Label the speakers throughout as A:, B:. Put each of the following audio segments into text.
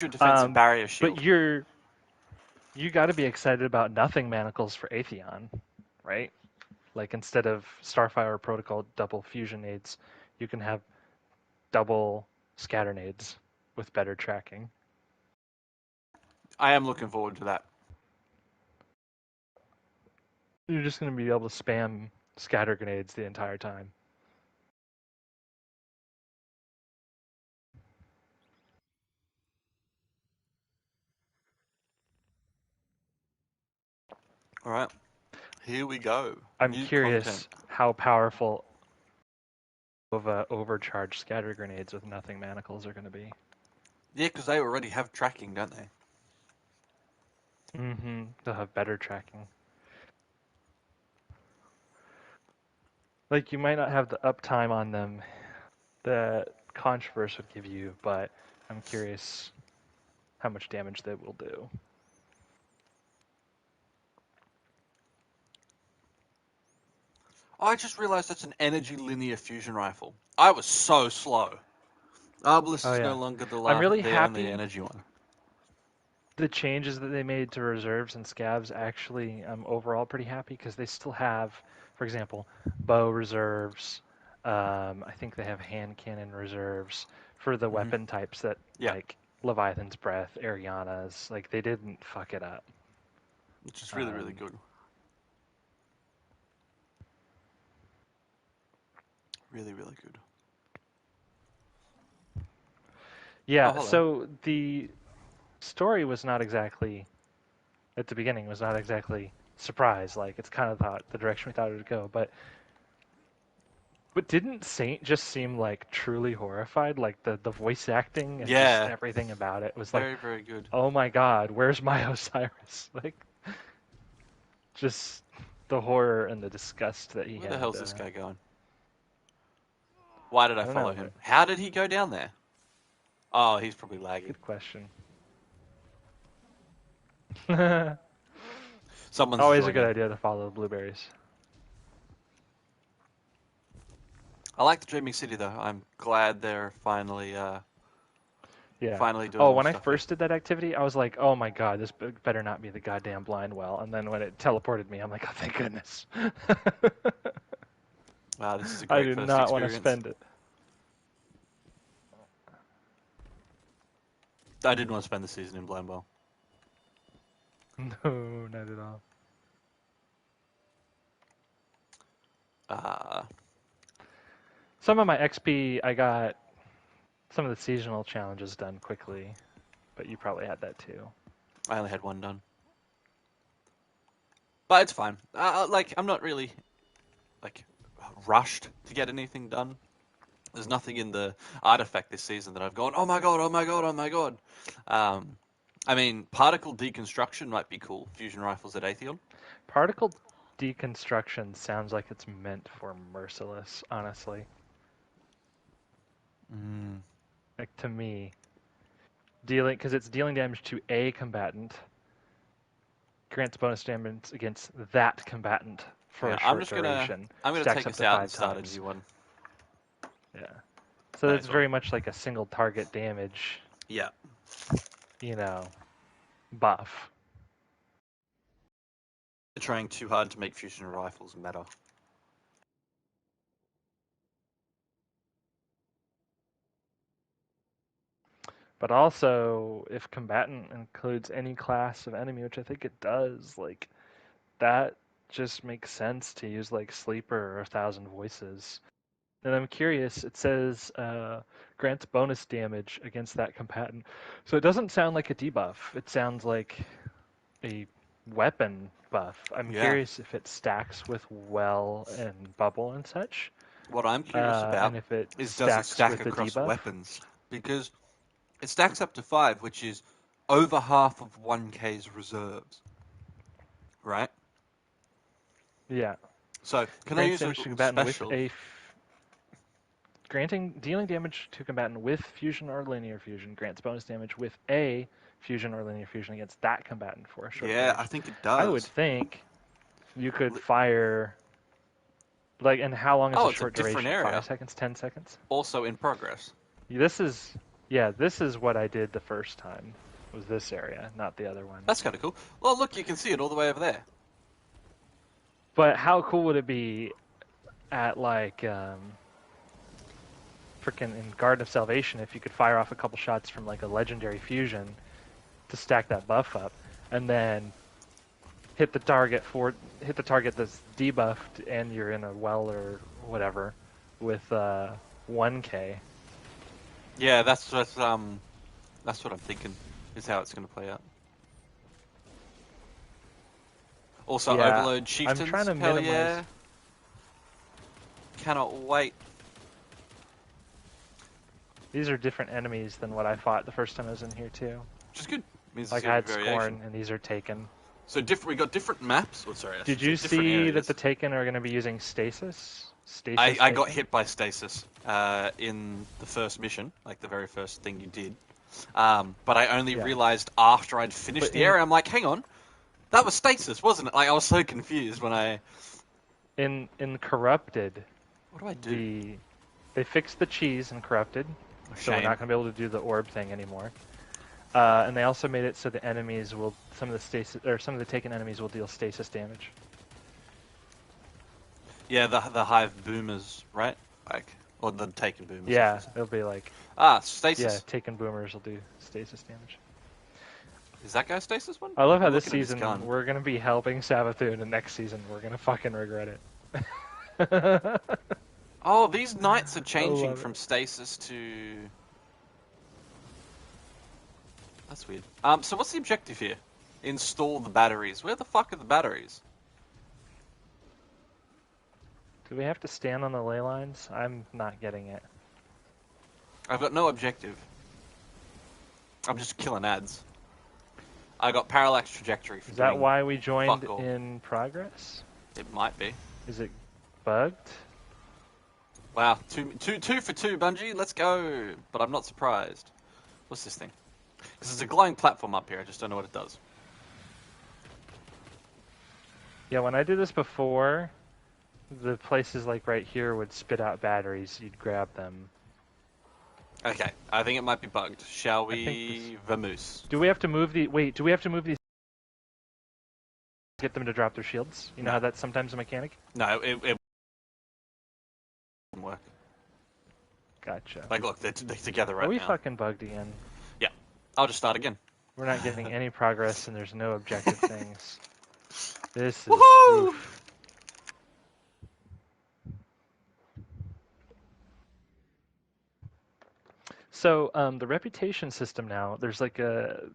A: Your defensive barrier shield.
B: But you got to be excited about nothing manacles for Atheon, right? Like instead of Starfire Protocol double fusion nades, you can have double scatter nades with better tracking.
A: I am looking forward to that.
B: You're just going to be able to spam scatter grenades the entire time.
A: All right, here we go.
B: I'm
A: New
B: curious
A: content.
B: how powerful of overcharged scatter grenades with nothing manacles are going to be.
A: Yeah, because they already have tracking, don't they?
B: Mm-hmm. They'll have better tracking. Like you might not have the uptime on them that Controverse would give you, but I'm curious how much damage they will do.
A: I just realized that's an energy linear fusion rifle. I was so slow. Arbalest
B: Oh
A: is
B: yeah,
A: no longer
B: I'm really
A: the only
B: happy
A: energy one.
B: the changes that they made to reserves and scavs. Actually, I'm overall pretty happy because they still have, for example, bow reserves. I think they have hand cannon reserves for the weapon types that
A: Yeah,
B: like Leviathan's Breath, Ariana's. Like they didn't fuck it up.
A: which is really, really good. Really, really good.
B: Yeah,
A: Oh, hello.
B: so the story was not exactly at the beginning was not exactly surprise. Like it's kind of thought the direction we thought it would go, but didn't Saint just seem like truly horrified? Like the voice acting and just
A: Yeah,
B: everything about it was like,
A: very, very good.
B: oh my god, where's my Osiris? Like just the horror and the disgust that he
A: Where the
B: had.
A: hell's this guy going? Why did I
B: I don't
A: follow
B: know,
A: him?
B: but
A: How did he go down there? Oh, he's probably lagging.
B: good question.
A: Someone's
B: Always a good
A: joining.
B: idea to follow blueberries.
A: I like the Dreaming City though. I'm glad they're finally
B: Yeah.
A: finally doing
B: Oh,
A: more
B: when I
A: stuff here.
B: first did that activity, I was like, "Oh my god, this better not be the goddamn blind well." And then when it teleported me, I'm like, "Oh, thank goodness."
A: Wow, this is a
B: I
A: great
B: do
A: first
B: not want to
A: experience.
B: spend it.
A: I didn't want to spend the season in Blindwell.
B: No, not at all.
A: Uh,
B: Some of my XP, I got some of the seasonal challenges done quickly, but you probably had that too.
A: I only had one done, but it's fine. Like I'm not really like rushed to get anything done. There's nothing in the artifact this season that I've gone, oh my god, oh my god, oh my god. Um, I mean, particle deconstruction might be cool. Fusion rifles at Atheon.
B: Particle deconstruction sounds like it's meant for Merciless, honestly.
A: Mm.
B: Like to me, dealing because it's dealing damage to a combatant, grants bonus damage against that combatant for
A: Yeah,
B: a short duration,
A: I'm gonna
B: stacks
A: take
B: up
A: us
B: to
A: out and
B: 5
A: start a
B: times.
A: new one.
B: Yeah. So
A: Might
B: that's
A: as well.
B: very much like a single target damage,
A: Yeah.
B: you know, buff.
A: They're trying too hard to make fusion rifles meta.
B: But also, if combatant includes any class of enemy, which I think it does, like that just makes sense to use like Sleeper or 1,000 Voices. And I'm curious, it says grants bonus damage against that combatant. So it doesn't sound like a debuff. It sounds like a weapon buff. I'm
A: Yeah.
B: curious if it stacks with Well and Bubble and such,
A: What I'm curious about
B: and if it
A: is does it
B: stacks
A: stack
B: with a
A: across
B: debuff.
A: weapons? Because it stacks up to 5, which is over half of 1K's reserves. Right?
B: Yeah.
A: So, can I
B: Grants
A: use a
B: damage to combatant with
A: special?
B: a granting dealing damage to combatant with fusion or linear fusion grants bonus damage with a fusion or linear fusion against that combatant for a short
A: Yeah, I
B: duration.
A: think it
B: I would
A: does.
B: think you could fire like, and how long is
A: Oh,
B: a
A: it's a
B: short
A: different
B: duration?
A: area.
B: 5 seconds, 10 seconds?
A: Also in progress.
B: This is Yeah, this is what I did the first time. Was this area, not the other one.
A: That's kind of cool. Well, look, you can see it all the way over there.
B: But how cool would it be at like freaking in Garden of Salvation if you could fire off a couple shots from like a legendary fusion to stack that buff up, and then hit the target that's debuffed, and you're in a well or whatever with 1k.
A: Yeah, that's what I'm thinking is how it's going to play out. Also,
B: Yeah,
A: Overload
B: I'm
A: Chieftains,
B: trying to
A: hell
B: minimize.
A: yeah. Cannot wait.
B: These are different enemies than what I fought the first time I was in here too.
A: Which is good. Means
B: Like
A: there's
B: I had
A: variation.
B: Scorn, and these are Taken.
A: So we got different maps. Oh, sorry.
B: Did you
A: different
B: see
A: areas.
B: that the Taken are going to be using stasis?
A: I got
B: Taken?
A: hit by stasis in the first mission, like the very first thing you did. But I only realized after I'd finished the area. I'm like, hang on, that was stasis, wasn't it? Like I was so confused when I.
B: In Corrupted.
A: What do I do?
B: They fixed the cheese in Corrupted, so we're not going to be able to do the orb thing anymore. And they also made it so the enemies will some of the Taken enemies will deal stasis damage.
A: Yeah, the Hive boomers, right? Like, or the Taken boomers.
B: Yeah, it'll be like
A: stasis.
B: Yeah, Taken boomers will do stasis damage.
A: Is that guy stasis one?
B: I love how this season we're gonna be helping Savathûn, and next season we're gonna fucking regret it.
A: Oh, these knights are changing from stasis to. That's weird. So what's the objective here? Install the batteries. Where the fuck are the batteries?
B: Do we have to stand on the ley lines? I'm not getting it.
A: I've got no objective. I'm just killing ads. I got parallax trajectory.
B: Is that why we joined in progress?
A: It might be.
B: Is it bugged?
A: Wow, two for two, Bungie. Let's go. But I'm not surprised. What's this thing? Because there's a glowing platform up here. I just don't know what it does.
B: Yeah, when I did this before, the places like right here would spit out batteries. You'd grab them.
A: Okay, I think it might be bugged. Shall we vamoose?
B: Do we have to move do we have to move these get them to drop their shields? You know how that's sometimes a mechanic?
A: No, it wouldn't work.
B: Gotcha.
A: Like, look, they're together right now.
B: Are we fucking bugged again?
A: Yeah. I'll just start again.
B: We're not getting any progress, and there's no objective things. This is...
A: Woohoo!
B: So the reputation system now, there's like an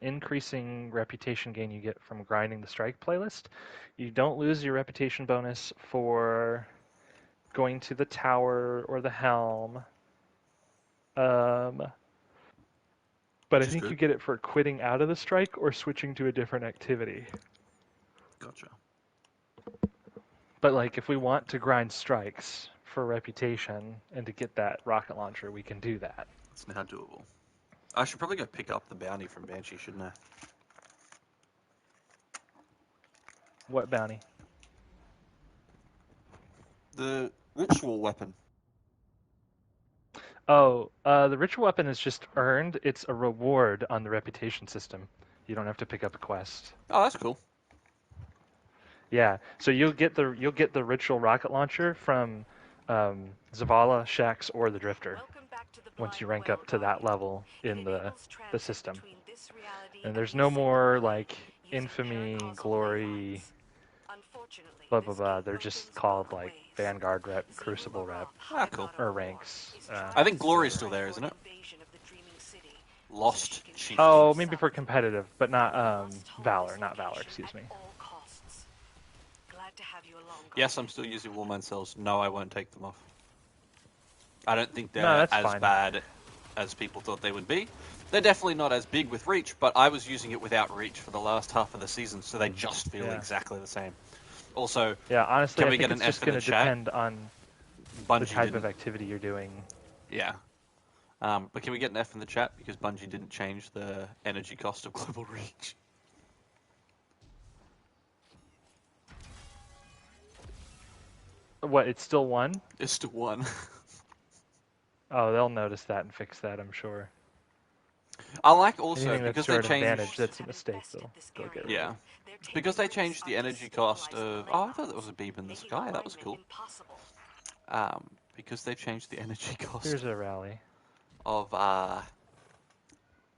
B: increasing reputation gain you get from grinding the strike playlist. You don't lose your reputation bonus for going to the tower or the helm. But I think you get it for quitting out of the strike or switching to a different activity.
A: Gotcha.
B: But like if we want to grind strikes for reputation and to get that rocket launcher, we can do that.
A: It's now doable. I should probably go pick up the bounty from Banshee, shouldn't I?
B: What bounty?
A: The ritual weapon.
B: Oh, the ritual weapon is just earned. It's a reward on the reputation system. You don't have to pick up a quest.
A: Oh, that's cool.
B: Yeah, so you'll get the ritual rocket launcher from Zavala, Shax, or the Drifter once you rank up to that level in the system. And there's no more like infamy, glory, blah blah blah. They're just called like Vanguard rep, Crucible rep,
A: cool.
B: or ranks.
A: I think glory's still there, isn't it? Lost Chief.
B: Oh, maybe for competitive, but not Valor. Not Valor. Excuse me.
A: Yes, I'm still using Warmind cells. No, I won't take them off. I don't think they're as bad as people thought they would be. They're definitely not as big with reach, but I was using it without reach for the last half of the season, so they just feel exactly the same. Also,
B: yeah, honestly,
A: can we
B: I think
A: get an
B: it's just going to depend on
A: Bungie
B: the type of activity you're doing.
A: Yeah. But can we get an F in the chat because Bungie didn't change the energy cost of global reach?
B: What? It's still 1?
A: It's still 1.
B: Oh, they'll notice that and fix that, I'm sure.
A: I like also
B: Anything that's
A: because
B: to
A: they
B: our
A: changed.
B: advantage that's a mistake, they'll get rid
A: Yeah,
B: of.
A: because they changed the energy cost of. Oh, I thought that was a beam in the sky. That was cool. Because they changed the energy cost
B: Here's a rally.
A: of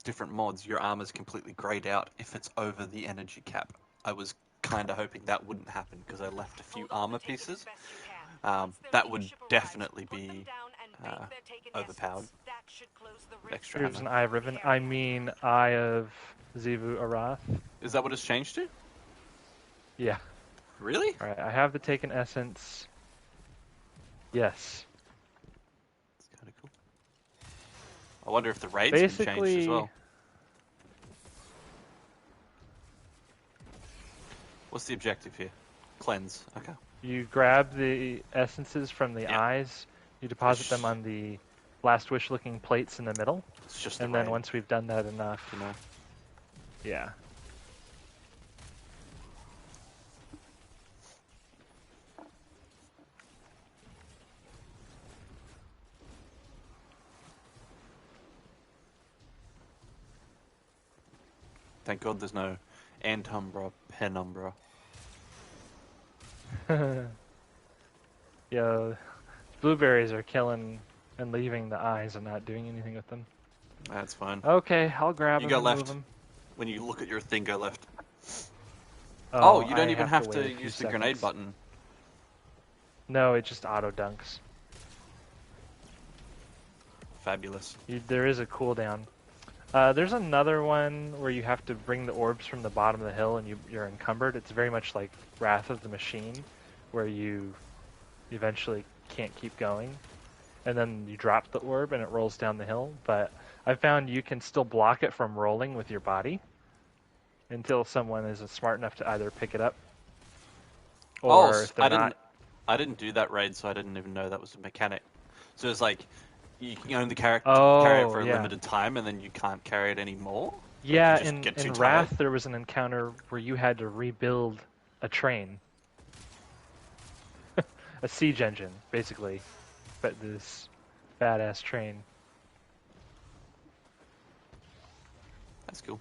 A: different mods, your armor's completely grayed out if it's over the energy cap. I was kind of hoping that wouldn't happen because I left a few armor pieces. That would definitely be overpowered with extra
B: Here's an
A: ammo.
B: Eye of Riven. I mean, Eye of Xivu Arath.
A: Is that what it's changed to?
B: Yeah.
A: Really?
B: Alright, I have the Taken Essence. Yes.
A: It's kind of cool. I wonder if the raid's been changed as
B: Basically,
A: well. What's the objective here? Cleanse. Okay.
B: you grab the essences from the
A: Yeah.
B: eyes, you deposit them on the Last Wish looking plates in the middle,
A: It's just the
B: and then
A: raid,
B: once we've done that enough,
A: you know.
B: yeah.
A: Thank God there's no Antumbra, Penumbra.
B: Yeah, blueberries are killing and leaving the eyes and not doing anything with them.
A: That's fine.
B: Okay, I'll grab
A: You
B: them
A: go
B: and
A: left.
B: move them.
A: When you look at your thing, go left.
B: Oh,
A: You don't
B: I
A: even have
B: wait
A: to
B: a few
A: use the grenade
B: seconds.
A: button.
B: No, it just auto dunks.
A: Fabulous.
B: There is a cooldown. There's another one where you have to bring the orbs from the bottom of the hill and you're encumbered. It's very much like Wrath of the Machine, where you eventually can't keep going. And then you drop the orb and it rolls down the hill. But I found you can still block it from rolling with your body until someone is smart enough to either pick it up or if they're not.
A: I didn't do that raid, so I didn't even know that was a mechanic. So it's like you can only carry it for a
B: yeah.
A: limited time, and then you can't carry it anymore.
B: Yeah,
A: Like, you just get too tired.
B: Wrath there was an encounter where you had to rebuild a train. A siege engine, basically. But this badass train.
A: That's cool.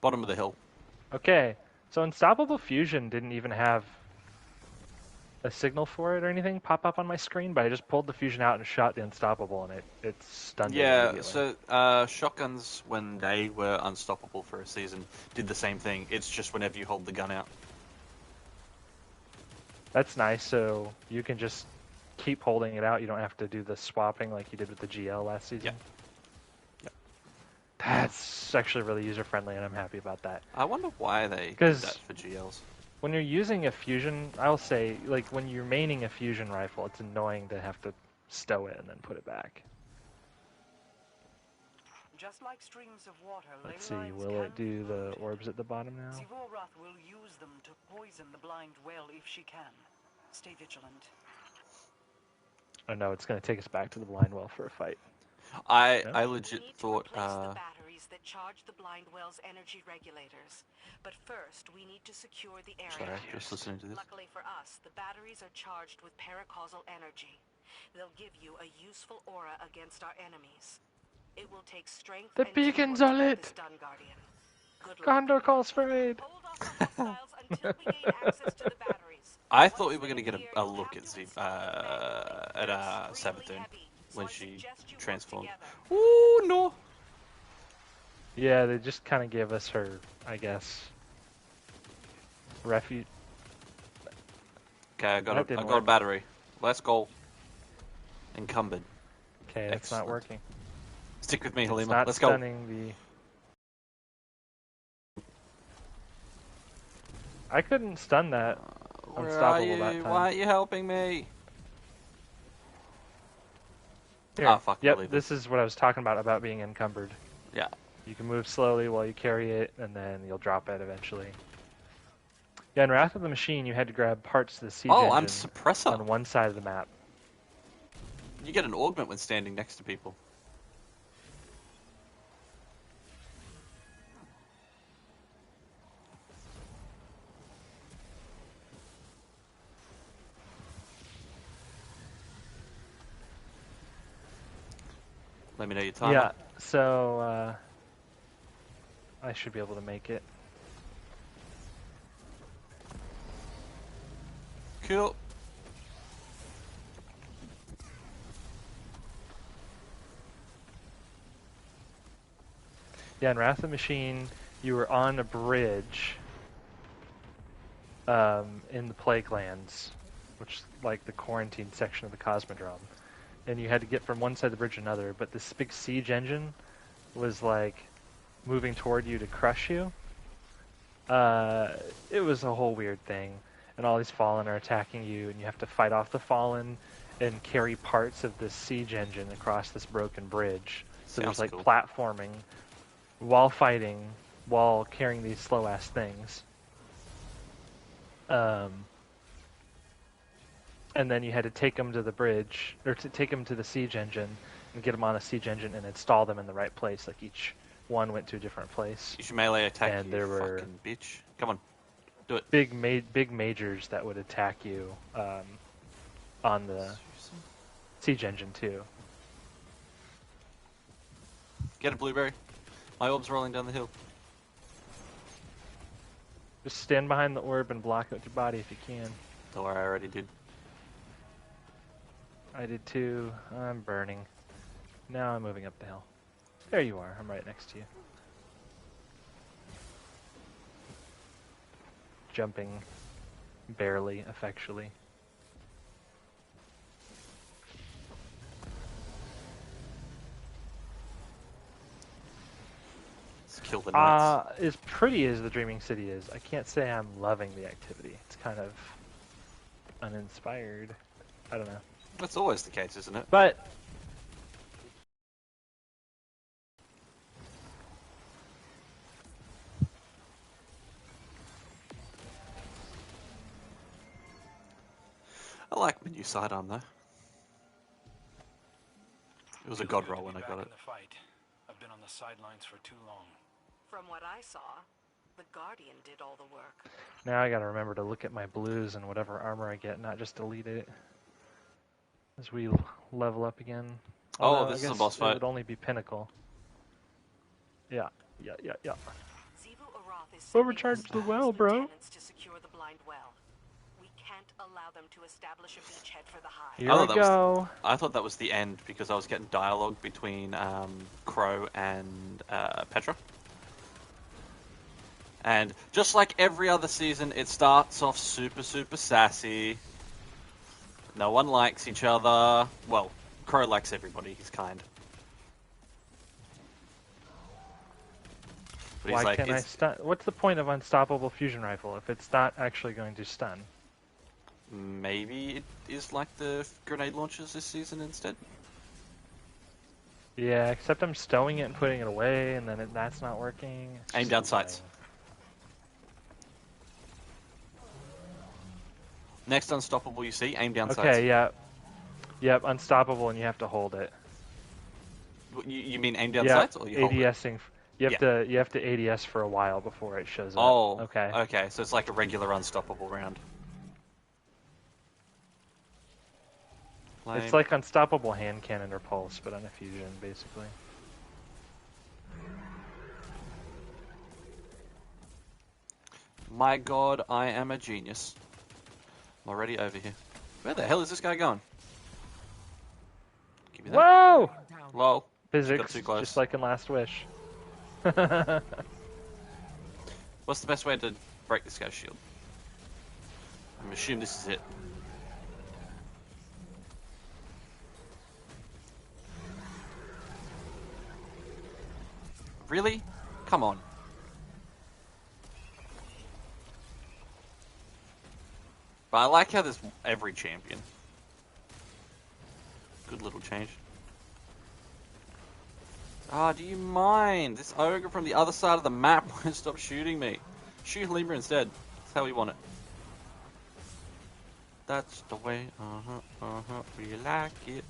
A: Bottom of the hill.
B: Okay, so Unstoppable Fusion didn't even have a signal for it or anything pop up on my screen, but I just pulled the fusion out and shot the Unstoppable, and it stunned it
A: Yeah,
B: immediately.
A: so shotguns, when they were unstoppable for a season, did the same thing. It's just whenever you hold the gun out.
B: That's nice, so you can just keep holding it out. You don't have to do the swapping like you did with the GL last season.
A: Yep.
B: That's actually really user-friendly, and I'm happy about that.
A: I wonder why they did
B: 'Cause
A: that for GLs.
B: when you're using a fusion, I'll say, like, when you're maining a fusion rifle, it's annoying to have to stow it and then put it back.
C: Just like streams of water,
B: Let's see, will it do the orbs at the bottom now?
C: Xivu-Arath will use them to poison the blind well if she can. Stay vigilant.
B: Oh no, it's going to take us back to the blind well for a fight.
A: I
B: No?
A: legit
D: We need
A: thought.
D: to replace the batteries that charge the blind well's energy regulators. But first, we need to secure the area.
A: Sorry, just listening to this.
D: Luckily for us, the batteries are charged with paracausal energy. They'll give you a useful aura against our enemies. It will take strength
B: The
D: and
B: beacons
D: teamwork
B: are
D: to get
B: lit!
D: this done, Guardian. Good luck.
B: Gondor calls for aid!
D: Hold off the hostiles until we gain access to the batteries.
A: I thought we were
D: Once
A: going to
D: they're
A: get
D: here,
A: a
D: you'll
A: look
D: have
A: at
D: to install the manually. They're
A: Savathun
D: extremely heavy, so
A: when
D: I
A: she
D: suggest you work
A: transformed.
D: together.
A: Ooh, no!
B: Yeah, they just kind of gave us her, I guess, refuge.
A: Okay, I got
B: That
A: a
B: didn't work.
A: battery. Let's go. Encumbered.
B: Okay, that's not
A: Excellent.
B: working.
A: Stick with me,
B: It's
A: Halima.
B: not
A: Let's go.
B: stunning the... I couldn't stun that.
A: Where are
B: Unstoppable that
A: you?
B: time.
A: Why aren't you helping me?
B: Here.
A: Ah, fuck,
B: Yep,
A: I'll leave
B: this is what I was talking about being encumbered.
A: Yeah.
B: You can move slowly while you carry it, and then you'll drop it eventually. Yeah, in Wrath of the Machine, you had to grab parts of the siege
A: Oh, I'm
B: engine
A: suppressor.
B: on one side of the map.
A: You get an augment when standing next to people. Let me know your timer.
B: Yeah, so I should be able to make it.
A: Cool.
B: Yeah, in Wrath of the Machine, you were on a bridge in the Plague Lands, which is like the quarantine section of the Cosmodrome. And you had to get from one side of the bridge to another, but this big siege engine was like moving toward you to crush you. It was a whole weird thing, and all these Fallen are attacking you, and you have to fight off the Fallen and carry parts of this siege engine across this broken bridge. So
A: Sounds
B: there's like
A: cool.
B: platforming while fighting, while carrying these slow ass things. And then you had to take them to the bridge, or to take them to the siege engine, and get them on a siege engine and install them in the right place. Like each one went to a different place.
A: You should melee attack,
B: And
A: you
B: there were
A: fucking bitch. Come on. Do it.
B: big majors that would attack you on the siege engine too.
A: Get a blueberry. My orb's rolling down the hill.
B: Just stand behind the orb and block it with your body if you can.
A: Don't worry, I already did.
B: I did too. I'm burning. Now I'm moving up the hill. There you are. I'm right next to you. Jumping barely, effectually.
A: Let's kill the knights.
B: As pretty as the Dreaming City is, I can't say I'm loving the activity. It's kind of uninspired. I don't know.
A: That's always the case, isn't it?
B: But
A: I like my new sidearm though. It was a god roll when I got it.
E: In the fight. I've been on the sidelines for too long.
D: From what I saw, the Guardian did all the work.
B: now I gotta remember to look at my blues and whatever armor I get, not just delete it. As we level up again.
A: Oh,
B: Although,
A: this
B: I
A: is a
B: guess
A: boss
B: It
A: fight.
B: would only be Pinnacle. Yeah.
D: Xivu Arath is
B: Overcharged
D: sending
B: the well,
D: Astar's
B: bro.
D: lieutenants to secure the blind well. We can't allow them to establish a beachhead for the hive.
B: Here
A: Oh,
B: we
A: that was-
B: go.
A: I thought that was the end because I was getting dialogue between Crow and Petra. And just like every other season, it starts off super sassy. No one likes each other. Well, Crow likes everybody. He's kind. But
B: Why
A: he's like,
B: can't I stun? What's the point of Unstoppable Fusion Rifle if it's not actually going to stun?
A: maybe it is like the grenade launchers this season instead.
B: Yeah, except I'm stowing it and putting it away, and then that's not working. It's
A: Aim
B: just
A: down sights.
B: annoying.
A: Next unstoppable you see, aim down sights.
B: Okay, yeah. Yep, Unstoppable, and you have to hold it.
A: You mean aim down
B: Yeah,
A: sights or you hold it?
B: ADSing. You have to ADS for a while before it shows up.
A: Oh,
B: Okay.
A: Okay, so it's like a regular unstoppable round.
B: It's like Unstoppable Hand Cannon or Pulse, but on a fusion, basically.
A: My god, I am a genius. I'm already over here. Where the hell is this guy going? Give me that.
B: Whoa!
A: Lol.
B: Physics,
A: too close.
B: just like in Last Wish.
A: What's the best way to break this guy's shield? I'm assuming this is it. Really? Come on. But I like how there's every champion. Good little change. Ah, do you mind? This ogre from the other side of the map won't stop shooting me. Shoot Lemur instead. That's how we want it. That's the way, we like it.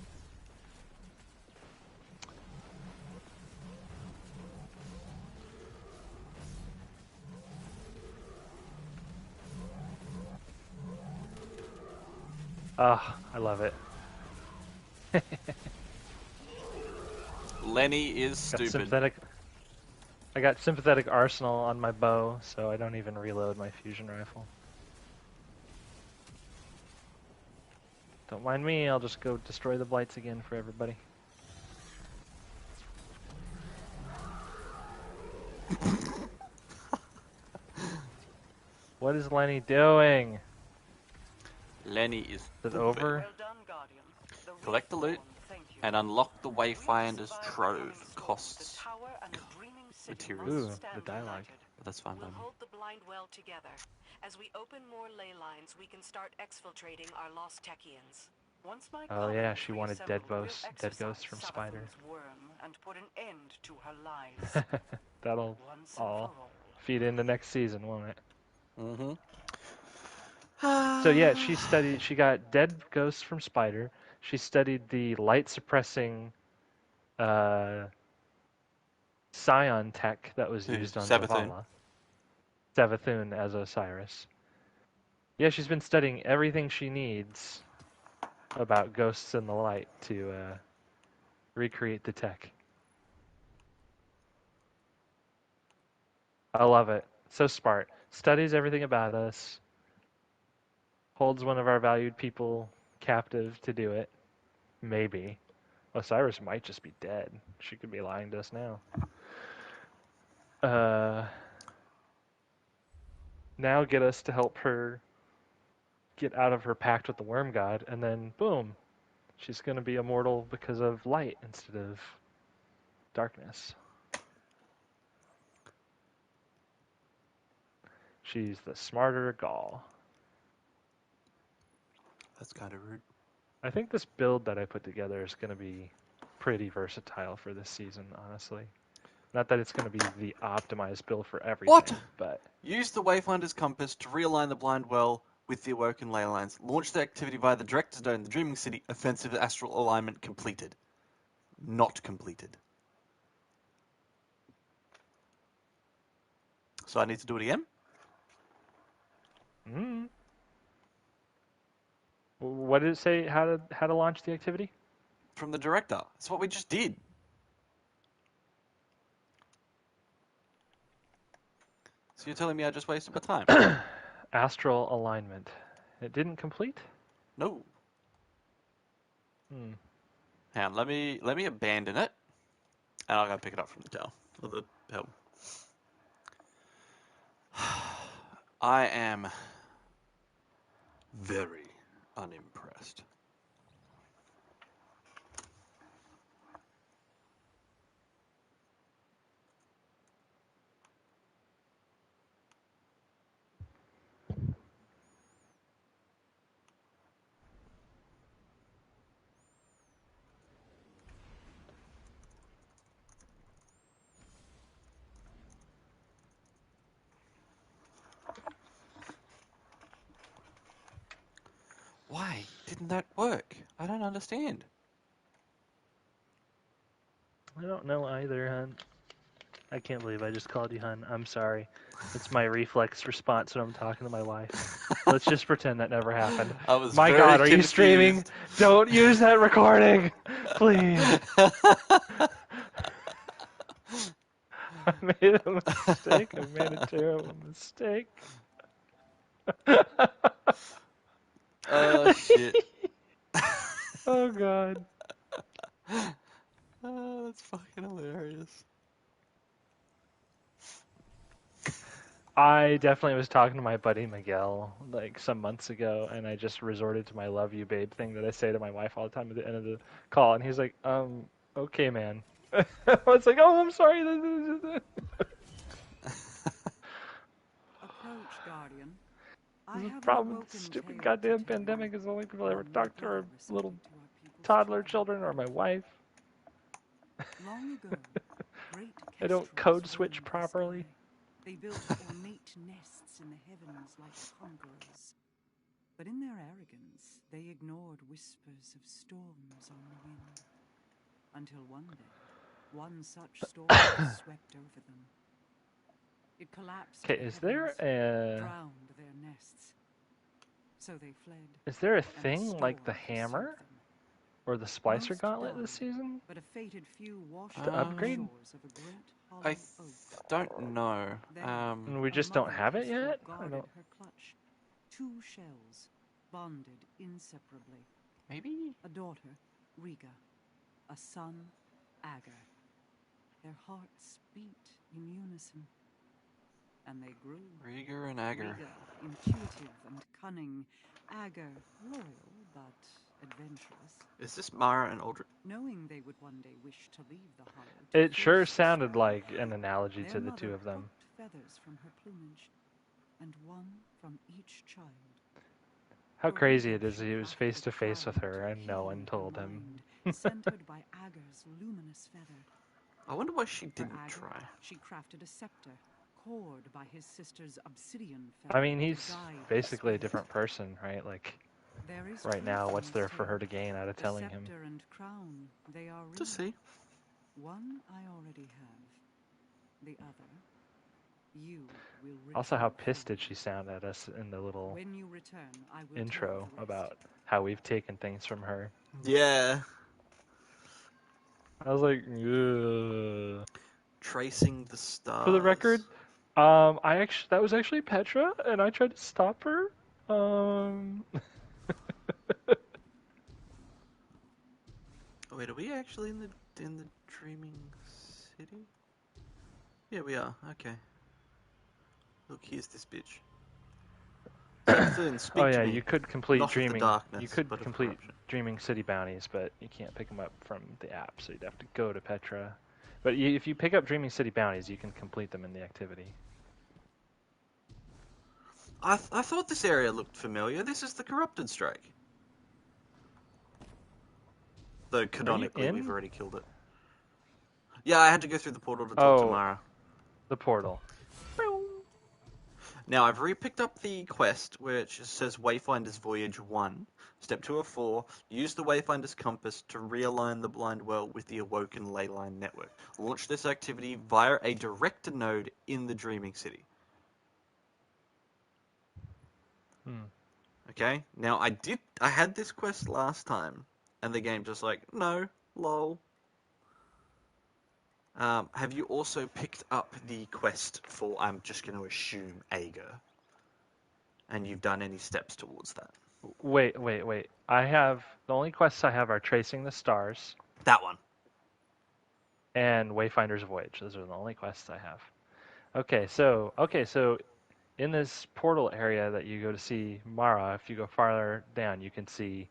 B: Ah, I love it.
A: Lenny is
B: Got
A: stupid.
B: sympathetic. I got sympathetic arsenal on my bow, so I don't even reload my fusion rifle. Don't mind me, I'll just go destroy the blights again for everybody. What is Lenny doing?
A: Lenny is
B: Is it
A: stupid.
B: over?
C: Well done, Guardian. The
A: Collect the loot
C: Reborn thank you.
A: and unlock the
C: We
A: Wayfinder's
C: spurred the
A: trove.
C: coming storm.
A: Costs.
C: The tower and the dreaming city
A: materials.
C: must
B: Ooh,
C: stand
B: the dialogue.
C: united.
A: But that's fine by
D: We'll
A: me.
D: hold the blind well together. As we open more ley lines, we can start exfiltrating our lost Techians.
C: Once my
B: Oh yeah,
C: colonies
B: she wanted dead
C: reassemble, we'll
B: ghosts
C: exorcise
B: from Spider.
C: Savathun's worm and put an end to her lies.
B: That'll
C: Once and
B: all
C: for all.
B: feed into next season, won't it?
A: Mm-hmm.
B: So yeah, she got dead ghosts from Spider. She studied the light suppressing Scion tech that was
A: Who?
B: used on
A: Savathun.
B: Zavala. Savathun as Osiris. Yeah, she's been studying everything she needs about ghosts in the light to recreate the tech. I love it. So smart. Studies everything about us. Holds one of our valued people captive to do it. Maybe. Osiris might just be dead. She could be lying to us now. Now get us to help her get out of her pact with the worm god, and then boom, she's going to be immortal because of light instead of darkness. She's the smarter Gaul.
A: That's kind of rude.
B: I think this build that I put together is going to be pretty versatile for this season, honestly. Not that it's going to be the optimized build for everything,
A: What?
B: but
A: Use the Wayfinder's compass to realign the blind well with the awoken ley lines. Launch the activity via the director zone. The Dreaming City offensive astral alignment completed. Not completed. So I need to do it again?
B: What did it say? How to launch the activity?
A: From the director. That's what we just did. So you're telling me I just wasted my time?
B: Astral alignment. It didn't complete?
A: No.
B: Hmm.
A: Hang on, let me abandon it, and I'll go pick it up from the tower or the helm. I am very unimpressed. Why didn't that work? I don't understand.
B: I don't know either, hun. I can't believe I just called you hun. I'm sorry. It's my reflex response when I'm talking to my wife. Let's just pretend that never happened.
A: I was
B: My
A: very
B: God, are you
A: confused.
B: streaming? Don't use that recording, please. I made a mistake. I made a terrible mistake.
A: Oh shit.
B: Oh God.
A: Oh, that's fucking hilarious.
B: I definitely was talking to my buddy Miguel like some months ago, and I just resorted to my "love you, babe" thing that I say to my wife all the time at the end of the call, and he's like, okay, man." I was like, "Oh, I'm sorry."
F: Approach, Guardian.
B: The problem with this stupid goddamn pandemic is the only people I ever talk to are little toddler children or my wife.
F: Long ago, great
B: I don't
F: kestrels
B: code
F: roamed
B: switch
F: the
B: properly.
F: sky. They built ornate nests in the heavens like conquerors. But in their arrogance, they ignored whispers of storms on the wind. Until one day, one such storm swept over them. It collapsed.
B: Okay,
F: the
B: is there
F: heavens,
B: a
F: drowned their nests. So they fled.
B: is there a
F: and the
B: thing like the
F: storm pursued
B: hammer
F: them.
B: or the Splicer
F: Most
B: Gauntlet this
F: died,
B: season?
F: but a fated few washed
A: To
F: up on the
B: upgrade?
F: shores of a great hollow
A: I
F: oak.
A: don't know.
F: There,
B: And we
F: a
B: just don't
F: mother
B: have it
F: has still
B: yet? I
F: guarded
B: don't.
F: her clutch. 2 shells, bonded inseparably.
A: Maybe?
F: A daughter, Riga. A son, Agar. Their hearts beat in unison. And they grew.
A: Rieger and Agar.
F: Riga, intuitive and cunning. Agar, loyal but adventurous.
A: Is this Mara and Aldrich?
F: Knowing they would one day wish to leave the hollow. To
B: It sure
F: face the
B: sounded
F: storm,
B: like an analogy
F: their
B: to the
F: mother
B: two of them.
F: plucked feathers from her plumage, and one from each child.
B: How
F: For
B: crazy
F: Riga
B: it is
F: she
B: he was
F: crafted
B: face
F: a
B: to face with
F: crown
B: her
F: to
B: and no one
F: heal
B: told
F: her
B: him.
F: mind, centered by Agar's luminous feather.
A: I wonder why she
F: For
A: didn't
F: Agar,
A: try.
F: she crafted a scepter, cored by his sister's obsidian feather.
B: I mean,
F: to
B: he's
F: guide his
B: basically a
F: fate.
B: different person, right? Like,
F: There is
B: right
F: truth
B: now,
F: in
B: what's
F: this
B: there for her
F: tale.
B: to gain out of
F: The
B: telling him?
F: scepter and crown, they are real.
A: To see.
F: One I already have. The other, you will return.
B: Also, how
F: for.
B: pissed did she sound at us in the little
F: When you return, I will
B: intro
F: tell the rest.
B: about how we've taken things from her?
A: Yeah.
B: I was like, ugh.
A: Tracing the stars.
B: For the record, that was actually Petra, and I tried to stop her.
A: Wait, are we actually in the dreaming city? Yeah, we are. Okay. Look, here's this bitch. Savathun, speak
B: Oh yeah,
A: to me.
B: you could complete
A: Not of the
B: dreaming.
A: darkness,
B: You could
A: but of
B: complete
A: corruption.
B: dreaming city bounties, but you can't pick them up from the app, so you'd have to go to Petra. But if you pick up dreaming city bounties, you can complete them in the activity.
A: I thought this area looked familiar. This is the Corrupted Strike. Though canonically
B: in?
A: we've already killed it. Yeah, I had to go through the portal to talk to
B: Oh.
A: Mara.
B: The portal.
A: Now, I've re-picked up the quest, which says Wayfinder's Voyage 1. Step 2 of 4, use the Wayfinder's compass to realign the blind well with the Awoken Leyline network. Launch this activity via a director node in the Dreaming City. Okay? Now, I had this quest last time, and the game just like, no, lol. Have you also picked up the quest for, I'm just going to assume, Agar? And you've done any steps towards that?
B: Wait. I have the only quests I have are Tracing the Stars
A: That one.
B: and Wayfinder's Voyage. Those are the only quests I have. Okay, so in this portal area that you go to see Mara, if you go farther down, you can see,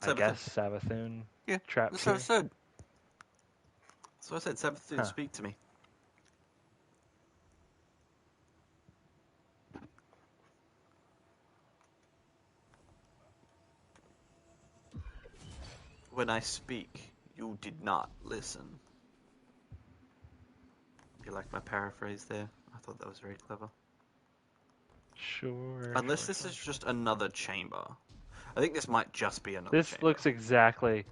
B: I
A: Savathun.
B: guess, Savathun.
A: Yeah,
B: Trap
A: that's what I
B: tree.
A: said. That's what I said. Savathun,
B: Huh.
A: speak to me. When I speak, you did not listen. You like my paraphrase there? I thought that was very clever.
B: Sure.
A: Unless
B: sure,
A: this
B: sure.
A: is just another chamber. I think this might just be another
B: This
A: chamber.
B: looks exactly.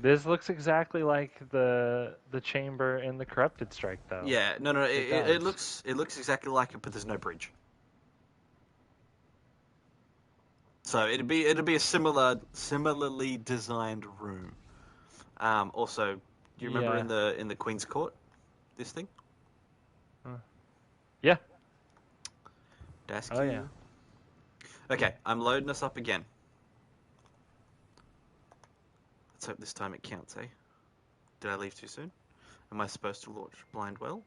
B: This looks exactly like the chamber in the Corrupted Strike, though.
A: Yeah, no, it
B: does.
A: looks exactly like it, but there's no bridge. So it'd be a similarly designed room. Also, do you remember
B: Yeah.
A: in the Queen's Court, this thing?
B: Yeah.
A: Desk
B: Oh yeah.
A: Okay, I'm loading us up again. Let's hope this time it counts, eh? Did I leave too soon? Am I supposed to launch Blind Well?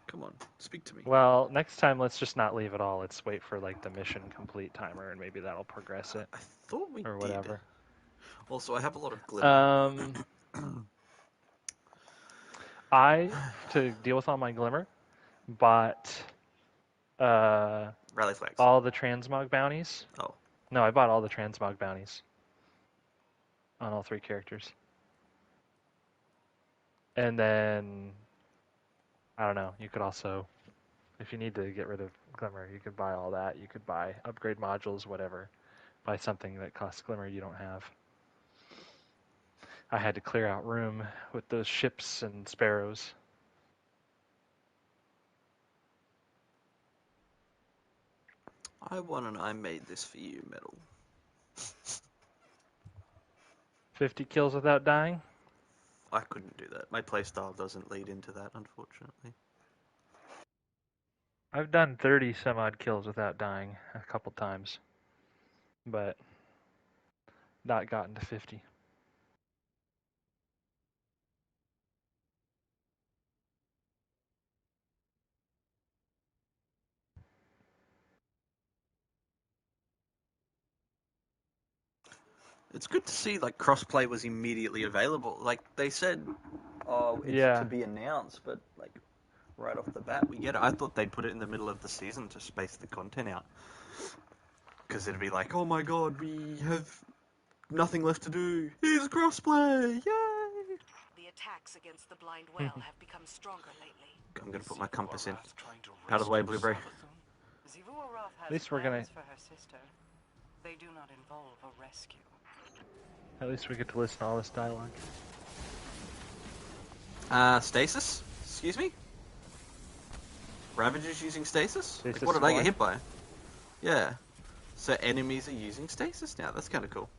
A: Come on, speak to me.
B: Well, next time let's just not leave at all. Let's wait for like the mission complete timer, and maybe that'll progress it
A: I thought we
B: or
A: did.
B: whatever.
A: Also, I have a lot of glimmer.
B: To deal with all my glimmer, bought
A: Rally flags.
B: all the transmog bounties.
A: Oh.
B: No, I bought all the transmog bounties on all 3 characters. And then, I don't know, you could also, if you need to get rid of Glimmer, you could buy all that. You could buy upgrade modules, whatever. Buy something that costs Glimmer you don't have. I had to clear out room with those ships and sparrows.
A: I won and I made this for you, Metal.
B: 50 kills without dying?
A: I couldn't do that. My playstyle doesn't lead into that, unfortunately.
B: I've done 30 some odd kills without dying a couple times, but not gotten to 50.
A: It's good to see like crossplay was immediately available. Like they said, oh, it's
B: Yeah.
A: to be announced, but like right off the bat, we get it. I thought they'd put it in the middle of the season to space the content out, because it'd be like, oh my god, we have nothing left to do. Here's crossplay, yay!
D: The attacks against the Blind Well have become stronger lately.
A: I'm gonna put my compass in.
E: Arath trying to
A: Out of the way,
E: rescue
A: Blueberry.
E: Savathun?
C: Xivu Arath has
B: least we're gonna-
C: plans for her sister. They do not involve a rescue.
B: At least we get to listen to all this dialogue.
A: Stasis? Excuse me? Ravagers using stasis? Like,
B: Stasis
A: what did I get
B: squad?
A: hit by? Yeah. So enemies are using stasis now. That's kind of cool.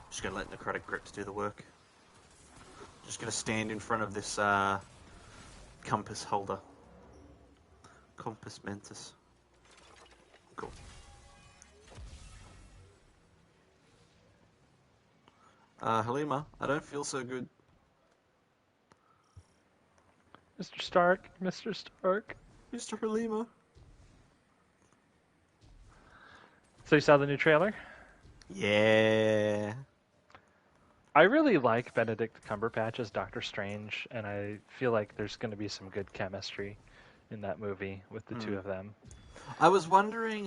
A: Just gonna let Necrotic Grips do the work. Just gonna stand in front of this compass holder. Compass Mentis. Cool. Halima, I don't feel so good.
B: Mr. Stark, Mr. Stark.
A: Mr. Halima.
B: So you saw the new trailer?
A: Yeah.
B: I really like Benedict Cumberbatch as Doctor Strange, and I feel like there's going to be some good chemistry in that movie with the two of them.
A: I was wondering,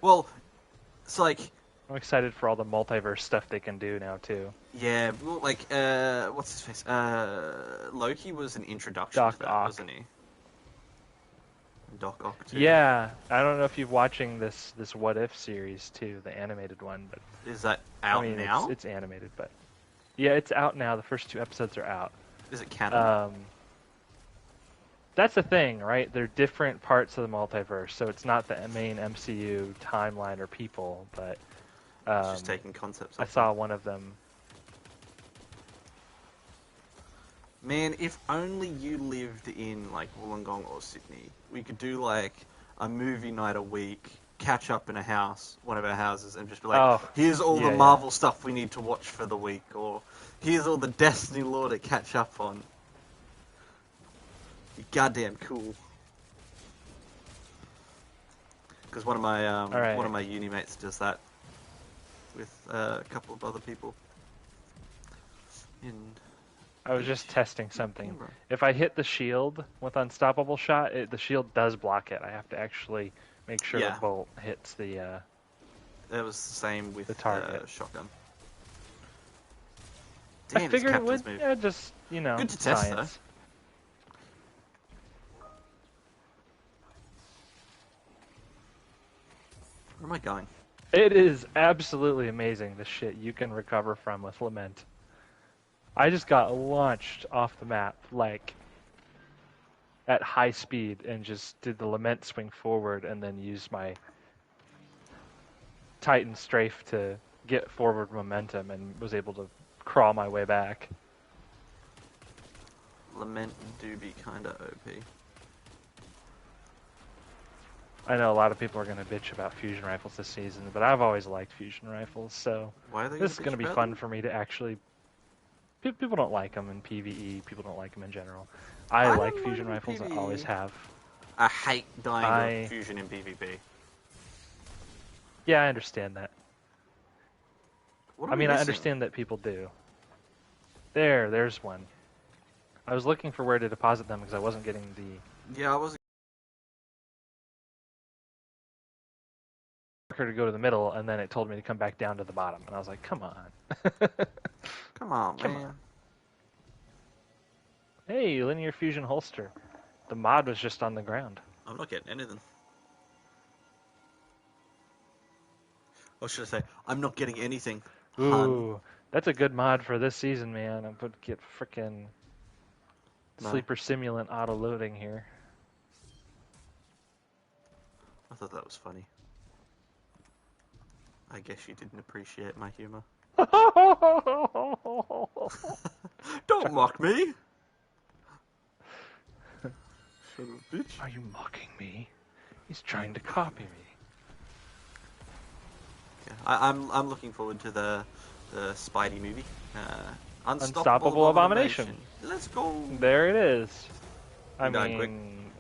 A: well, it's like,
B: I'm excited for all the multiverse stuff they can do now, too.
A: yeah, well, like, what's his face? Loki was an introduction
B: Doc
A: to that,
B: Ock.
A: wasn't he? Doc Ock, too.
B: Yeah, I don't know if you're watching this What If series, too, the animated one, but
A: Is that out
B: I mean,
A: now?
B: It's animated, but yeah, it's out now. The first 2 episodes are out.
A: Is it canon?
B: That's the thing, right? They're different parts of the multiverse, so it's not the main MCU timeline or people, but
A: It's just taking concepts
B: I
A: off
B: saw one of them.
A: Man, if only you lived in, like, Wollongong or Sydney, we could do, like, a movie night a week, catch up in a house, one of our houses, and just be like,
B: Oh,
A: here's all
B: yeah,
A: the Marvel stuff we need to watch for the week, or here's all the Destiny lore to catch up on. Goddamn cool. Because one of my
B: Alright.
A: one of my uni mates does that with a couple of other people.
B: I was just testing something.
A: Canberra.
B: If I hit the shield with Unstoppable Shot, the shield does block it. I have to actually make sure
A: Yeah.
B: the bolt hits the...
A: That was the same with
B: The target.
A: shotgun. Damn,
B: I
A: it's
B: figured it
A: Captain's
B: would.
A: move.
B: Yeah, just, you know,
A: Good to test,
B: science.
A: Where am I going?
B: It is absolutely amazing the shit you can recover from with Lament. I just got launched off the map, like, at high speed and just did the Lament swing forward and then used my Titan strafe to get forward momentum and was able to crawl my way back.
A: Lament do be kinda OP.
B: I know a lot of people are going to bitch about fusion rifles this season, but I've always liked fusion rifles, so
A: Why are they
B: this is going to be
A: about
B: fun
A: them?
B: for me to actually... People don't like them in PvE, people don't like them in general. I
A: I
B: like
A: don't
B: fusion
A: like
B: rifles, I
A: PvE.
B: always have.
A: I hate dying
B: I-
A: to fusion in PvP.
B: Yeah, I understand that.
A: What
B: I
A: are we
B: mean, I
A: missing?
B: understand that people do. There's one. I was looking for where to deposit them because I wasn't getting the
A: Yeah, I was.
B: marker to go to the middle, and then it told me to come back down to the bottom, and I was like, come on.
A: Come on,
B: Come
A: man.
B: on. Hey, linear fusion holster. The mod was just on the ground.
A: I'm not getting anything. Or should I say, I'm not getting anything. Hun.
B: Ooh, that's a good mod for this season, man. I would get frickin'
A: No.
B: Sleeper Simulant auto-loading here.
A: I thought that was funny. I guess you didn't appreciate my humor. Don't mock me! Son of a bitch.
B: Are you mocking me? He's trying to copy me.
A: Yeah, I'm looking forward to the Spidey movie.
B: Unstoppable Abomination.
A: Let's go!
B: There it is. I
A: Died quick.
B: mean,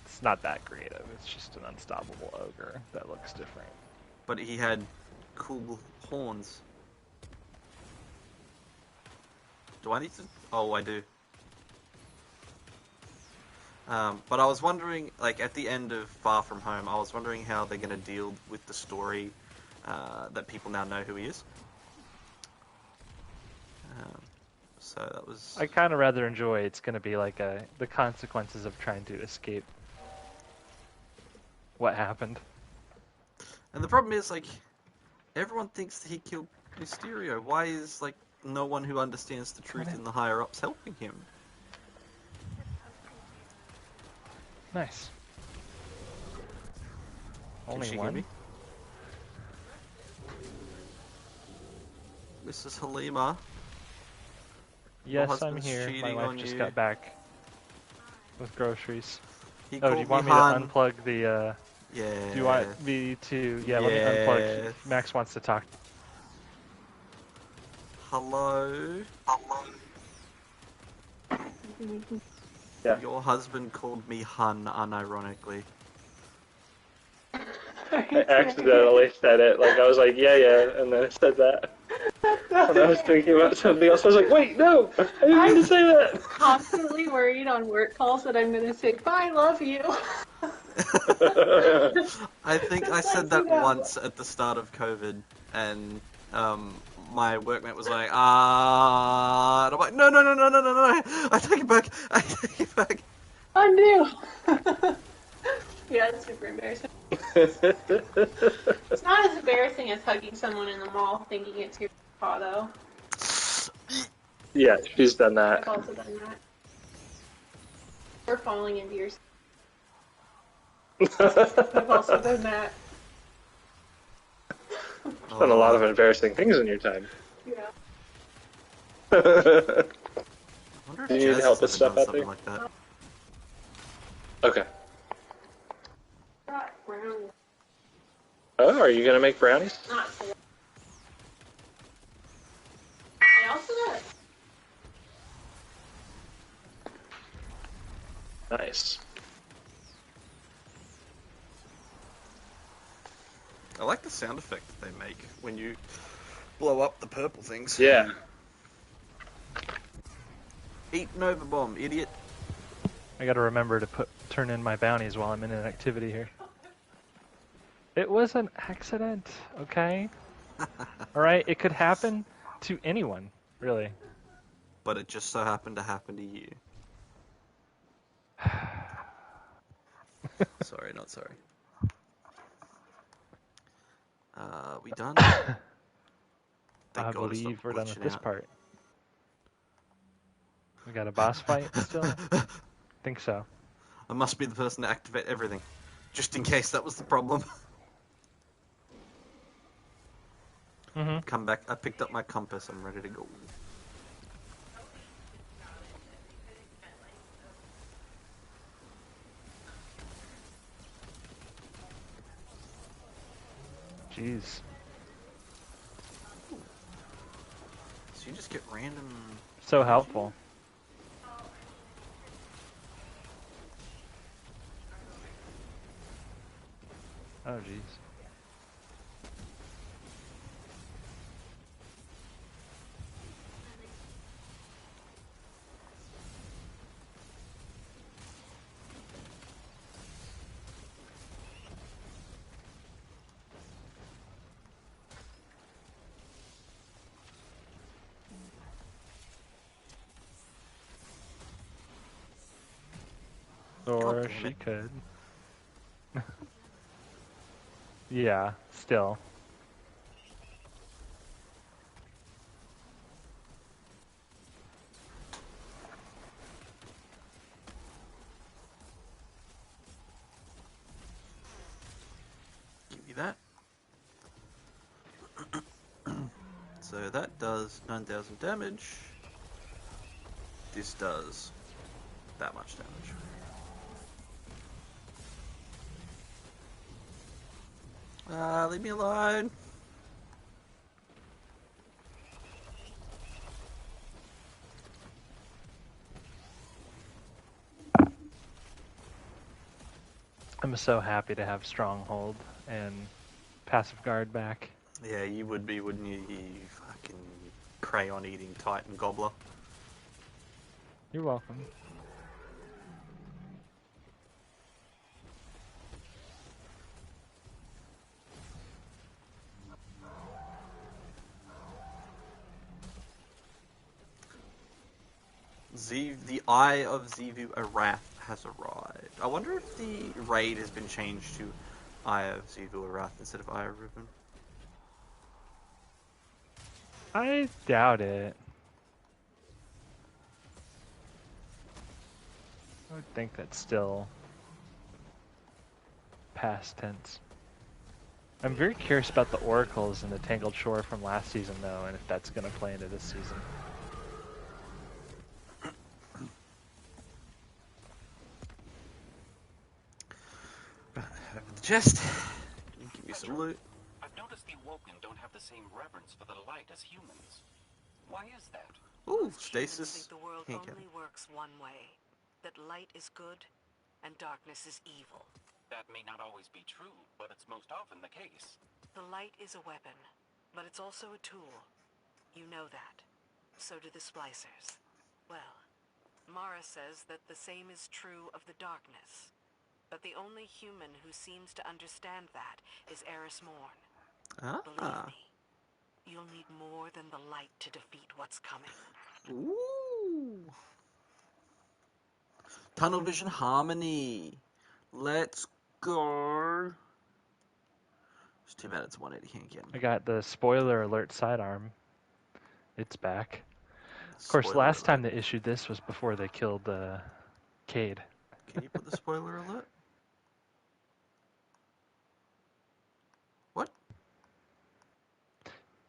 B: it's not that creative. It's just an unstoppable ogre that looks different.
A: But he had cool horns. Do I need to? Oh, I do. But I was wondering, like, at the end of Far From Home, I was wondering how they're going to deal with the story that people now know who he is. So that was...
B: I kind of rather enjoy it's going to be like the consequences of trying to escape what happened.
A: And the problem is, like, everyone thinks that he killed Mysterio. Why is, like, no one who understands the truth in the higher-ups helping him?
B: Nice.
A: Can
B: Only
A: she hear
B: one?
A: me? Mrs. Halima.
B: Yes, I'm
A: husband's
B: here. My
A: cheating
B: wife
A: on
B: just
A: you.
B: got back with groceries.
A: He
B: Oh, do
A: called
B: you want me
A: Han.
B: to unplug the,
A: Yeah.
B: do you want me to, yeah, let me unplug.
A: Yes.
B: Max wants to talk.
A: Hello?
G: Yeah.
A: Your husband called me Hun unironically.
G: I accidentally said it. Like, I was like, yeah, and then I said that. And I was thinking about something else. I was like, wait, no, I didn't mean to say that.
H: Constantly worried on work calls that I'm gonna say, bye, love you.
A: I think I
H: Just
A: said
H: like
A: that
H: you know.
A: once at the start of COVID, and my workmate was like, and I'm like, no, I take it back, I take it back.
H: Undo. Yeah, it's super embarrassing. It's not as embarrassing as hugging someone in the mall thinking it's your paw, though.
G: Yeah, she's done
H: I've
G: that.
H: also done that. Or falling into your... I've also done that.
G: Done a lot of embarrassing things in your time.
H: Yeah.
A: I wonder if
G: Do you need
A: Jazz
G: help
A: has
G: with
A: ever
G: stuff
A: done
G: out
A: something
G: there?
A: like that.
G: Okay.
H: Got brownies.
G: Oh, are you gonna make brownies?
H: Not so. I also got
G: Nice.
A: I like the sound effect that they make when you blow up the purple things.
G: Yeah.
A: Eat Nova Bomb, idiot.
B: I gotta remember to turn in my bounties while I'm in an activity here. It was an accident, okay? Alright, it could happen to anyone, really.
A: But it just so happened to happen to you. Sorry, not sorry. We done? Thank
B: I
A: God it's not
B: believe we're done with
A: glitching
B: this
A: out.
B: part. We got a boss fight still? Think so.
A: I must be the person to activate everything. Just in case that was the problem.
B: Mm-hmm.
A: Come back. I picked up my compass. I'm ready to go.
B: Jeez.
A: So you just get random...
B: So helpful. Oh, jeez. Or
A: damn
B: she
A: it.
B: could. Yeah, still.
A: Give you that. So that does 9,000 damage. This does that much damage. Leave me alone.
B: I'm so happy to have Stronghold and Passive Guard back.
A: Yeah, you would be, wouldn't you? You fucking crayon-eating Titan Gobbler.
B: You're welcome.
A: The Eye of Xivu Arath has arrived. I wonder if the raid has been changed to Eye of Xivu Arath instead of Eye of Riven.
B: I doubt it. I would think that's still past tense. I'm very curious about the oracles and the Tangled Shore from last season, though, and if that's going to play into this season.
A: Open the chest. Give me some loot.
I: I've noticed the Awoken don't have the same reverence for the light as humans. Why is that?
A: Ooh,
D: Most humans
A: stasis.
D: think the world
A: Hand cannon.
D: only works one way. That light is good and darkness is evil.
I: That may not always be true, but it's most often the case.
D: The light is a weapon, but it's also a tool. You know that. So do the Splicers. Well, Mara says that the same is true of the darkness. But the only human who seems to understand that is Eris Morn. Believe me, you'll need more than the light to defeat what's coming.
A: Ooh. Tunnel Vision Harmony. Let's go. It's too bad it's 180 hand cannon.
B: I got the spoiler alert sidearm. It's back. Of course, last time they issued this was before they killed Cade.
A: Can you put the spoiler alert? What?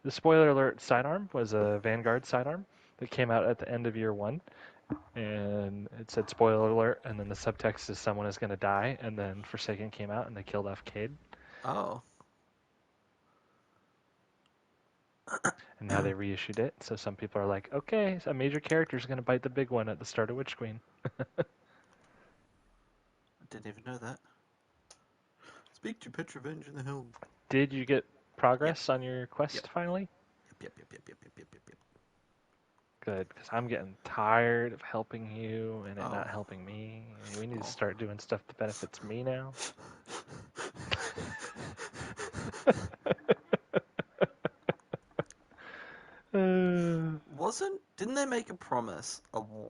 B: The spoiler alert sidearm was a Vanguard sidearm that came out at the end of year 1. And it said spoiler alert, and then the subtext is someone is going to die, and then Forsaken came out and they killed off Cade.
A: Oh.
B: And now they reissued it, so some people are like, okay, so a major character is going to bite the big one at the start of Witch Queen.
A: I didn't even know that. Speak to Petrovenge in the Helm.
B: Did you get progress on your quest finally?
A: Yep.
B: Good, because I'm getting tired of helping you and it not helping me. We need to start doing stuff that benefits me now.
A: Didn't they make a promise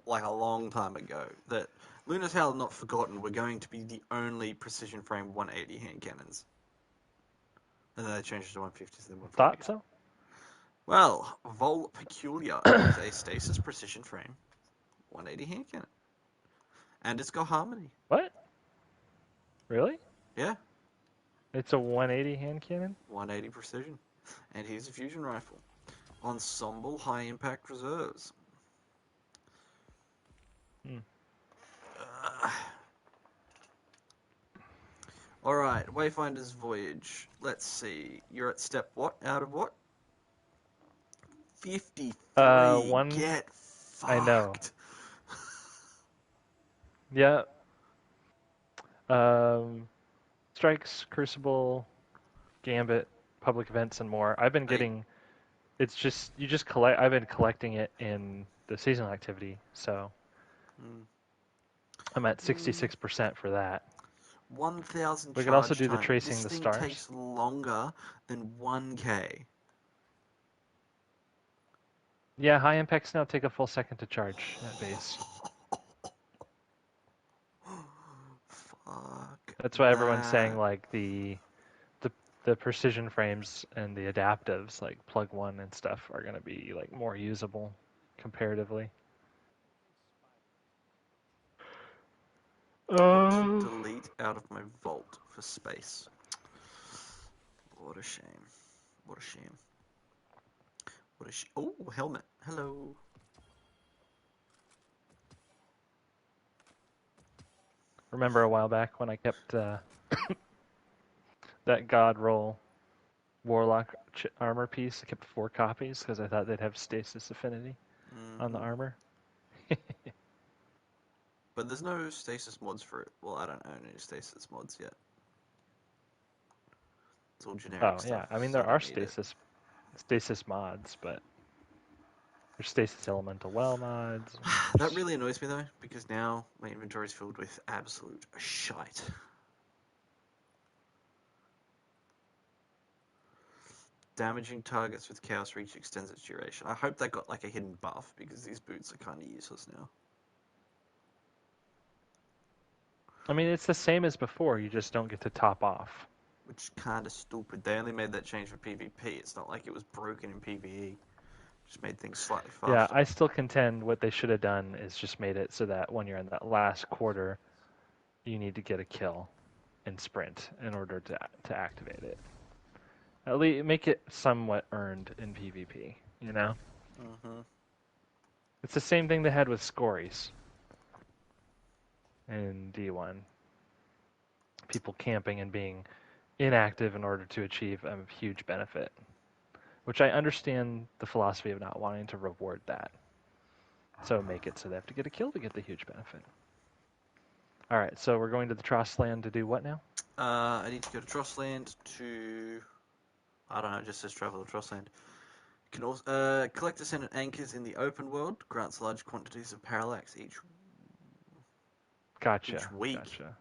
A: like a long time ago that Luna's Howl Not Forgotten were going to be the only precision frame 180 hand cannons? And then they changed it to 150s and then 140.
B: Thought so?
A: Well, Vol Peculiar is a stasis precision frame 180 hand cannon. And it's got harmony.
B: What? Really?
A: Yeah.
B: It's a 180 hand cannon?
A: 180 precision. And here's a fusion rifle. Ensemble high impact reserves. Alright, Wayfinder's Voyage. Let's see. You're at step what? Out of what? 53. Get fucked.
B: I know. Yeah. Strikes, Crucible, Gambit, public events, and more. I've been getting... It's just... You just collect... I've been collecting it in the seasonal activity, so... I'm at 66% for that.
A: 1,000
B: We could also do the
A: time.
B: tracing
A: this
B: the
A: thing
B: stars.
A: Takes longer than 1k.
B: Yeah, high impacts now take a full second to charge at base.
A: Fuck.
B: That's why everyone's saying like the precision frames and the adaptives like plug 1 and stuff are going to be like more usable comparatively.
A: Delete out of my vault for space. What a shame. What a shame. What is she? Oh, helmet. Hello.
B: Remember a while back when I kept that God roll warlock armor piece? I kept 4 copies because I thought they'd have stasis affinity on the armor.
A: But there's no stasis mods for it. Well, I don't own any stasis mods yet. It's all generic
B: Oh
A: stuff.
B: yeah, I mean
A: so
B: there
A: don't
B: are
A: need it.
B: stasis mods, but there's stasis elemental well mods.
A: That really annoys me though, because now my inventory is filled with absolute shite. Damaging targets with Chaos Reach extends its duration. I hope they got like a hidden buff, because these boots are kind of useless now.
B: I mean it's the same as before. You just don't get to top off.
A: Which is kind of stupid. They only made that change for PvP. It's not like it was broken in PvE. Just made things slightly faster.
B: Yeah, I still contend what they should have done is just made it so that when you're in that last quarter, you need to get a kill and sprint in order to activate it. At least make it somewhat earned in PvP, you know?
A: Mm-hmm.
B: It's the same thing they had with Scories in D1. People camping and being inactive in order to achieve a huge benefit. Which I understand the philosophy of not wanting to reward that. So make it so they have to get a kill to get the huge benefit. Alright, so we're going to the Trostland to do what now?
A: I need to go to Trostland to... I don't know, it just says travel to Trostland. You can also collect ascendant anchors in the open world. Grants large quantities of parallax each
B: Gotcha.
A: week.
B: Gotcha.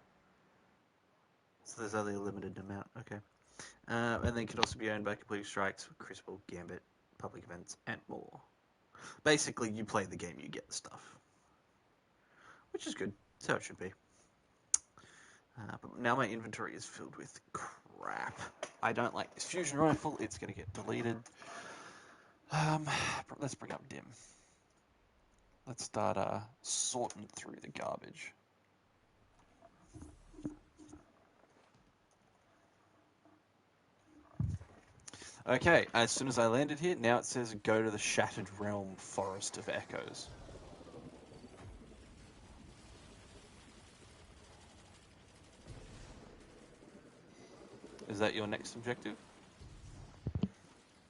A: So there's only a limited amount. Okay. And then can also be owned by completing strikes, Crucible, Gambit, public events, and more. Basically, you play the game, you get the stuff. Which is good. That's how it should be. But now my inventory is filled with crap. I don't like this fusion rifle. It's going to get deleted. Let's bring up Dim. Let's start sorting through the garbage. Okay, as soon as I landed here, now it says go to the Shattered Realm Forest of Echoes. Is that your next objective?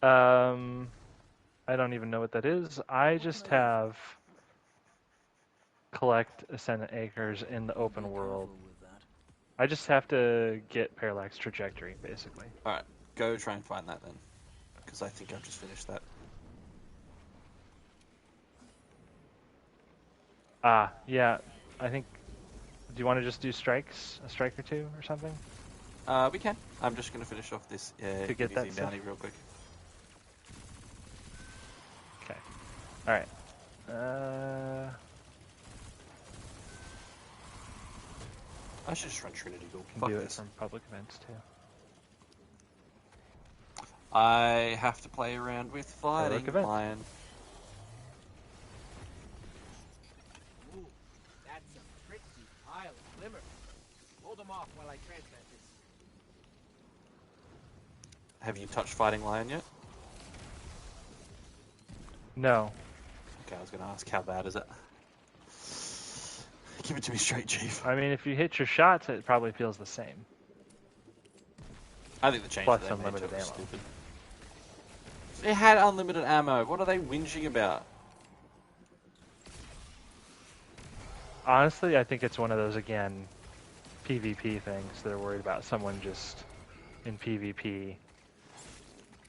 B: I don't even know what that is. I just have collect Ascendant Acres in the open world. I just have to get Parallax Trajectory, basically.
A: Alright, go try and find that then. Because I think I've just finished that.
B: Yeah. I think... Do you want to just do strikes? A strike or two or something?
A: We can. I'm just going to finish off this
B: to get that
A: bounty real quick.
B: Okay. Alright.
A: I should just run Trinity Gold.
B: Can
A: Fuck
B: do it
A: this.
B: from public events too.
A: I have to play around with Fighting
B: event.
A: Lion.
J: Ooh, that's a pretty pile of glimmer. Hold them off while I transplant this.
A: Have you touched Fighting Lion yet?
B: No.
A: Okay, I was going to ask how bad is it? Give it to me straight, Chief.
B: I mean, if you hit your shots, it probably feels the same.
A: I think the change
B: Plus
A: that they made to
B: unlimited
A: it was
B: ammo.
A: stupid. It had unlimited ammo. What are they whinging about?
B: Honestly, I think it's one of those, again, PvP things. They're worried about someone just in PvP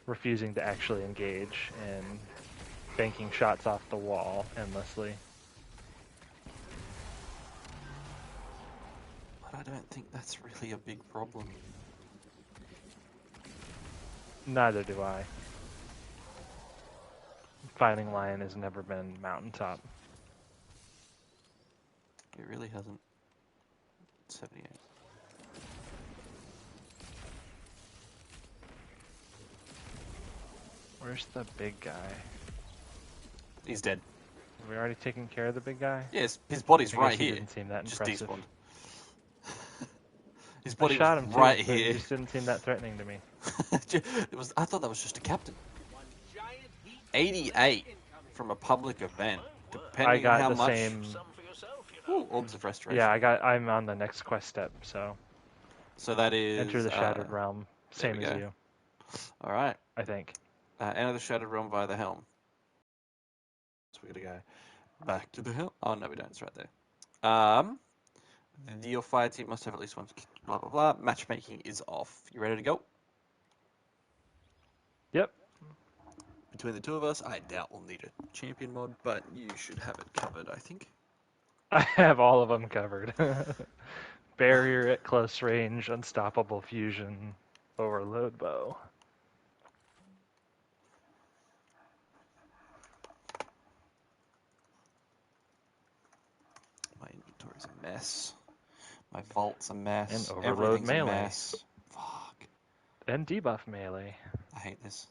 B: refusing to actually engage and banking shots off the wall endlessly.
A: But I don't think that's really a big problem.
B: Neither do I. Fighting Lion has never been mountaintop.
A: It really hasn't. 78.
B: Where's the big guy?
A: He's dead.
B: Have we already taken care of the big guy?
A: Yes, his body's
B: I guess
A: right
B: he
A: here.
B: didn't seem that
A: Just
B: impressive.
A: despawned. His
B: I
A: body
B: shot
A: was
B: him too,
A: right
B: but
A: here.
B: It just didn't seem that threatening to me.
A: I thought that was just a captain.
J: One giant heat
A: 88 from a public event.
B: I
A: Depending on
B: got
A: how
B: the
A: much.
B: same.
A: Ooh, Orbs of Restoration.
B: Yeah, I'm on the next quest step, so
A: So that is.
B: enter the Shattered Realm,
A: there
B: same
A: we
B: as
A: go.
B: you,
A: All right.
B: I think.
A: Enter the Shattered Realm via the helm. So we're gonna go back to the helm. Oh no, we don't. It's right there. Your fire team must have at least one. Blah blah blah. Matchmaking is off. You ready to go?
B: Yep.
A: Between the two of us, I doubt we'll need a champion mod, but you should have it covered, I think.
B: I have all of them covered. Barrier at close range, unstoppable fusion, overload bow.
A: My inventory's a mess. My vault's a mess.
B: And overload
A: Everything's
B: melee.
A: a mess. Fuck.
B: And debuff melee.
A: I hate this.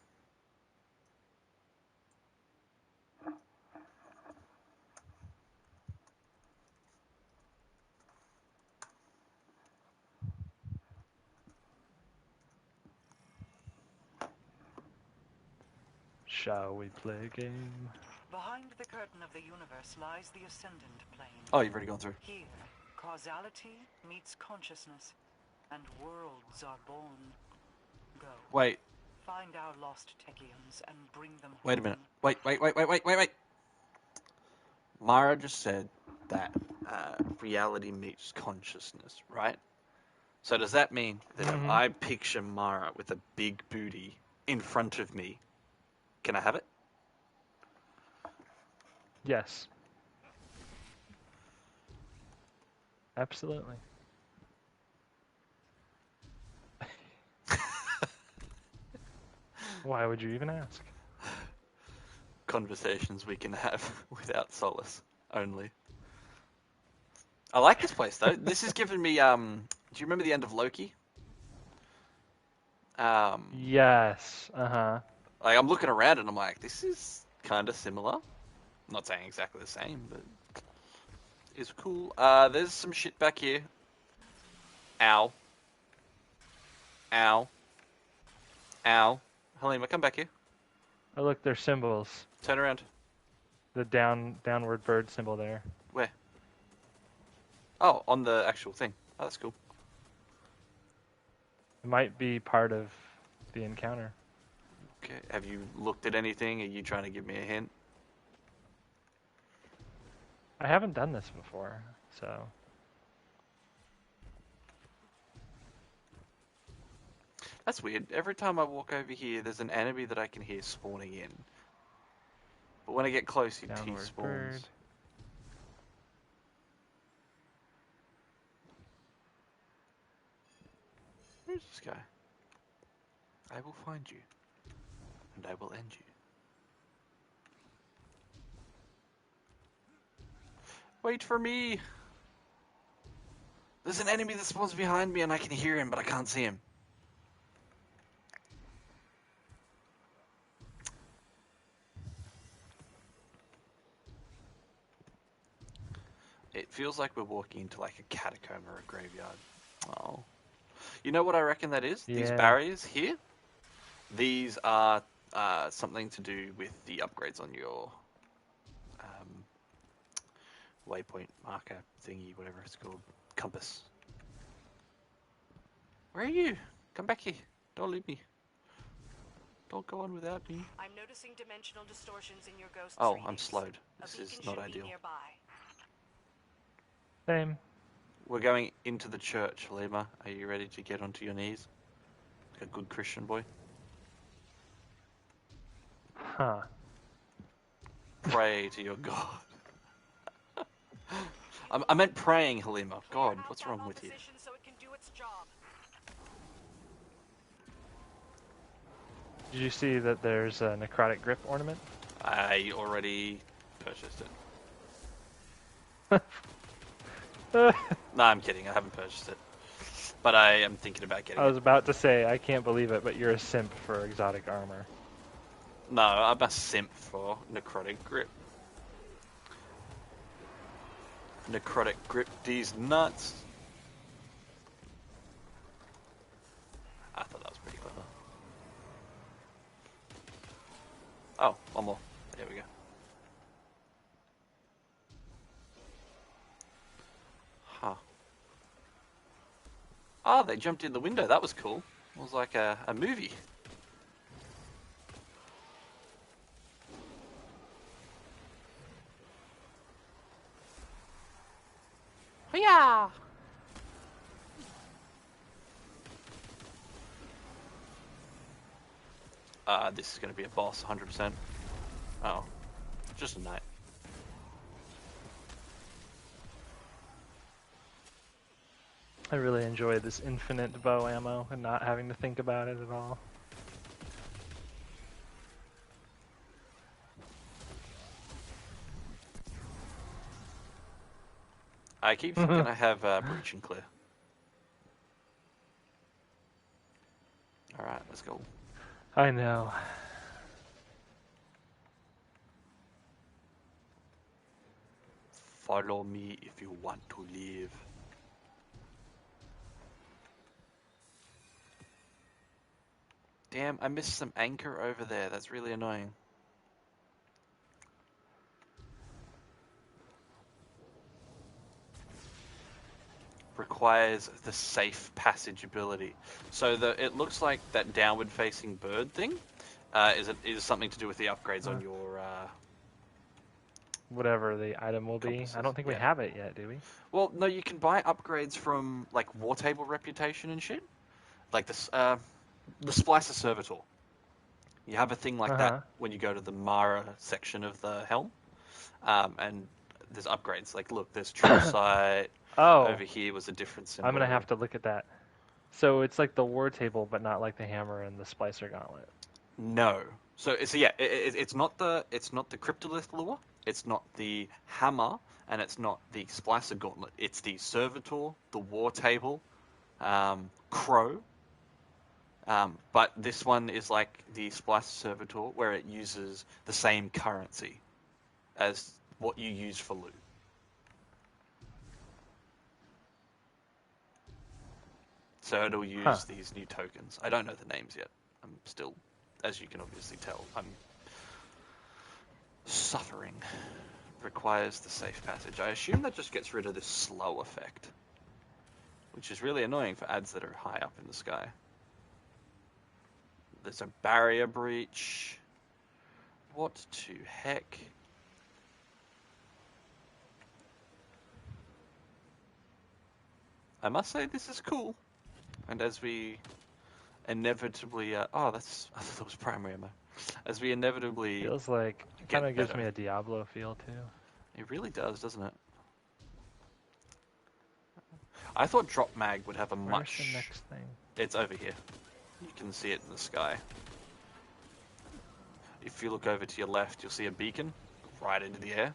B: Shall we play a game?
C: Behind the curtain of the universe lies the Ascendant Plane.
A: Oh, you've already gone through.
C: Here, causality meets consciousness, and worlds are born. Go.
A: Wait.
C: Find our lost Techians and bring them home.
A: Wait a minute. Wait. Mara just said that reality meets consciousness, right? So does that mean that if I picture Mara with a big booty in front of me, can I have it?
B: Yes. Absolutely. Why would you even ask?
A: Conversations we can have without solace only. I like this place though. This has given me do you remember the end of Loki?
B: Yes.
A: Like I'm looking around and I'm like, this is kind of similar. I'm not saying exactly the same, but it's cool. There's some shit back here. Ow. Ow. Ow. Halima, come back here.
B: Oh look, there's symbols.
A: Turn around.
B: The downward bird symbol there.
A: Where? Oh, on the actual thing. Oh, that's cool.
B: It might be part of the encounter.
A: Okay. Have you looked at anything? Are you trying to give me a hint?
B: I haven't done this before, so.
A: That's weird. Every time I walk over here, there's an enemy that I can hear spawning in. But when I get close, he
B: Downward
A: spawns.
B: bird.
A: Where's this guy? I will find you. And I will end you. Wait for me! There's an enemy that spawns behind me and I can hear him, but I can't see him. It feels like we're walking into like a catacomb or a graveyard. Oh. You know what I reckon that is? These
B: Yeah.
A: barriers here? These are something to do with the upgrades on your waypoint marker thingy, whatever it's called. Compass. Where are you? Come back here. Don't leave me. Don't go on without me.
D: I'm noticing dimensional distortions in your ghost's
A: Oh,
D: readings.
A: I'm slowed.
D: A
A: This is
D: beacon
A: not
D: should be
A: ideal.
D: nearby.
B: Same.
A: We're going into the church, Halima. Are you ready to get onto your knees? Like a good Christian boy.
B: Huh.
A: Pray to your God. I meant praying, Halima. God, what's wrong with you?
D: So it can do its job.
B: Did you see that there's a necrotic grip ornament?
A: I already purchased it. No, I'm kidding. I haven't purchased it. But I am thinking about getting
B: I was
A: it.
B: about to say, I can't believe it, but you're a simp for exotic armor.
A: No, I'm a simp for Necrotic Grip. Necrotic Grip these nuts. I thought that was pretty clever. Oh, one more. There we go. Huh. Oh, they jumped in the window. That was cool. It was like a movie. Yeah. This is going to be a boss, 100%. Oh, just a knight.
B: I really enjoy this infinite bow ammo and not having to think about it at all.
A: I keep thinking I have breach and clear. Alright, let's go.
B: I know.
A: Follow me if you want to live. Damn, I missed some anchor over there. That's really annoying. Requires the safe passage ability. So it looks like that downward facing bird thing is something to do with the upgrades on your
B: whatever the item will be.
A: compasses.
B: I don't think we have it yet, do we?
A: Well, no, you can buy upgrades from like War Table Reputation and shit. Like this, the Splicer Servitor. You have a thing like that when you go to the Mara section of the helm, and there's upgrades. Like, look, there's True Sight. Over here was a different symbol.
B: I'm gonna have to look at that. So it's like the War Table, but not like the hammer and the Splicer Gauntlet.
A: No. So yeah, it's not the Cryptolith Lure. It's not the hammer, and it's not the Splicer Gauntlet. It's the Servitor, the War Table, Crow. But this one is like the Splicer Servitor, where it uses the same currency as what you use for loot. So it'll use these new tokens. I don't know the names yet. I'm still, as you can obviously tell, I'm suffering. Requires the safe passage. I assume that just gets rid of this slow effect, which is really annoying for ads that are high up in the sky. There's a barrier breach. What to heck? I must say this is cool. And as we inevitably, I thought that was primary ammo. As we inevitably
B: feels like it kind of gives me a Diablo feel too.
A: It really does, doesn't it? I thought Drop Mag would have a much.
B: Where's the next thing?
A: It's over here. You can see it in the sky. If you look over to your left, you'll see a beacon right into the air.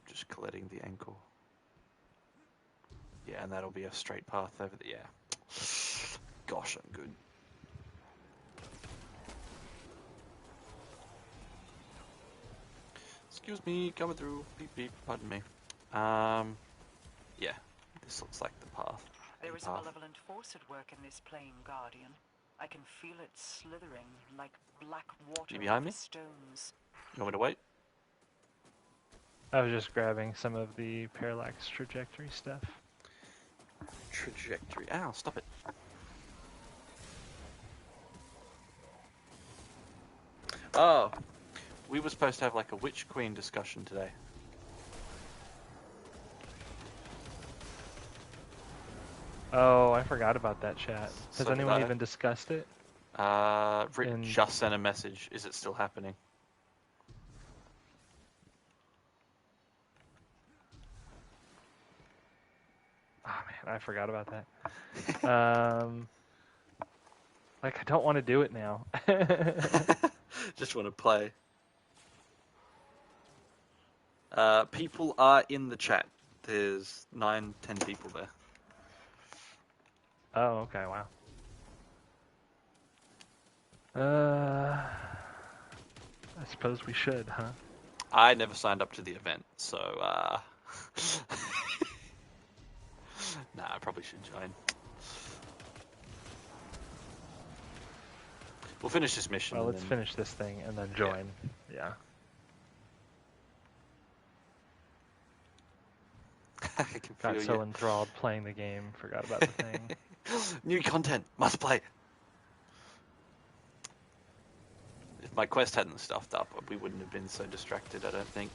A: Just collecting the ankle. Yeah, and that'll be a straight path over the air. Gosh, I'm good. Excuse me, coming through. Beep beep, pardon me. Yeah, this looks like the path.
C: There is a malevolent force at work in this plane, Guardian. I can feel it slithering like black water
A: You behind me?
C: stones.
A: You want me to wait?
B: I was just grabbing some of the parallax trajectory stuff.
A: Trajectory. Ow, stop it. Oh, we were supposed to have like a Witch Queen discussion today.
B: Oh, I forgot about that chat. Has
A: So
B: anyone even discussed it?
A: Rick just sent a message. Is it still happening?
B: Oh man, I forgot about that. Like I don't want to do it now.
A: Just want to play. People are in the chat. There's 9-10 people there.
B: Oh, okay, wow. I suppose we should, huh?
A: I never signed up to the event, so nah, I probably should join. We'll finish this mission.
B: Well,
A: and
B: let's
A: then...
B: finish this thing and then join. Yeah.
A: I can
B: Got
A: feel
B: so
A: you.
B: enthralled playing the game, forgot about the thing.
A: New content, must play. If my quest hadn't stuffed up, we wouldn't have been so distracted, I don't think.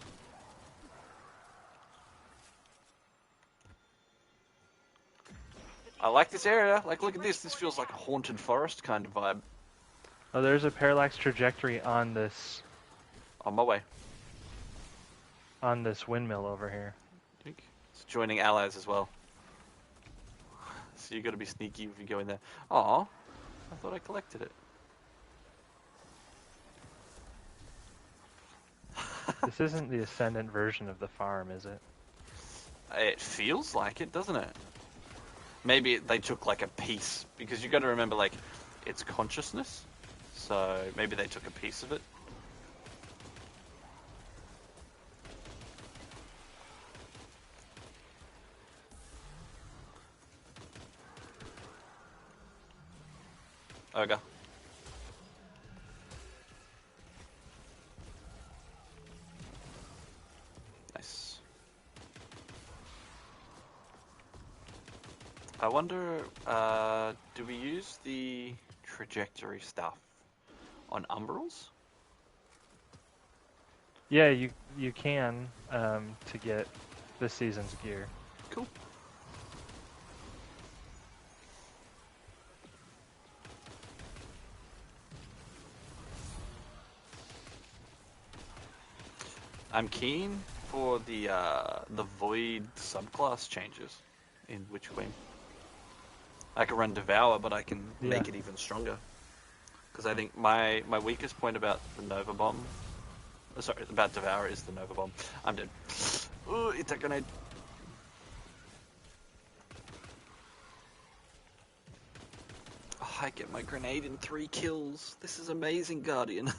A: I like this area. Like, look at this. This feels like a haunted forest kind of vibe.
B: Oh, there's a parallax trajectory on this
A: On my way.
B: windmill over here.
A: It's joining allies as well. So you got to be sneaky if you go in there. Aw, I thought I collected it.
B: This isn't the Ascendant version of the farm, is it?
A: It feels like it, doesn't it? Maybe they took like a piece, because you got to remember, like, it's consciousness. So maybe they took a piece of it. Ogre. Nice. I wonder, do we use the trajectory stuff on Umbrals?
B: Yeah, you can to get this season's gear.
A: Cool. I'm keen for the Void subclass changes in Witch Queen. I can run Devour, but I can make it even stronger. Because I think my weakest point about the Nova Bomb, sorry, about Devour is the Nova Bomb. I'm dead. Ooh, it's a grenade. Oh, I get my grenade in 3 kills. This is amazing, Guardian.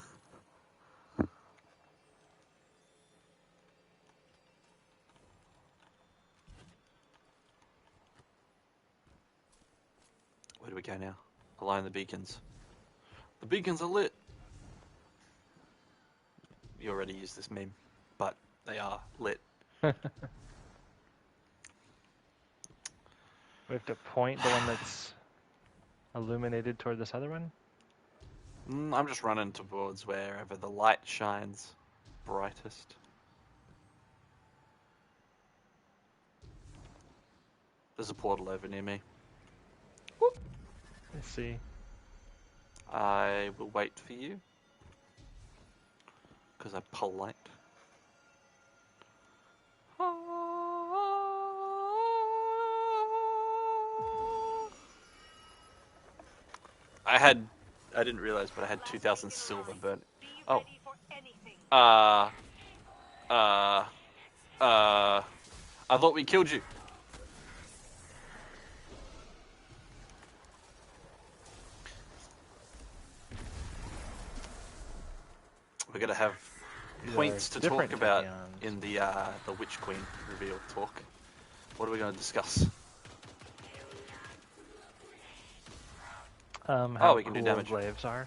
A: Where do we go now? Align the beacons. The beacons are lit. You already used this meme, but they are lit.
B: We have to point the one that's illuminated toward this other one?
A: I'm just running towards wherever the light shines brightest. There's a portal over near me.
B: Whoop. I see.
A: I will wait for you. Because I'm polite. I didn't realize, but I had 2,000 silver burnt. Oh. I thought we killed you. We're gonna have points to talk about in the Witch Queen reveal talk. What are we gonna discuss?
B: How
A: we can
B: cool
A: do damage.
B: Glaives are.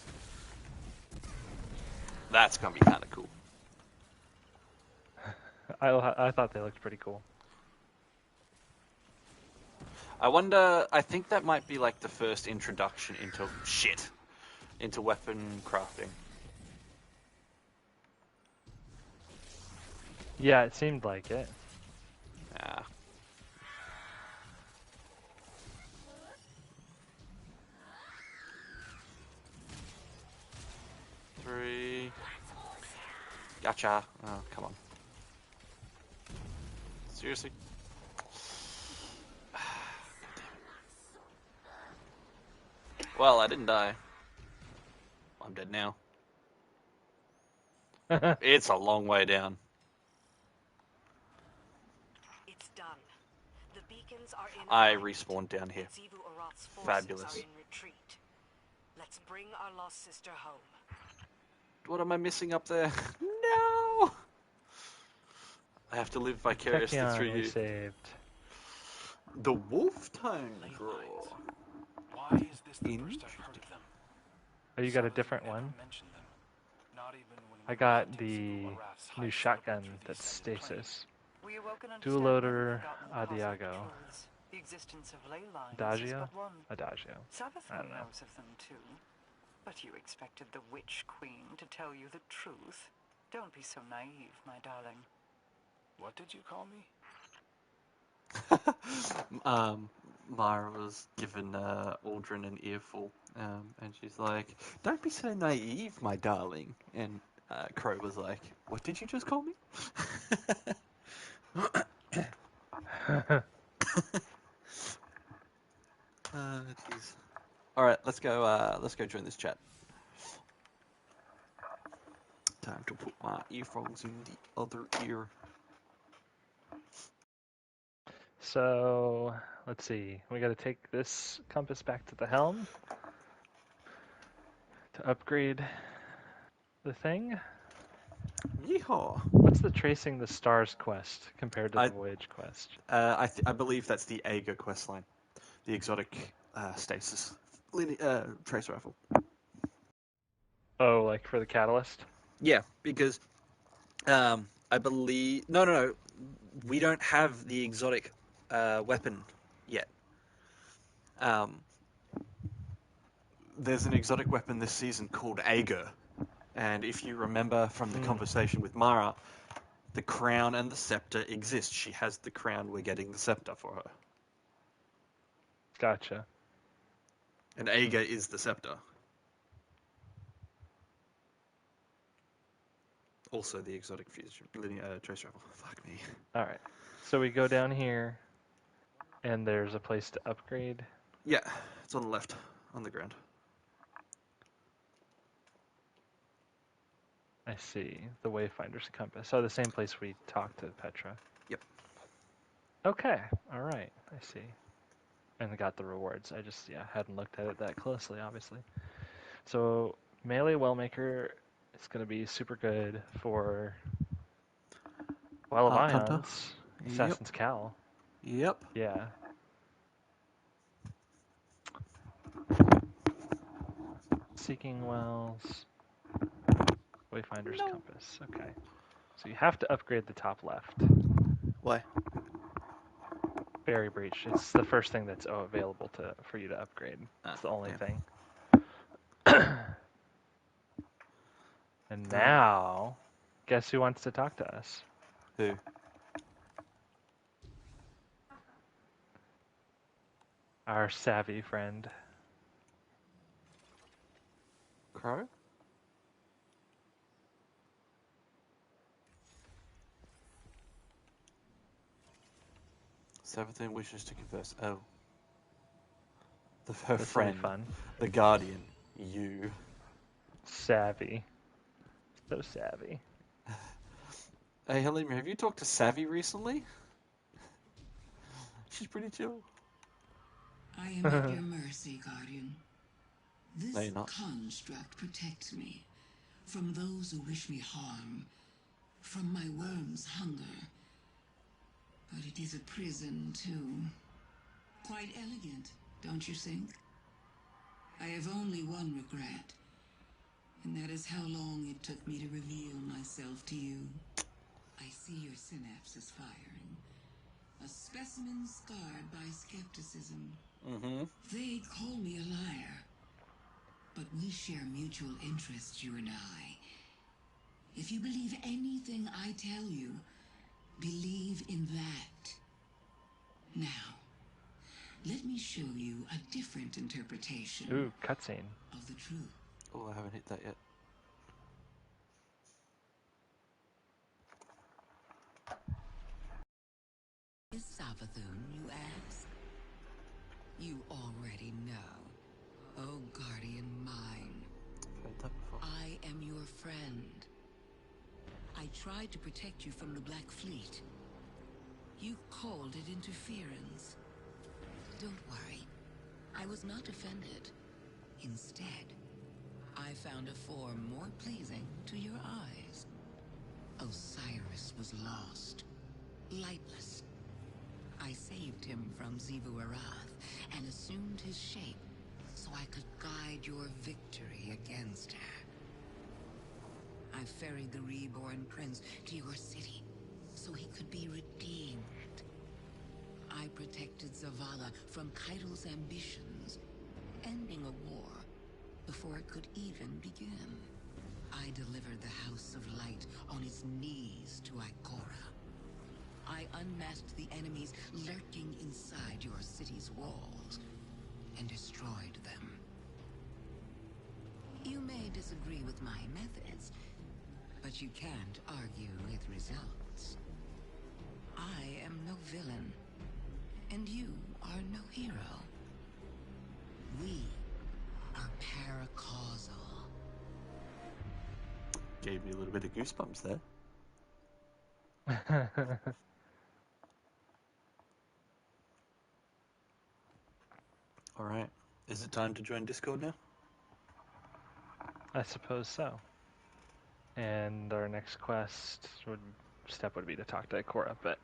A: That's gonna be kind of cool.
B: I thought they looked pretty cool.
A: I wonder. I think that might be like the first introduction into weapon crafting.
B: Yeah, it seemed like it.
A: Yeah. Three. Gotcha. Oh, come on. Seriously? Well, I didn't die. I'm dead now. It's a long way down.
D: It's done. The beacons are in
A: I
D: alignment.
A: respawned down here.
D: Xivu Arat's forces
A: Fabulous.
D: are in retreat. Let's bring our lost sister home.
A: What am I missing up there? No! I have to live vicariously
B: Techion
A: through
B: we
A: you.
B: saved.
A: The Wolf Time draw.
E: Why is this the first I've heard of them?
B: Oh, you got a
E: Some of
B: different
E: never
B: one?
E: mentioned them. Not even when
B: I
E: we
B: got
E: went
B: the
E: into Araf's
B: new
E: hideout
B: shotgun
E: through the
B: that's
E: ascended plane.
B: stasis.
C: We awoke an
B: Dual
C: understanding of the
B: loader
C: forgotten cosmic
B: Adiago.
C: truths. The existence of ley lines is
B: Adagio?
C: but one.
B: Adagio. I
C: Savathun
B: don't know.
C: knows of them too. But you expected the Witch Queen to tell you the truth. Don't be so naive, my darling.
E: What did you call me?
A: Mara was given Aldrin an earful, and she's like, "Don't be so naive, my darling." And Crow was like, "What did you just call me?" Jeez. All right, let's go. Let's go join this chat. Time to put my earphones in the other ear.
B: So, let's see. We got to take this compass back to the helm to upgrade the thing.
A: Yeehaw!
B: What's the Tracing the Stars quest compared to
A: I-
B: the Voyage quest?
A: I believe that's the Ager questline, the exotic stasis tracer rifle.
B: Oh, like for the catalyst?
A: Yeah, because I believe no, we don't have the exotic weapon yet. There's an exotic weapon this season called Ager, and if you remember from the conversation with Mara, the crown and the scepter exist. She has the crown. We're getting the scepter for her,
B: Gotcha.
A: and Ager is the scepter. Also, the exotic fusion trace rifle. Fuck me.
B: All right. So we go down here, and there's a place to upgrade.
A: Yeah, it's on the left, on the ground.
B: I see. The Wayfinder's compass. So the same place we talked to Petra.
A: Yep.
B: Okay. All right. I see. And got the rewards. I just, hadn't looked at it that closely, obviously. So melee Wellmaker is going to be super good for Well of
A: Heart Hunter.
B: Ions, Assassin's Cowl.
A: Yep.
B: Yeah. Seeking Wells. Wayfinder's compass. Okay. So you have to upgrade the top left.
A: Why?
B: Berry Breach. It's the first thing that's available for you to upgrade. It's the only thing. And now, guess who wants to talk to us?
A: Who?
B: Our savvy friend.
A: Crow? Savathun wishes to converse. Oh. Her
B: This
A: friend.
B: will be fun.
A: The Guardian. You.
B: Savvy. So savvy.
A: Hey, Helena, have you talked to Savvy recently? She's pretty chill.
K: I am at your mercy, Guardian. This
A: No, you're not.
K: construct protects me from those who wish me harm, from my worm's hunger. But it is a prison, too. Quite elegant, don't you think? I have only one regret, and that is how long it took me to reveal myself to you. I see your synapses firing. A specimen scarred by skepticism.
A: Mm-hmm.
K: They call me a liar. But we share mutual interests, you and I. If you believe anything I tell you, believe in that. Now, let me show you a different interpretation
B: Ooh, cutscene.
K: of the truth.
A: Oh, I haven't hit that yet.
K: Is Savathun, you ask? You already know. Oh, guardian mine.
A: Heard that before.
K: I am your friend. I tried to protect you from the Black Fleet. You called it interference. Don't worry. I was not offended. Instead, I found a form more pleasing to your eyes. Osiris was lost. Lightless. I saved him from Xivu Arath and assumed his shape so I could guide your victory again. monster. I ferried the reborn prince to your city so he could be redeemed. I protected Zavala from Kaido's ambitions, ending a war before it could even begin. I delivered the House of Light on its knees to Ikora. I unmasked the enemies lurking inside your city's walls and destroyed them. You may disagree with my methods, but you can't argue with results. I am no villain, and you are no hero. We are paracausal.
A: Gave me a little bit of goosebumps there. All right. Is it time to join Discord now?
B: I suppose so. And our next step would be to talk to Ikora, but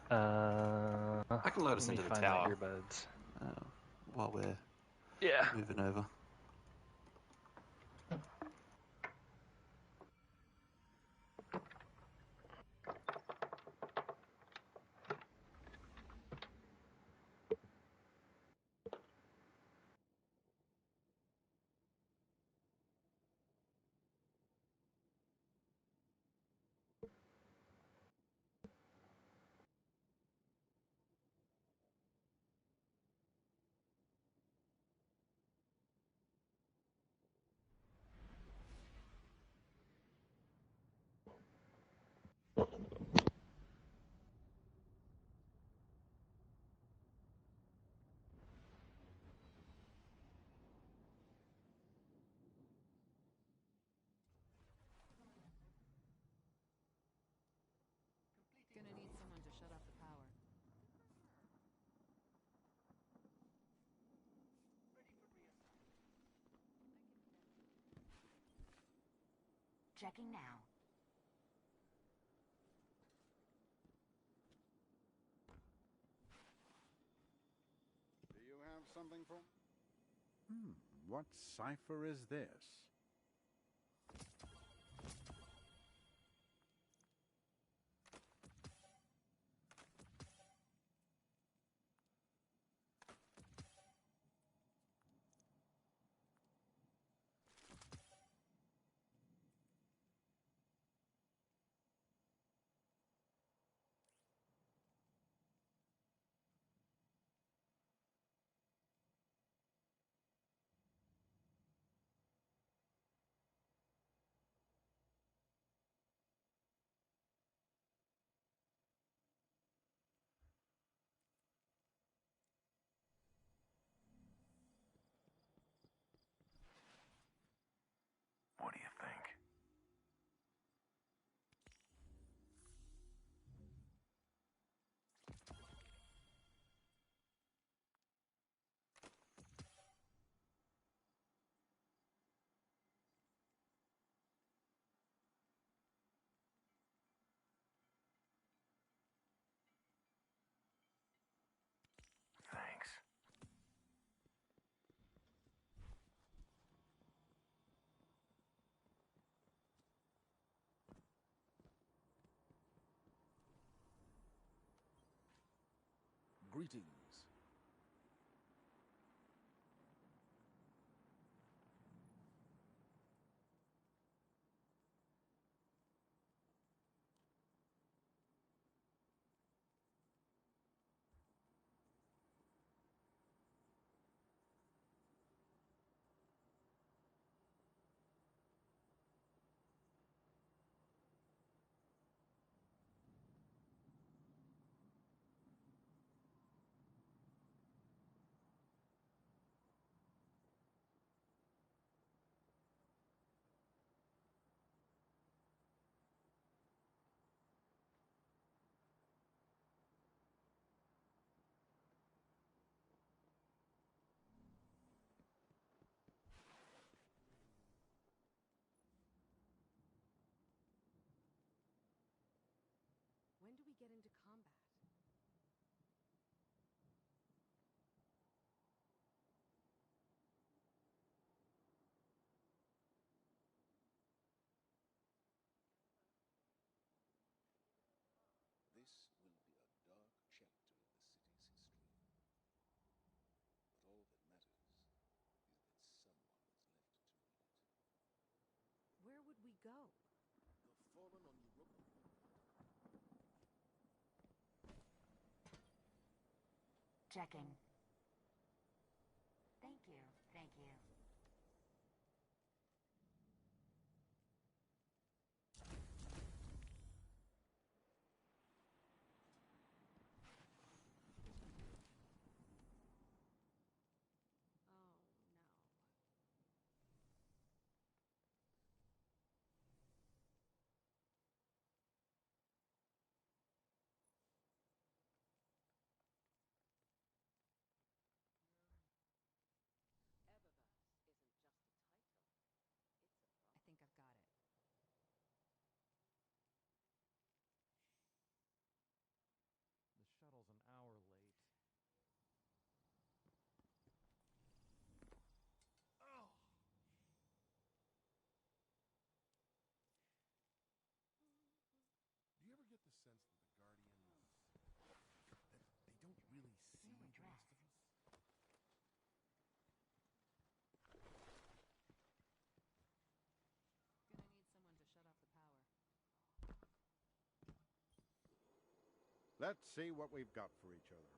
A: I can load us
B: let me
A: into the
B: find my
A: tower
B: earbuds.
A: while we're
B: Yeah.
A: moving over.
L: Gonna need someone to shut off the power.
M: Checking now.
N: Do you have something for me? What cipher is this?
I: What do you think? Thanks.
N: Greetings.
L: When do we get into combat? go?
J: The fallen on Europa.
M: Checking. Thank you, thank you.
L: Oh, no.
O: Eververse isn't just a title, it's a
L: I think I've got it.
P: The shuttle's an hour late. Oh!
J: Do you ever get the sense that the Guardians... that they don't really see the rest of us?
L: Gonna need someone to shut off the power.
N: Let's see what we've got for each other.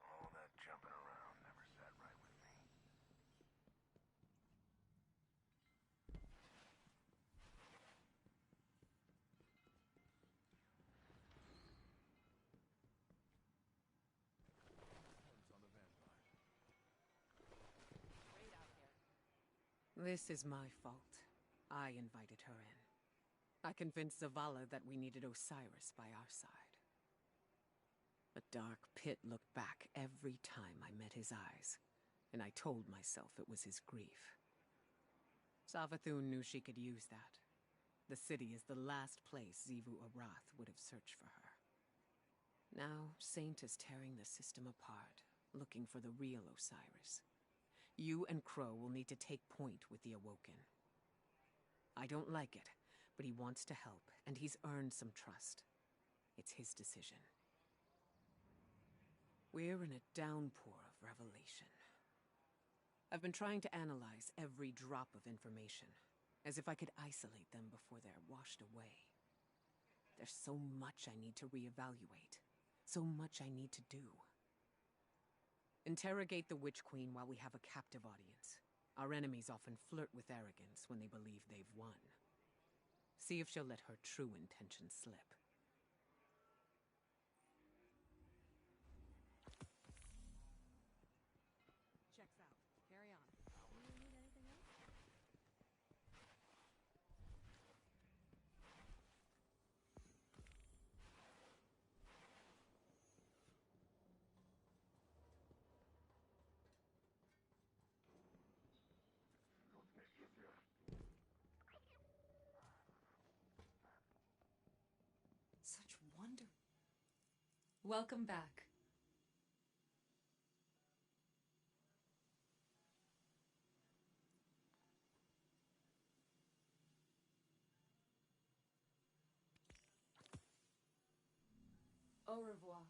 I: All that jumping around never sat right with me.
J: Depends on the Vanguard.
O: Great out here.
Q: This is my fault. I invited her in. I convinced Zavala that we needed Osiris by our side. The dark pit looked back every time I met his eyes, and I told myself it was his grief. Savathun knew she could use that. The city is the last place Xivu Arath would have searched for her. Now, Saint is tearing the system apart, looking for the real Osiris. You and Crow will need to take point with the Awoken. I don't like it, but he wants to help, and he's earned some trust. It's his decision. We're in a downpour of revelation. I've been trying to analyze every drop of information, as if I could isolate them before they're washed away. There's so much I need to reevaluate, so much I need to do. Interrogate the Witch Queen while we have a captive audience. Our enemies often flirt with arrogance when they believe they've won. See if she'll let her true intentions slip.
L: Checks out. Carry on. You need anything else?
Q: Such wonder. Welcome back. Au revoir.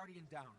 J: Guardian down.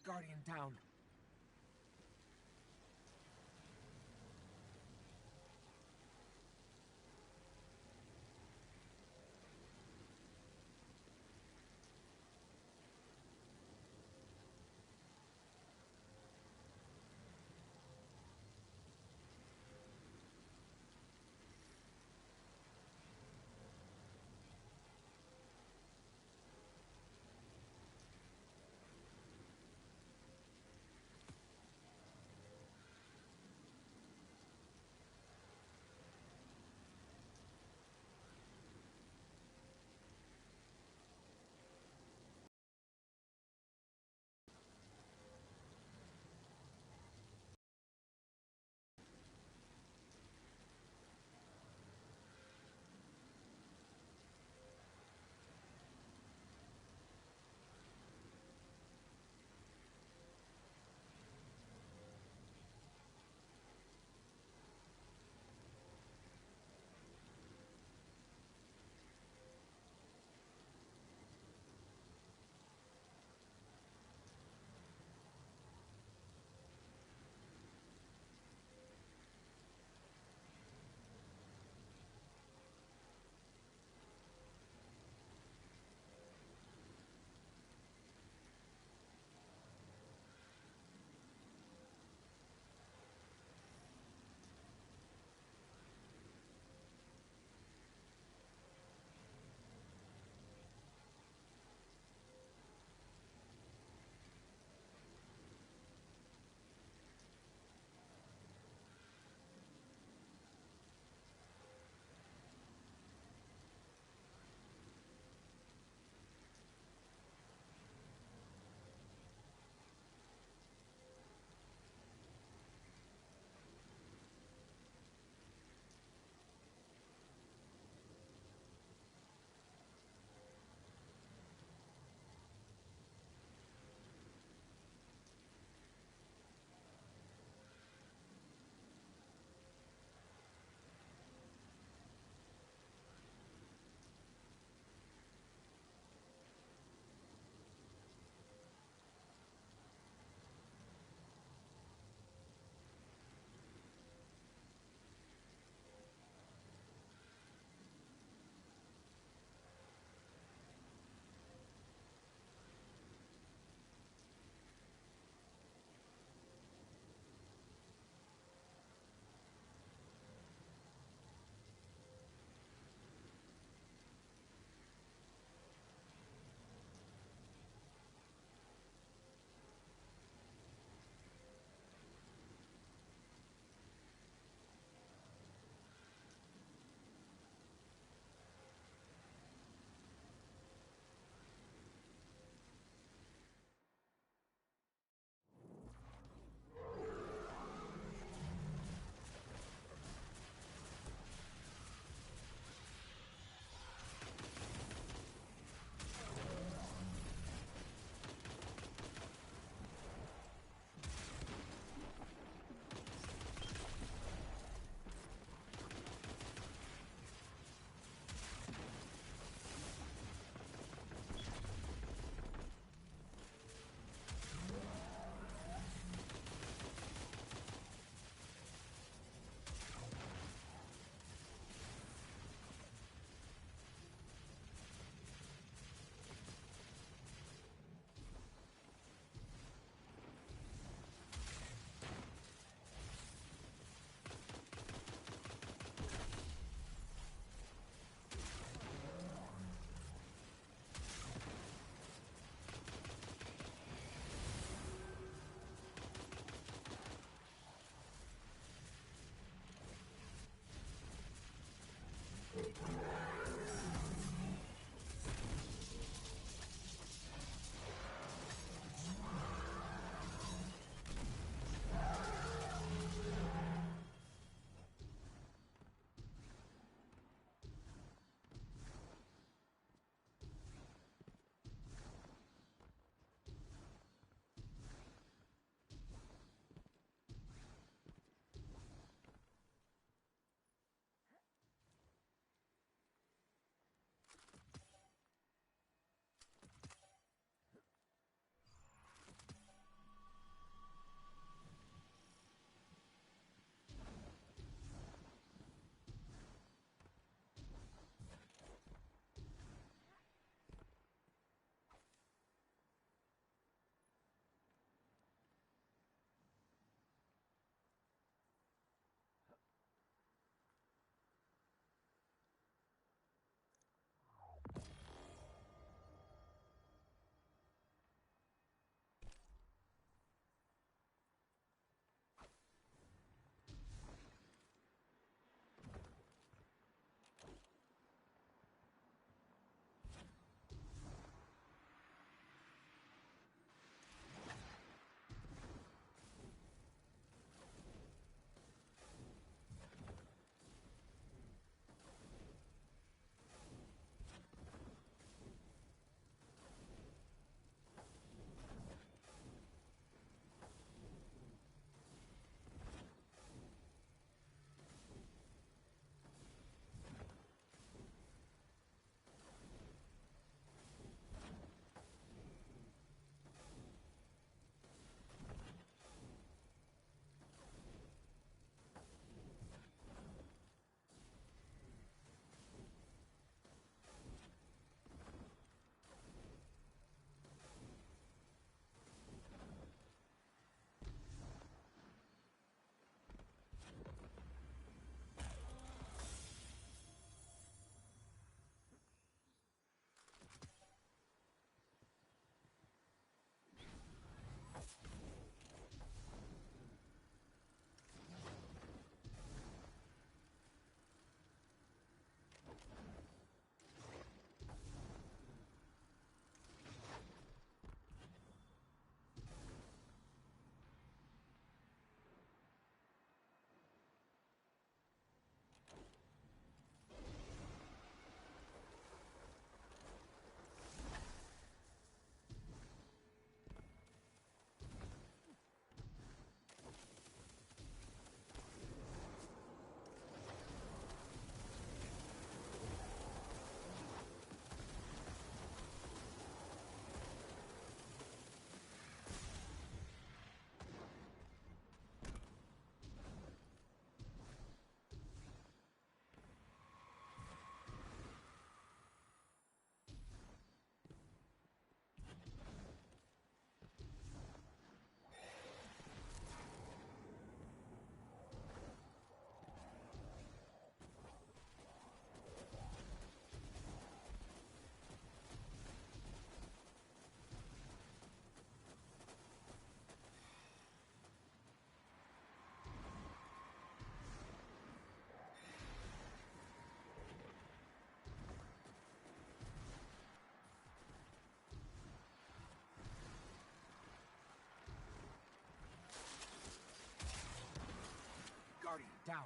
J: Guardian down. Down.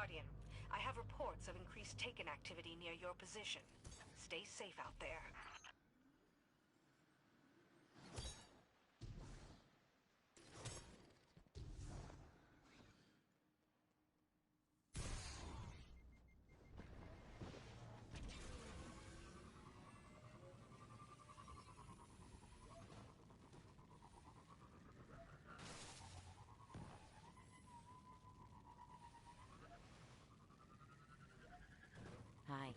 D: Guardian, I have reports of increased Taken activity near your position. Stay safe out there.
M: Hi.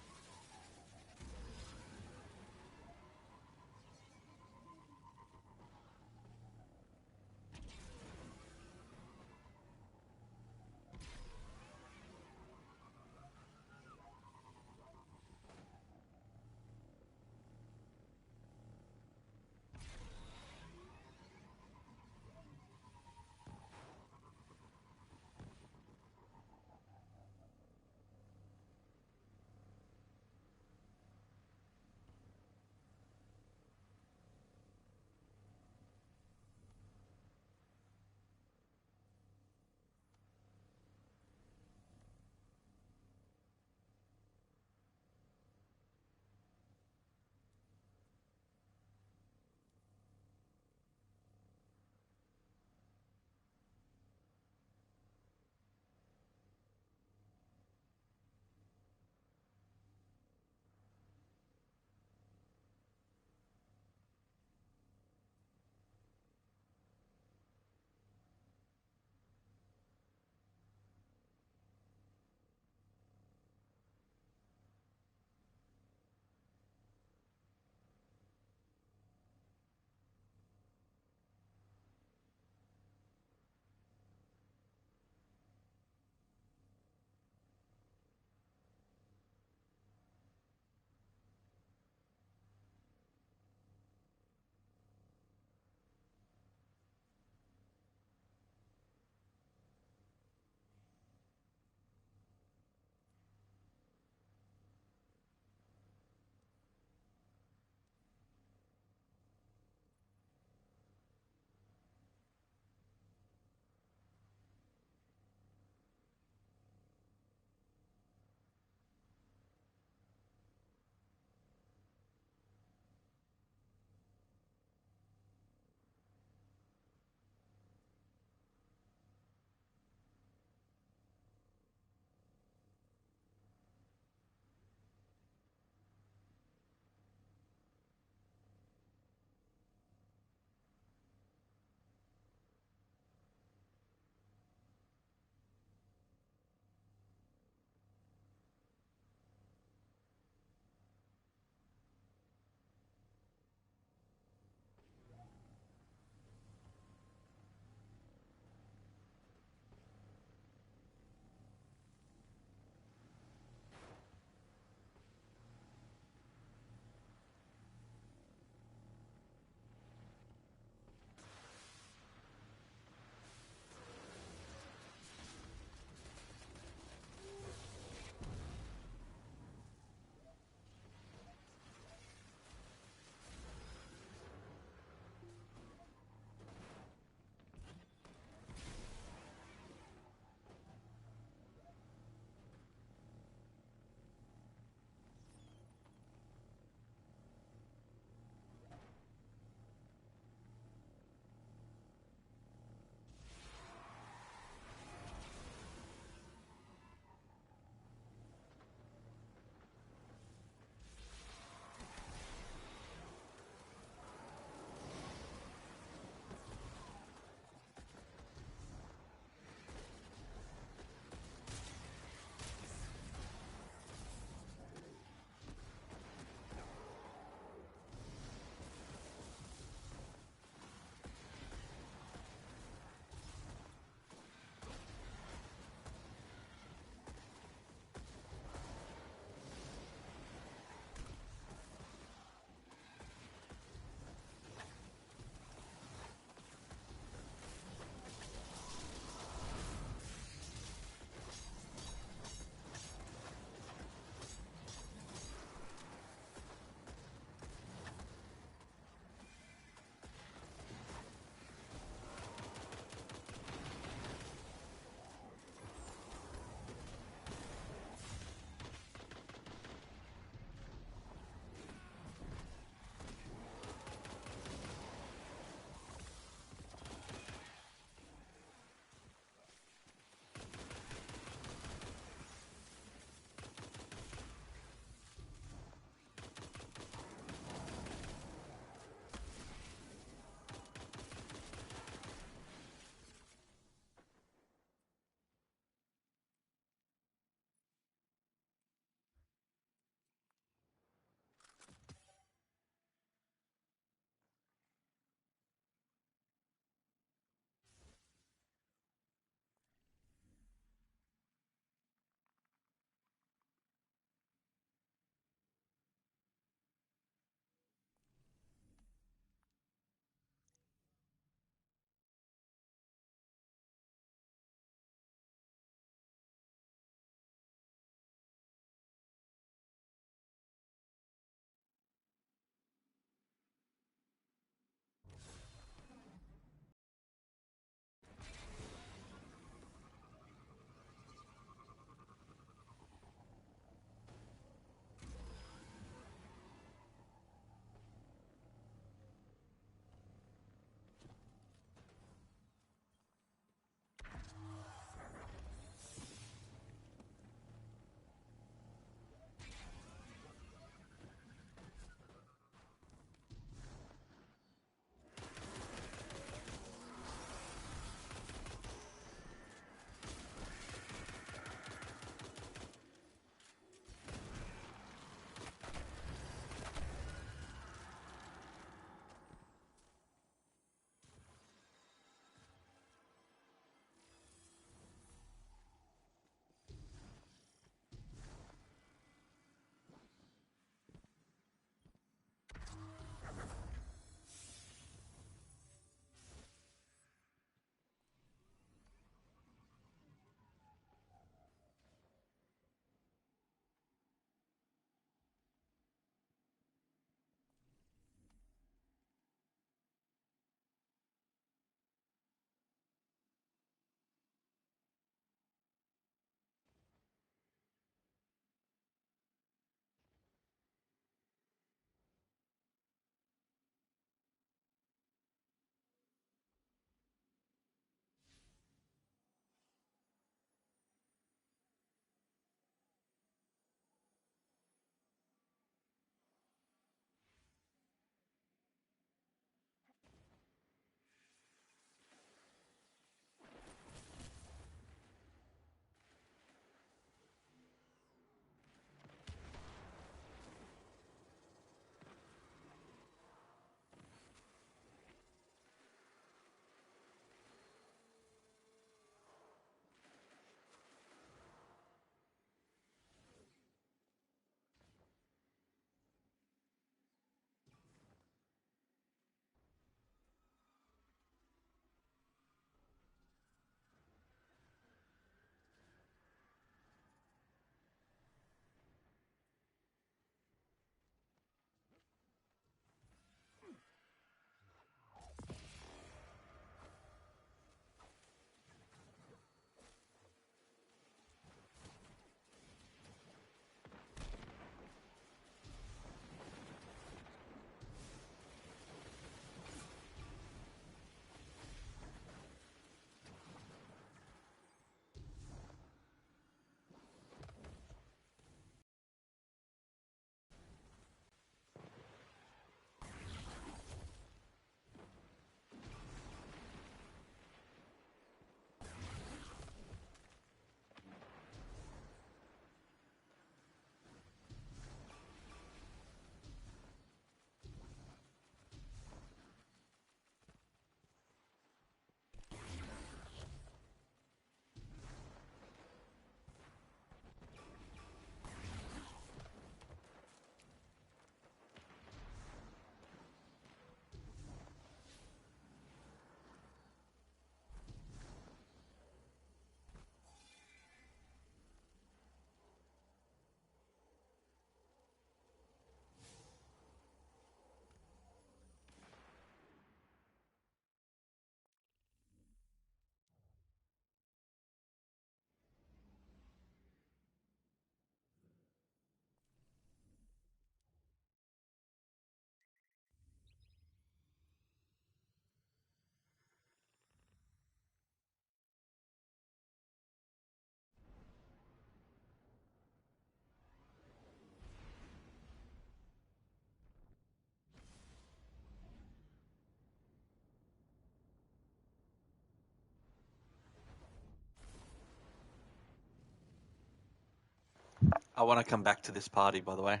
A: I want to come back to this party, by the way.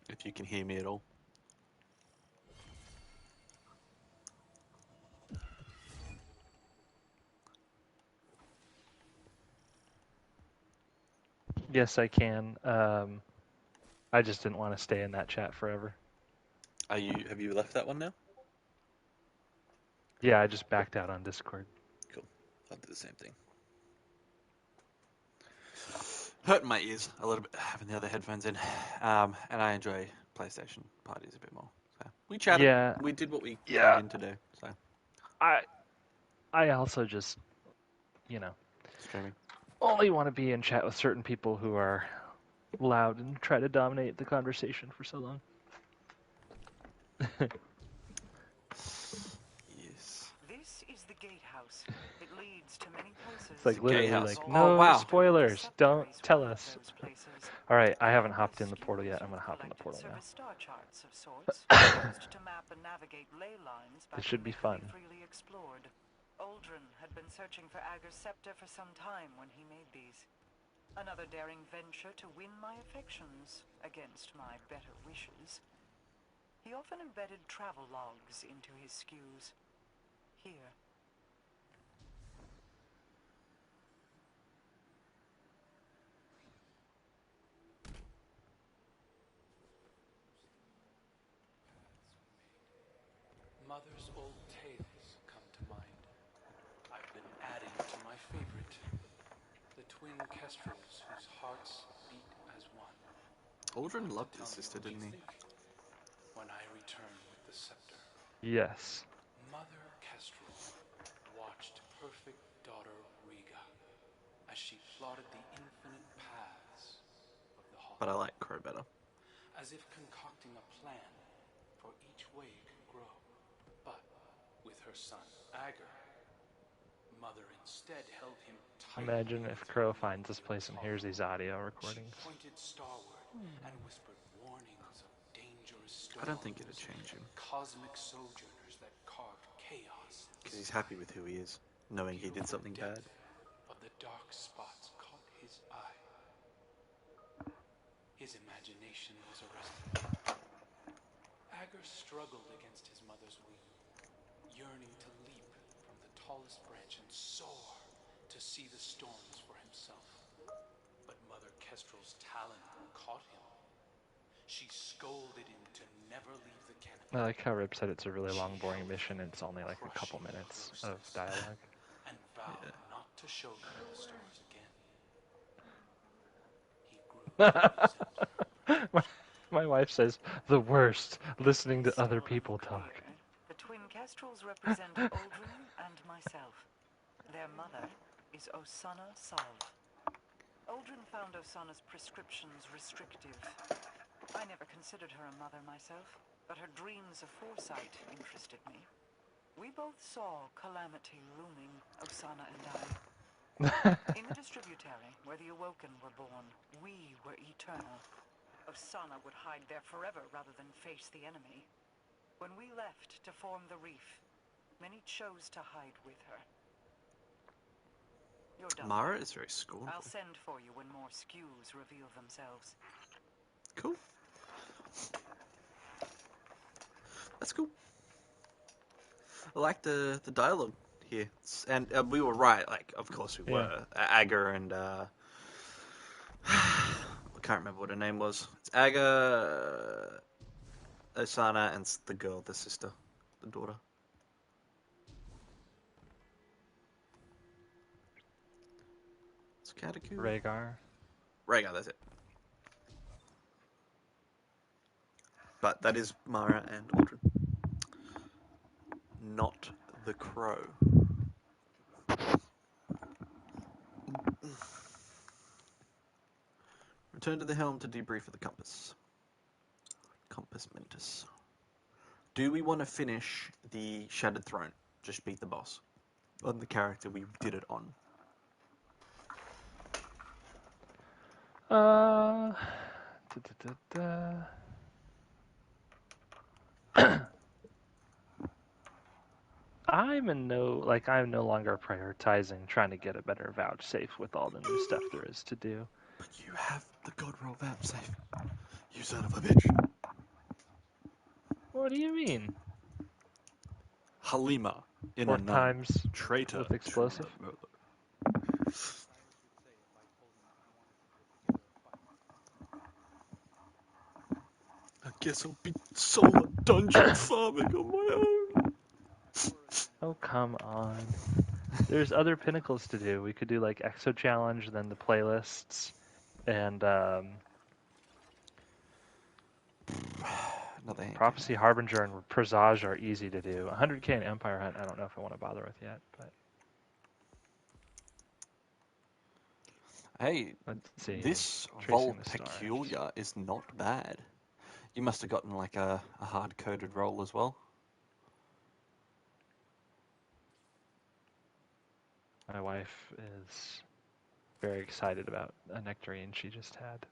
A: If you can hear me at all.
B: Yes, I can. I just didn't want to stay in that chat forever.
A: Have you left that one now?
B: Yeah, I just backed out on Discord.
A: Cool. I'll do the same thing. Hurting my ears a little bit having the other headphones in, and I enjoy PlayStation parties a bit more. So we chatted.
B: Yeah.
A: We did what we
B: Yeah.
A: came in to do. So
B: I also just,
A: streaming.
B: only want to be in chat with certain people who are loud and try to dominate the conversation for so long.
A: Yes.
C: This is the gatehouse. It leads to many places.
B: It's like literally
A: gatehouse.
B: like,
A: Oh,
B: no
A: wow.
B: spoilers, don't tell us.
C: Those places.
B: Alright, I haven't hopped in the portal yet. I'm going to hop in the portal now.
C: Service star charts of sorts, used to map and navigate ley lines back
B: It should
C: when
B: be
C: they could
B: fun.
C: freely explored. Aldrin had been searching for Ager's scepter for some time when he made these. Another daring venture to win my affections against my better wishes. He often embedded travel logs into his skews. Here.
E: Mother's old tales come to mind. I've been adding to my favorite, the twin kestrels whose hearts beat as one.
A: Aldrin loved his sister, didn't he?
E: When I return with the scepter,
B: Yes.
E: Mother Kestrel watched perfect daughter Riga as she plotted the infinite paths of the hall.
A: But I like Crow better.
E: As if concocting a plan for each way it can grow. But with her son, Ager, Mother instead held him tightly.
B: Imagine if Crow finds this place and hears these audio recordings.
E: She pointed starward and whispered warnings of dangerous storms.
A: I don't think it'd change him.
E: Cosmic sojourners that carved chaos.
A: Because he's happy with who he is, knowing he did something bad.
E: Of the dark spots caught his eye. His imagination was arrested. Ager struggled against his mother's wing, yearning to leap from the tallest branch and soar to see the storms for himself. But Mother Kestrel's talon caught him. She scolded him to never leave the canopy.
B: I like how Rip said it's a really long, boring mission and it's only like a couple minutes of dialogue.
E: And vowed not to show them the stars again.
B: My wife says, the worst, listening to other people talk.
C: The twin kestrels represent Aldrin and myself. Their mother is Osana Salv. Aldrin found Osana's prescriptions restrictive. I never considered her a mother myself, but her dreams of foresight interested me. We both saw calamity looming, Osana and I. In the Distributary, where the Awoken were born, we were eternal. Osana would hide there forever rather than face the enemy. When we left to form the Reef, many chose to hide with her. You're done.
A: Mara is very scornful.
C: I'll send for you when more skews reveal themselves.
A: Cool. That's cool. I like the dialogue here, and we were right. Like, of course we were. Ager and I can't remember what her name was. It's Ager, Osana, and the girl, the sister, the daughter. It's Kataku.
B: Rhaegar.
A: Rhaegar, that's it. But that is Mara and Aldrin. Not the Crow. Return to the helm to debrief of the compass. Compass Mentis. Do we want to finish the Shattered Throne? Just beat the boss. On the character we did it on.
B: I'm no longer prioritizing trying to get a better vouchsafe with all the new stuff there is to do.
A: But you have the God roll vamp safe. You son of a bitch.
B: What do you mean?
A: Halima in
B: 4
A: a nun.
B: times
A: Traitor
B: with
A: to
B: explosive?
A: the mother.
P: Cyrus would say if I told him he wanted to put together a fight.
A: I guess I'll be solo dungeon farming on my own.
B: Oh, come on. There's other pinnacles to do. We could do like Exo Challenge, then the playlists, and
A: Another hand
B: Prophecy Harbinger and Presage are easy to do. 100k and Empire Hunt, I don't know if I want to bother with yet, but
A: Hey,
B: let's see.
A: this
B: Tracing
A: Vol
B: the Stars.
A: Peculiar is not bad. You must have gotten like a hard-coded roll as well.
B: My wife is very excited about a nectarine she just had.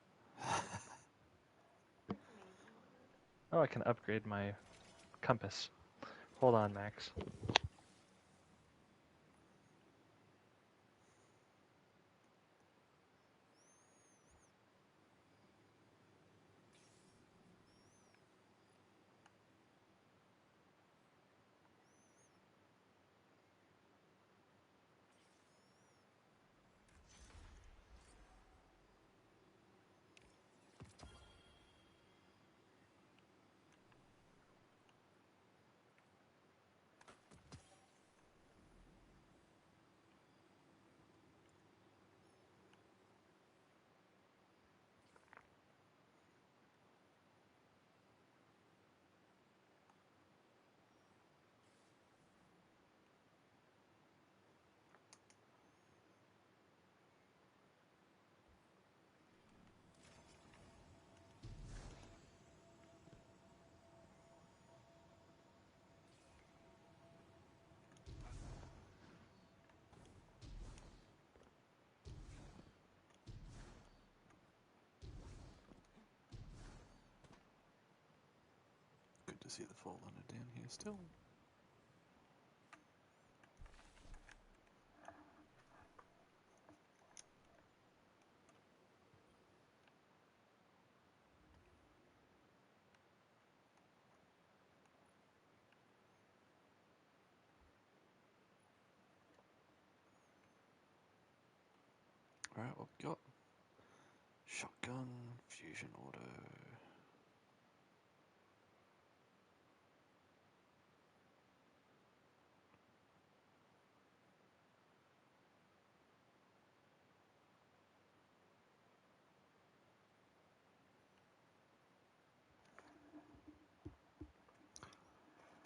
B: Oh, I can upgrade my compass. Hold on, Max.
A: Good to see the Forerunner down here still. Alright, what we got? Shotgun, fusion auto.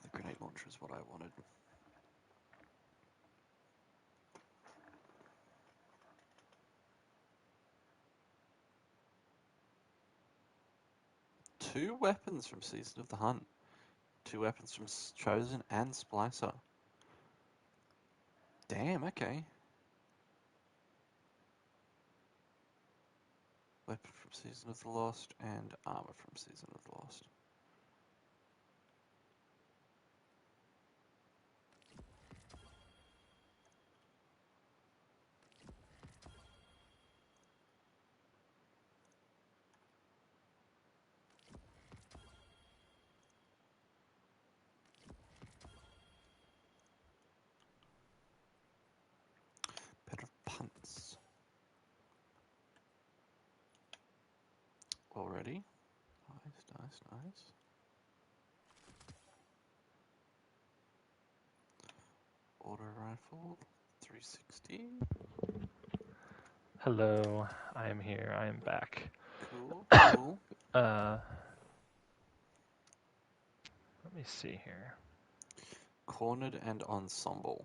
A: The grenade launcher is what I wanted. Two weapons from Season of the Hunt. Two weapons from Chosen and Splicer. Damn, okay. Weapon from Season of the Lost and armor from Season of the Lost. Better punts. Already. Nice. Auto rifle, 360.
B: Hello, I am here. I am back.
A: Cool.
B: Let me see here.
A: Cornered and ensemble.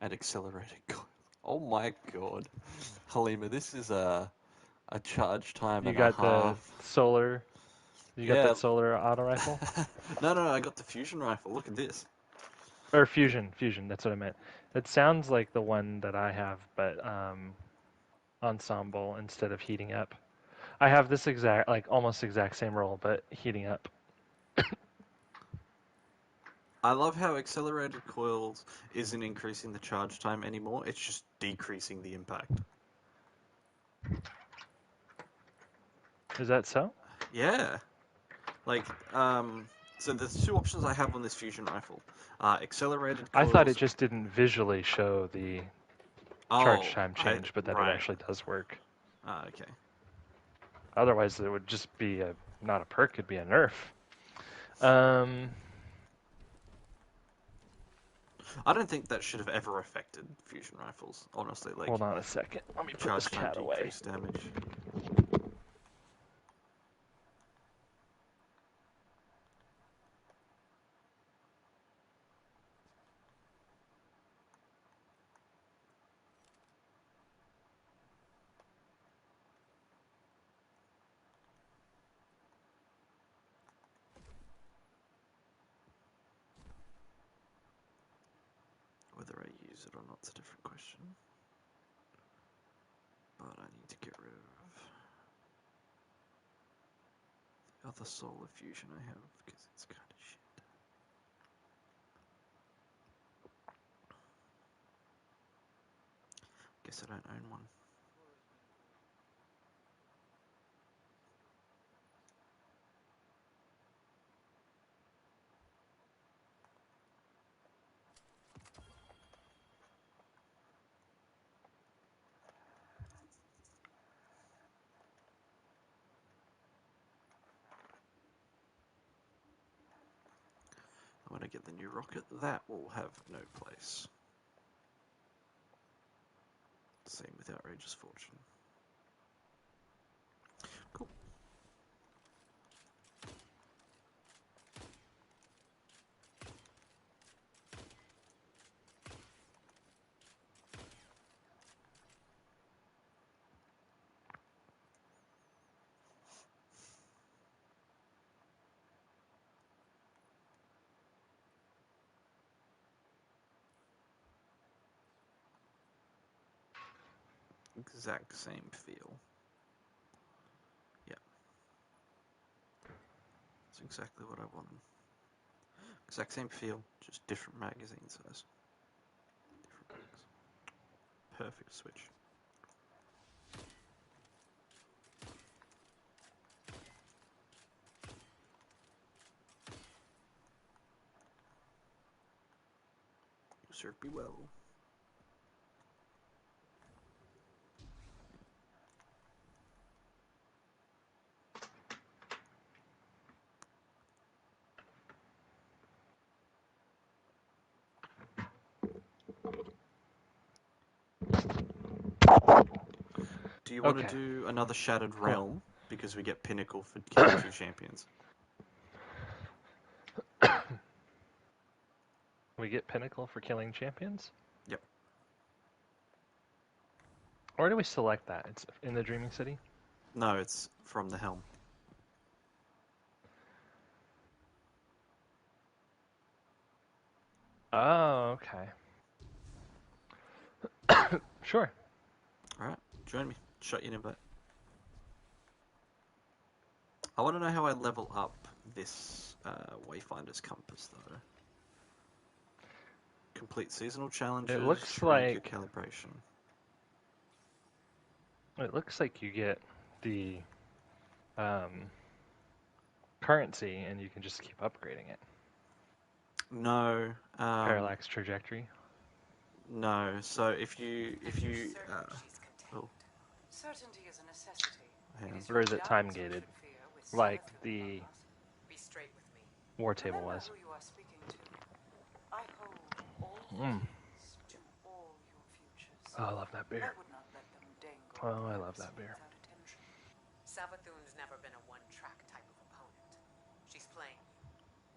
A: And accelerated coil. Oh my god. Halima, this is a charge time
B: You
A: and
B: got
A: a half.
B: the solar. You got that solar auto rifle?
A: No, I got the fusion rifle. Look at this.
B: Or fusion. That's what I meant. It sounds like the one that I have, but ensemble instead of heating up. I have this exact, like almost exact same roll, but heating up.
A: I love how accelerated coils isn't increasing the charge time anymore. It's just decreasing the impact.
B: Is that so?
A: Yeah. Like, so the two options I have on this fusion rifle are accelerated
B: I
A: coils.
B: thought it just didn't visually show the charge time change, but that it
A: right.
B: actually does work.
A: Okay.
B: Otherwise, it would just be not a perk; it'd be a nerf.
A: I don't think that should have ever affected fusion rifles. Honestly, like.
B: Hold on a second. Let me put
A: charge
B: this
A: time
B: cat away.
A: decrease damage. Whether I use it or not's a different question. But I need to get rid of the other solar fusion I have because it's kind of shit. Guess I don't own one. When I get the new rocket, that will have no place. Same with Outrageous Fortune. Cool. Exact same feel. Yep. That's exactly what I wanted. Exact same feel, just different magazine size. Different mags. Perfect switch. Serve me well. Do you want to do another Shattered Realm? Because we get Pinnacle for killing 2 champions.
B: We get Pinnacle for killing champions?
A: Yep.
B: Where do we select that? It's in the Dreaming City?
A: No, it's from the helm.
B: Oh, okay. Sure.
A: Alright, join me. Shut you in a bit. I want to know how I level up this Wayfinder's Compass, though. Complete seasonal challenges.
B: It looks
A: trigger
B: like
A: calibration.
B: It looks like you get the currency, and you can just keep upgrading it.
A: No.
B: Parallax trajectory.
A: No. So if you oh.
C: Certainty is a necessity.
B: Or is it time gated, like the war table was?
C: Who you are speaking to. I hold all keys to all your futures.
B: Oh, I love that beer.
C: I would not let them dangle.
B: Oh, I love that beer.
Q: Savathun's never been a one-track type of opponent. She's playing.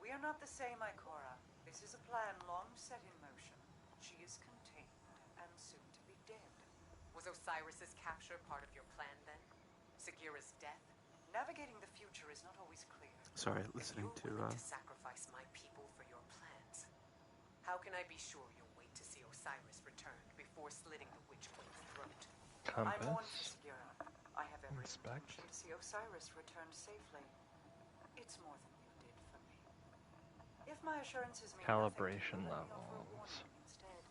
C: We are not the same, Ikora. This is a plan long set in motion. She is contained and soon to be dead.
Q: Was Osiris's capture part of your plan then? Sagira's death?
C: Navigating the future is not always clear.
A: Sorry, listening to
Q: sacrifice my people for your plans. How can I be sure you'll wait to see Osiris returned before slitting the Witch Queen's throat?
C: I mourn for Sagira. I have every
B: Respect.
C: intention to see Osiris returned safely. It's more than you did for me. If my assurances mean
B: Calibration
C: nothing to you, let me offer a
B: levels.
C: warning instead.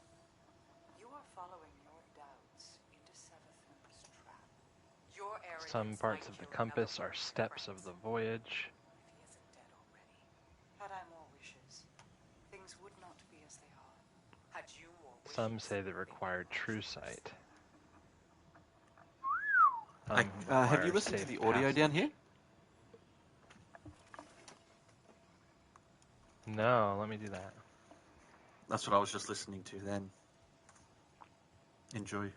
C: You are following your doubts into Savathun's trap.
B: Some parts of the compass are steps of the voyage.
C: Had I more wishes, things would not be as they are. Had you more wishes,
B: Some say they require true sight.
A: Have you
B: require
A: listened to
B: safe
A: the audio down
B: passage.
A: here?
B: No, let me do that.
A: That's what I was just listening to then. Enjoy.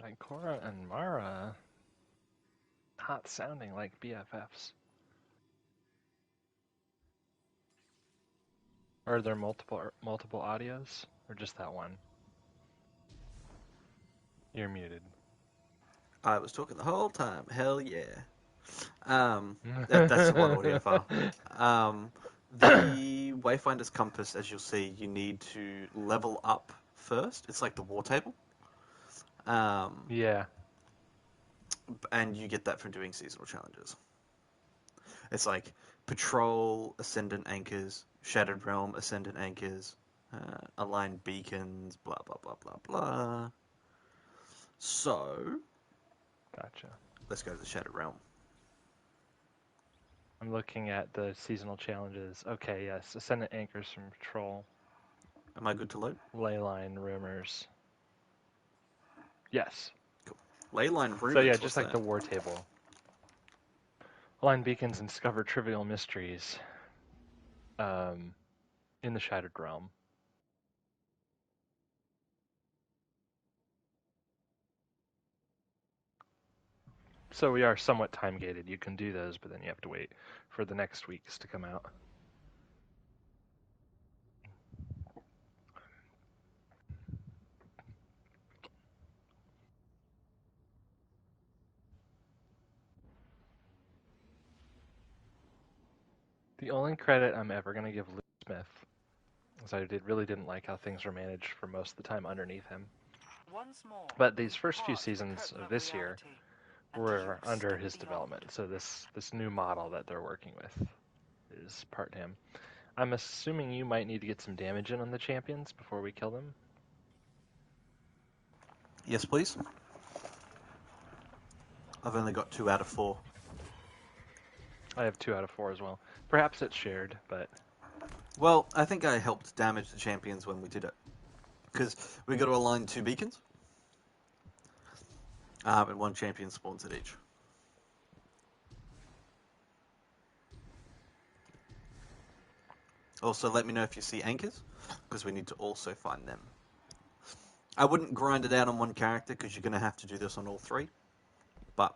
B: Ikora and Mara, not sounding like BFFs. Are there multiple audios, or just that one? You're muted.
A: I was talking the whole time. Hell yeah. That's one audio file. The Wayfinder's Compass, as you'll see, you need to level up first. It's like the war table.
B: Yeah.
A: And you get that from doing seasonal challenges. It's like Patrol, Ascendant Anchors, Shattered Realm, Ascendant Anchors, Aligned Beacons, blah, blah, blah, blah, blah. So...
B: Gotcha.
A: Let's go to the Shattered Realm.
B: I'm looking at the seasonal challenges. Okay, yes. Ascendant Anchors from Patrol.
A: Am I good to load?
B: Leyline Rumors. Yes.
A: Cool. Leyline Rumors.
B: So yeah, just like the war table. Aligned Beacons and discover trivial mysteries in the Shattered Realm. So we are somewhat time gated. You can do those, but then you have to wait for the next weeks to come out. The only credit I'm ever going to give Luke Smith is I really didn't like how things were managed for most of the time underneath him.
C: Once more,
B: But these first few seasons of this year were under his development, so this new model that they're working with is part him. I'm assuming you might need to get some damage in on the champions before we kill them.
A: Yes, please. I've only got 2 out of 4.
B: I have 2 out of 4 as well. Perhaps it's shared, but...
A: Well, I think I helped damage the champions when we did it. Because we got to align 2 beacons. And 1 champion spawns at each. Also, let me know if you see anchors, because we need to also find them. I wouldn't grind it out on 1 character, because you're going to have to do this on all 3. But,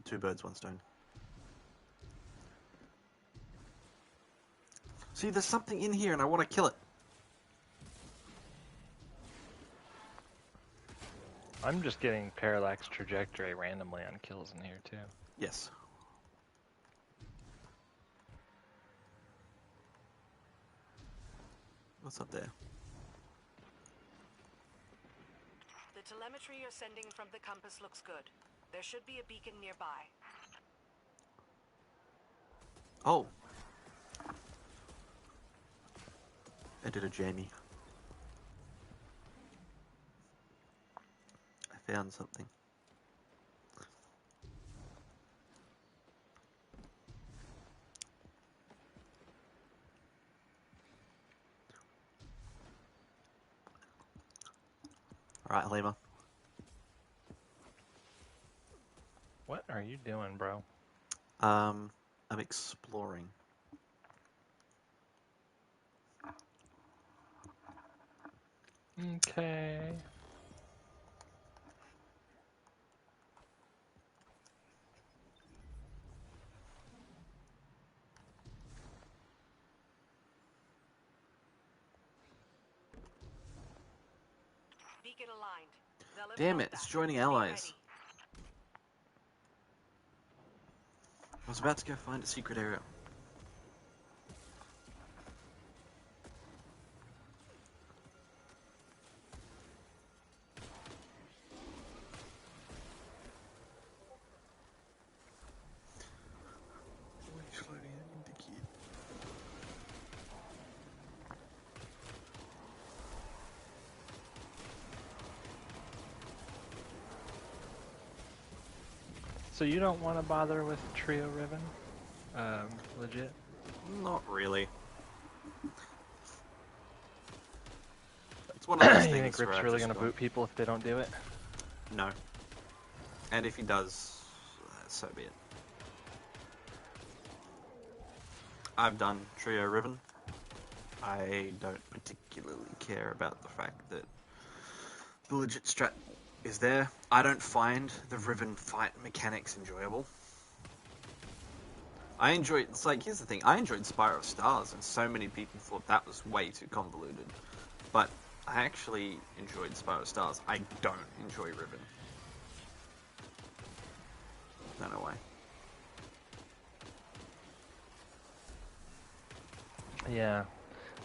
A: 2 birds, 1 stone. See, there's something in here, and I want to kill it.
B: I'm just getting parallax trajectory randomly on kills in here, too.
A: Yes. What's up there?
D: The telemetry you're sending from the compass looks good. There should be a beacon nearby.
A: Oh. I did a Jamie. I found something. Alright, Halima.
B: What are you doing, bro?
A: I'm exploring.
B: Okay.
D: Beacon aligned. They'll have
A: Damn
D: known
A: it, it's
D: that.
A: joining
D: Be
A: allies.
D: ready.
A: I was about to go find a secret area.
B: So you don't want to bother with Trio Riven? Legit?
A: Not really. It's one of those
B: You
A: things
B: think
A: where
B: Rip's
A: I've
B: really
A: just
B: going to
A: gone,
B: boot people if they don't do it?
A: no. And if he does, so be it. I've done Trio Riven. I don't particularly care about the fact that the legit strat is there. I don't find the Riven fight mechanics enjoyable. I enjoy, it's like, here's the thing, I enjoyed Spire of Stars, and so many people thought that was way too convoluted. But I actually enjoyed Spire of Stars. I don't enjoy Riven. I don't know why.
B: Yeah.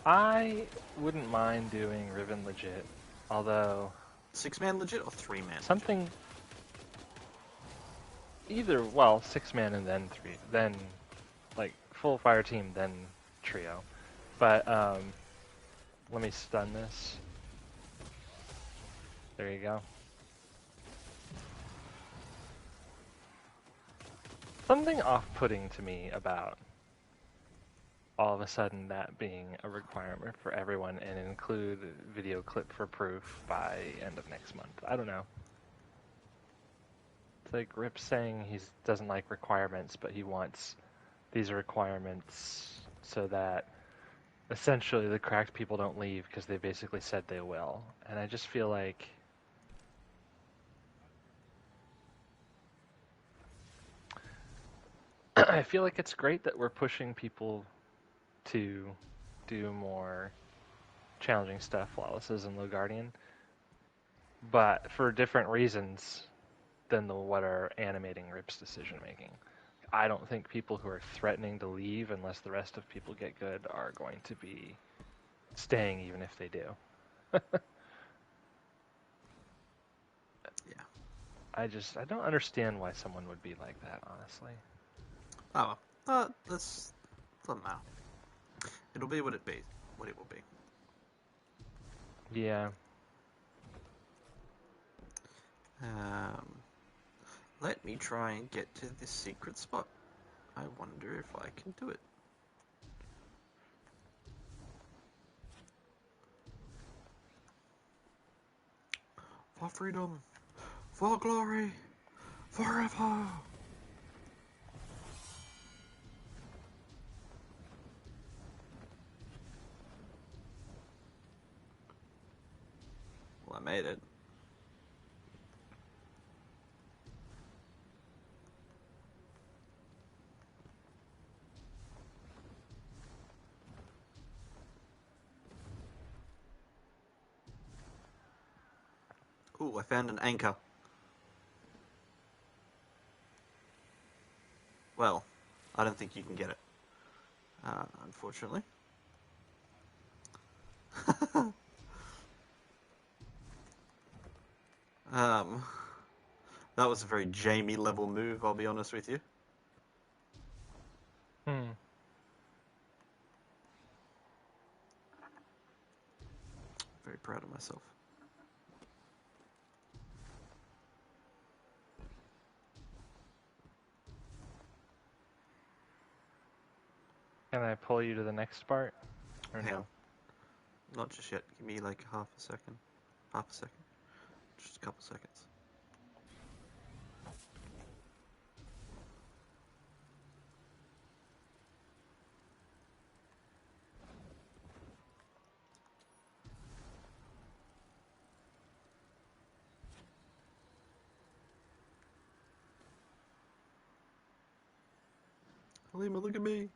B: I wouldn't mind doing Riven legit, although...
A: 6-man legit or 3-man
B: something... Either, well, 6-man and then 3, then, like, full fire team, then trio. But, let me stun this. There you go. Something off-putting to me about all of a sudden that being a requirement for everyone and include video clip for proof by end of next month. I don't know. It's like Rip saying he doesn't like requirements, but he wants these requirements so that essentially the cracked people don't leave because they basically said they will. And I just feel like I feel like it's great that we're pushing people to do more challenging stuff, Flawlesses and Low Guardian, but for different reasons than what are animating Rip's decision making. I don't think people who are threatening to leave unless the rest of people get good are going to be staying even if they do.
A: Yeah.
B: I don't understand why someone would be like that, honestly.
A: Oh, well. That's doesn't matter. It'll be what it will be.
B: Yeah.
A: Let me try and get to this secret spot. I wonder if I can do it. For freedom, for glory, forever. Well, I made it. Ooh, I found an anchor. Well, I don't think you can get it. Unfortunately. That was a very Jamie level move, I'll be honest with you. Very proud of myself.
B: Can I pull you to the next part? Or
A: Hang
B: no?
A: on. Not just yet. Give me like half a second. Half a second. Just a couple seconds. Halima, look at me.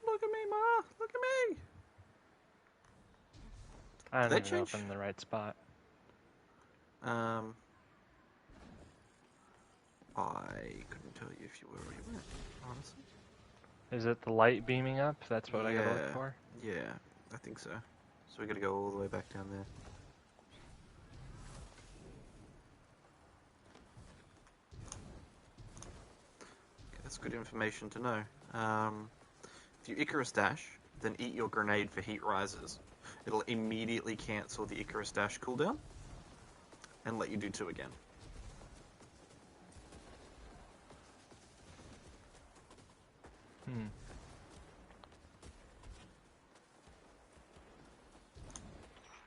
A: Look at me, Ma. Look at me.
B: I
A: Did
B: don't
A: they
B: even know if
A: change?
B: I'm in the right spot.
A: I couldn't tell you if you were or you weren't, honestly.
B: Is it the light beaming up? That's what I gotta look for?
A: Yeah, I think so. So we gotta go all the way back down there. Okay, that's good information to know. If you Icarus Dash, then eat your grenade for heat rises. It'll immediately cancel the Icarus Dash cooldown and let you do 2 again.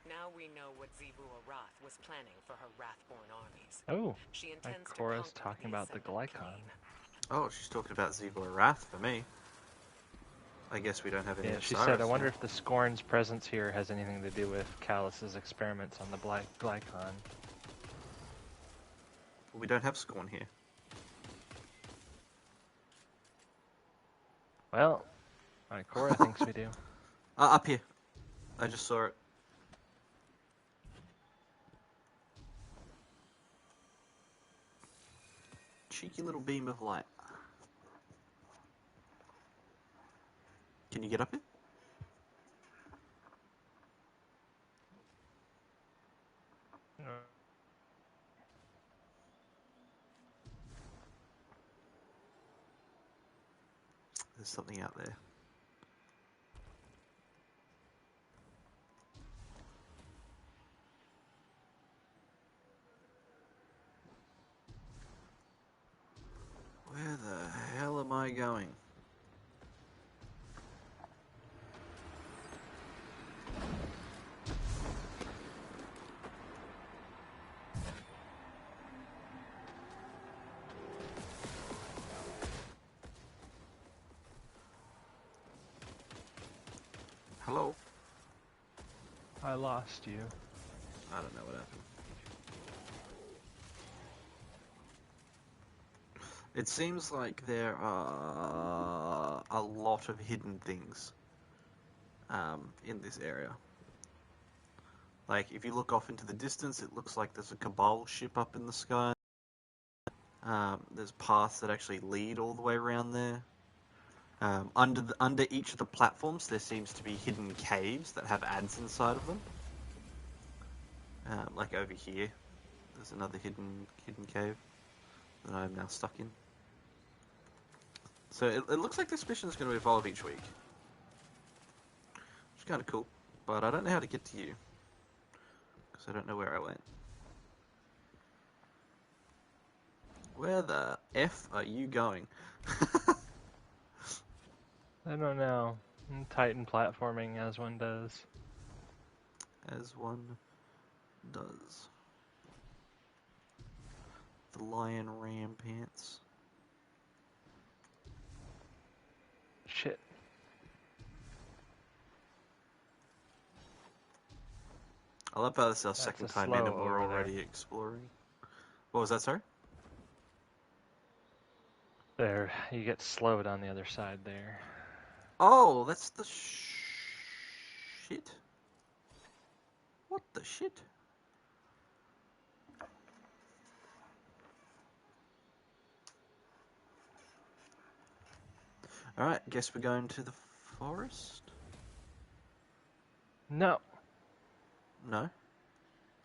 Q: Now we know what Zivua Wrath was planning for her Wrathborn armies.
B: Oh,
Q: She
B: like
Q: intends to
B: Cora's
Q: conquer
B: talking
Q: the
B: about the
Q: Ascendant
B: Glycon.
A: Oh, she's talking about Zivua Wrath for me. I guess we don't have any
B: Yeah,
A: of
B: she
A: Cyrus
B: said, I
A: yet.
B: wonder if the Scorn's presence here has anything to do with Callus's experiments on the Glycon.
A: We don't have Scorn here.
B: Well, Cora thinks we do.
A: Up here. I just saw it. Cheeky little beam of light. Can you get up here? There's something out there. Where the hell am I going? Hello?
B: I lost you.
A: I don't know what happened. It seems like there are a lot of hidden things in this area. Like, if you look off into the distance, it looks like there's a Cabal ship up in the sky. There's paths that actually lead all the way around there. Under each of the platforms, there seems to be hidden caves that have ads inside of them. Like over here, there's another hidden cave that I'm now stuck in. So it looks like this mission is going to evolve each week. Which is kind of cool. But I don't know how to get to you. Because I don't know where I went. Where the F are you going?
B: I don't know. Titan platforming as one does.
A: As one does. The lion ram pants.
B: Shit.
A: I love how this is our
B: That's
A: second
B: a
A: time in
B: slow
A: and we're
B: over there.
A: already exploring. What was that, sorry?
B: There, you get slowed on the other side there.
A: Oh, that's the shit. What the shit? Alright, guess we're going to the forest?
B: No.
A: No?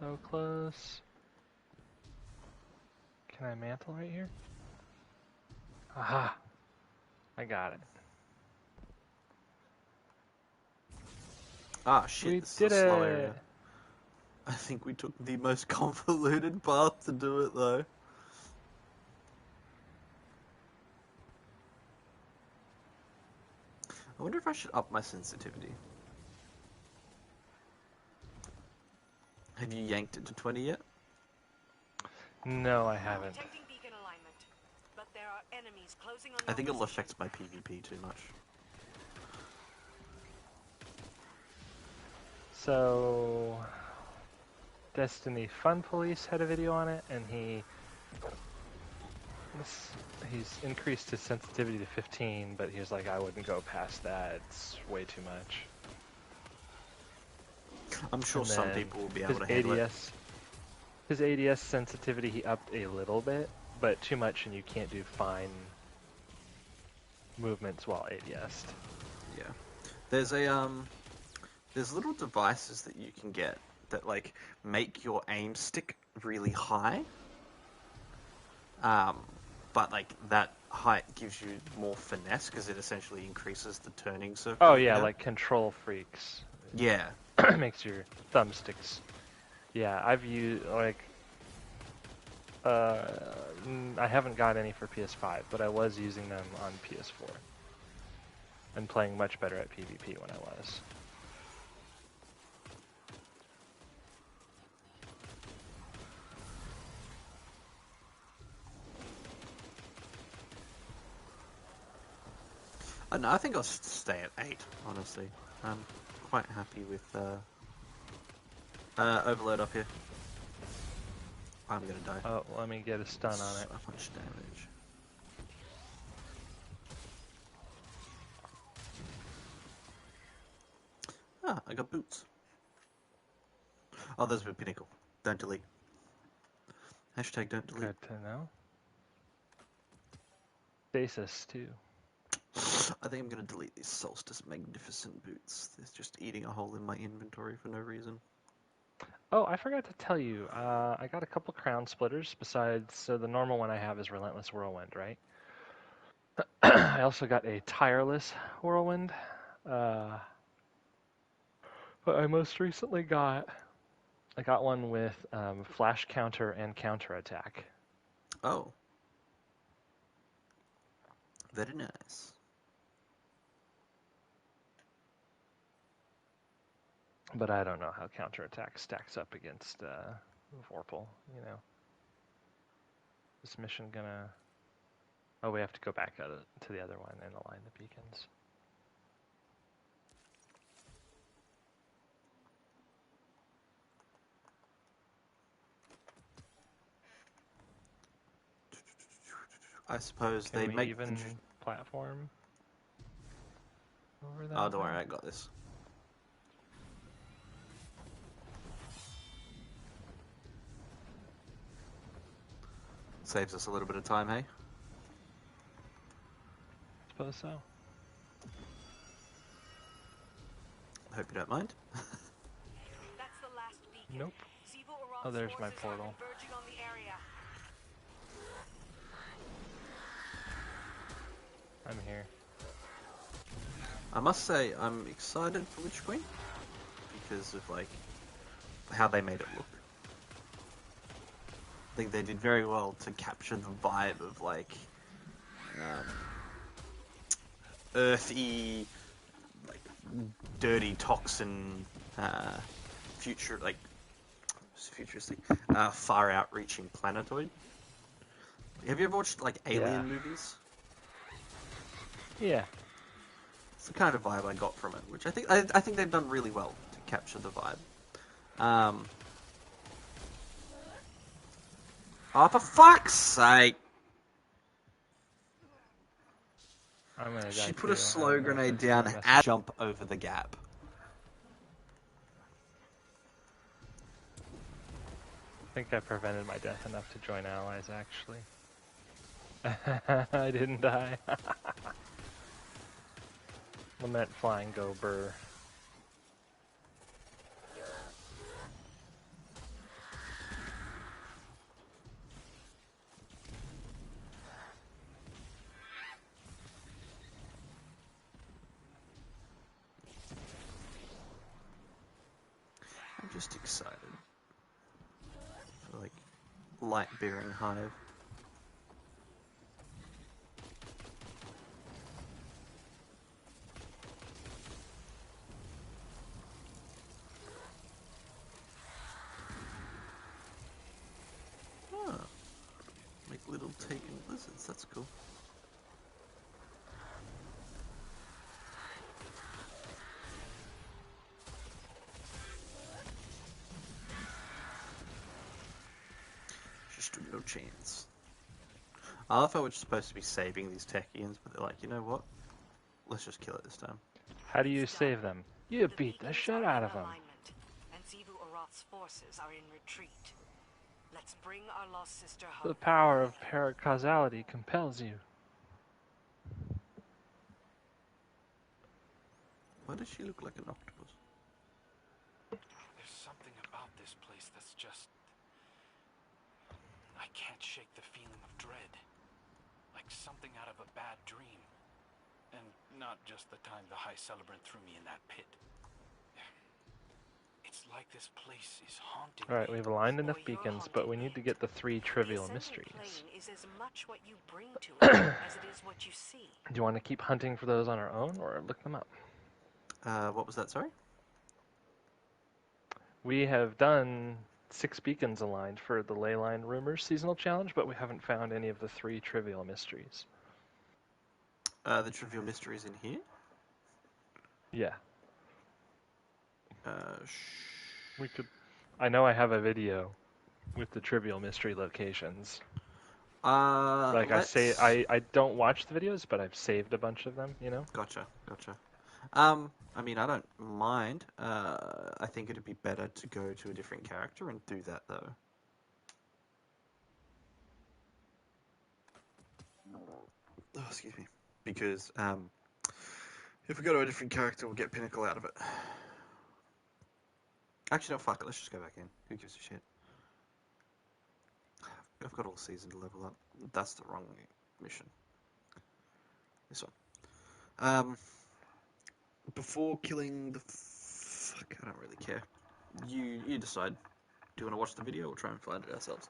B: So close. Can I mantle right here? Aha! I got it.
A: Ah, shit,
B: We
A: this
B: did
A: is a slow
B: it!
A: area. I think we took the most convoluted path to do it, though. I wonder if I should up my sensitivity. Have you yanked it to 20 yet?
B: No, I haven't.
D: Detecting beacon alignment, but there are enemies closing on
A: I
D: your
A: think it'll
D: position.
A: affect my PvP too much.
B: So, Destiny Fun Police had a video on it, and he's increased his sensitivity to 15, but he was like, I wouldn't go past that. It's way too much.
A: I'm sure
B: And
A: some
B: then
A: people will be able to handle it.
B: His ADS sensitivity he upped a little bit, but too much, and you can't do fine movements while ADS'd.
A: Yeah. There's there's little devices that you can get that like make your aim stick really high. But like that height gives you more finesse because it essentially increases the turning circle.
B: Oh yeah, like Control Freaks.
A: Yeah.
B: Makes your thumbsticks. Yeah, I've used like I haven't got any for PS5, but I was using them on PS4 and playing much better at PvP when I was.
A: I think I'll stay at 8, honestly. I'm quite happy with Overload up here. I'm gonna die.
B: Oh, let me get a stun on it.
A: So much damage. Ah, I got boots. Oh, those were Pinnacle. Don't delete. Hashtag don't delete.
B: Good to know. Stasis too.
A: I think I'm gonna delete these Solstice Magnificent boots. They're just eating a hole in my inventory for no reason.
B: Oh, I forgot to tell you. I got a couple crown splitters besides. So the normal one I have is Relentless Whirlwind, right? I also got a Tireless Whirlwind. But I most recently got. I got one with Flash Counter and Counter Attack.
A: Oh. Very nice.
B: But I don't know how counterattack stacks up against Vorpal, you know. This mission gonna... Oh, we have to go back out to the other one and align the beacons.
A: I suppose
B: Can
A: they
B: we
A: make
B: even platform over that?
A: Oh, don't worry, I got this. Saves us a little bit of time, hey?
B: Suppose so.
A: Hope you don't mind.
D: That's the last beacon.
B: Nope.
D: Sivo Iran's
B: Oh, there's my
D: forces are
B: portal.
D: converging on the area.
B: I'm here.
A: I must say, I'm excited for Witch Queen because of like how they made it look. I think they did very well to capture the vibe of like earthy, like dirty toxin, futuristic, far out-reaching planetoid. Have you ever watched like Alien movies?
B: Yeah.
A: It's the kind of vibe I got from it, which I think they've done really well to capture the vibe. Oh, for fuck's sake!
B: I'm gonna
A: She
B: die
A: put
B: too.
A: a slow
B: I'm gonna
A: grenade
B: put
A: down
B: some of
A: and jump over the gap.
B: I think I prevented my death enough to join allies, actually. I didn't die. Lament Flying Go Burr.
A: I'm just excited for like light-bearing hive. lizards. That's cool. Just stood no chance. I love how we're supposed to be saving these Techians, but they're like, you know what? Let's just kill it this time.
B: How do you save them? You beat the shit out of them.
D: And Xivu Arath's forces are in retreat. Let's bring our lost sister home.
B: The power of paracausality compels you.
A: Why does she look like an octopus?
I: There's something about this place that's just... I can't shake the feeling of dread. Like something out of a bad dream. And not just the time the High Celebrant threw me in that pit. It's like this place is haunting me.
B: Alright, we've aligned enough beacons, but we need to get the 3 trivial mysteries.
D: Is as much what you bring to it as it is what you see.
B: Do you want to keep hunting for those on our own, or look them up?
A: What was that, sorry?
B: We have done 6 beacons aligned for the Leyline Rumors seasonal challenge, but we haven't found any of the 3 trivial mysteries.
A: The trivial mysteries in here?
B: Yeah. We could. I know I have a video with the trivial mystery locations. Like I don't watch the videos, but I've saved a bunch of them. You know.
A: Gotcha. I mean, I don't mind. I think it'd be better to go to a different character and do that though. Oh, excuse me. Because if we go to a different character, we'll get Pinnacle out of it. Actually, no, fuck it. Let's just go back in. Who gives a shit? I've got all season to level up. That's the wrong mission. This one. Before killing the... Fuck, I don't really care. You decide. Do you want to watch the video or try and find it ourselves?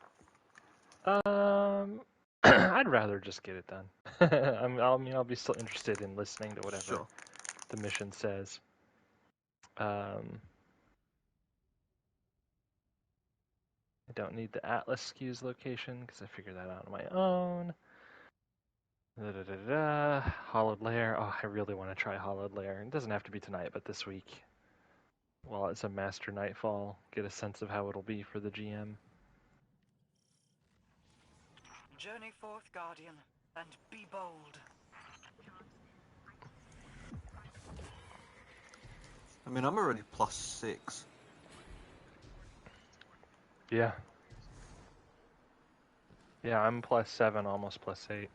B: I'd rather just get it done. I'll be still interested in listening to whatever the mission says. I don't need the Atlas SKUs location because I figured that out on my own. Hollowed Lair. Oh, I really want to try Hollowed Lair. It doesn't have to be tonight, but this week. While it's a Master Nightfall, get a sense of how it'll be for the GM.
C: Journey forth, Guardian, and be bold.
A: I mean, I'm already +6.
B: Yeah. Yeah, I'm +7, almost +8.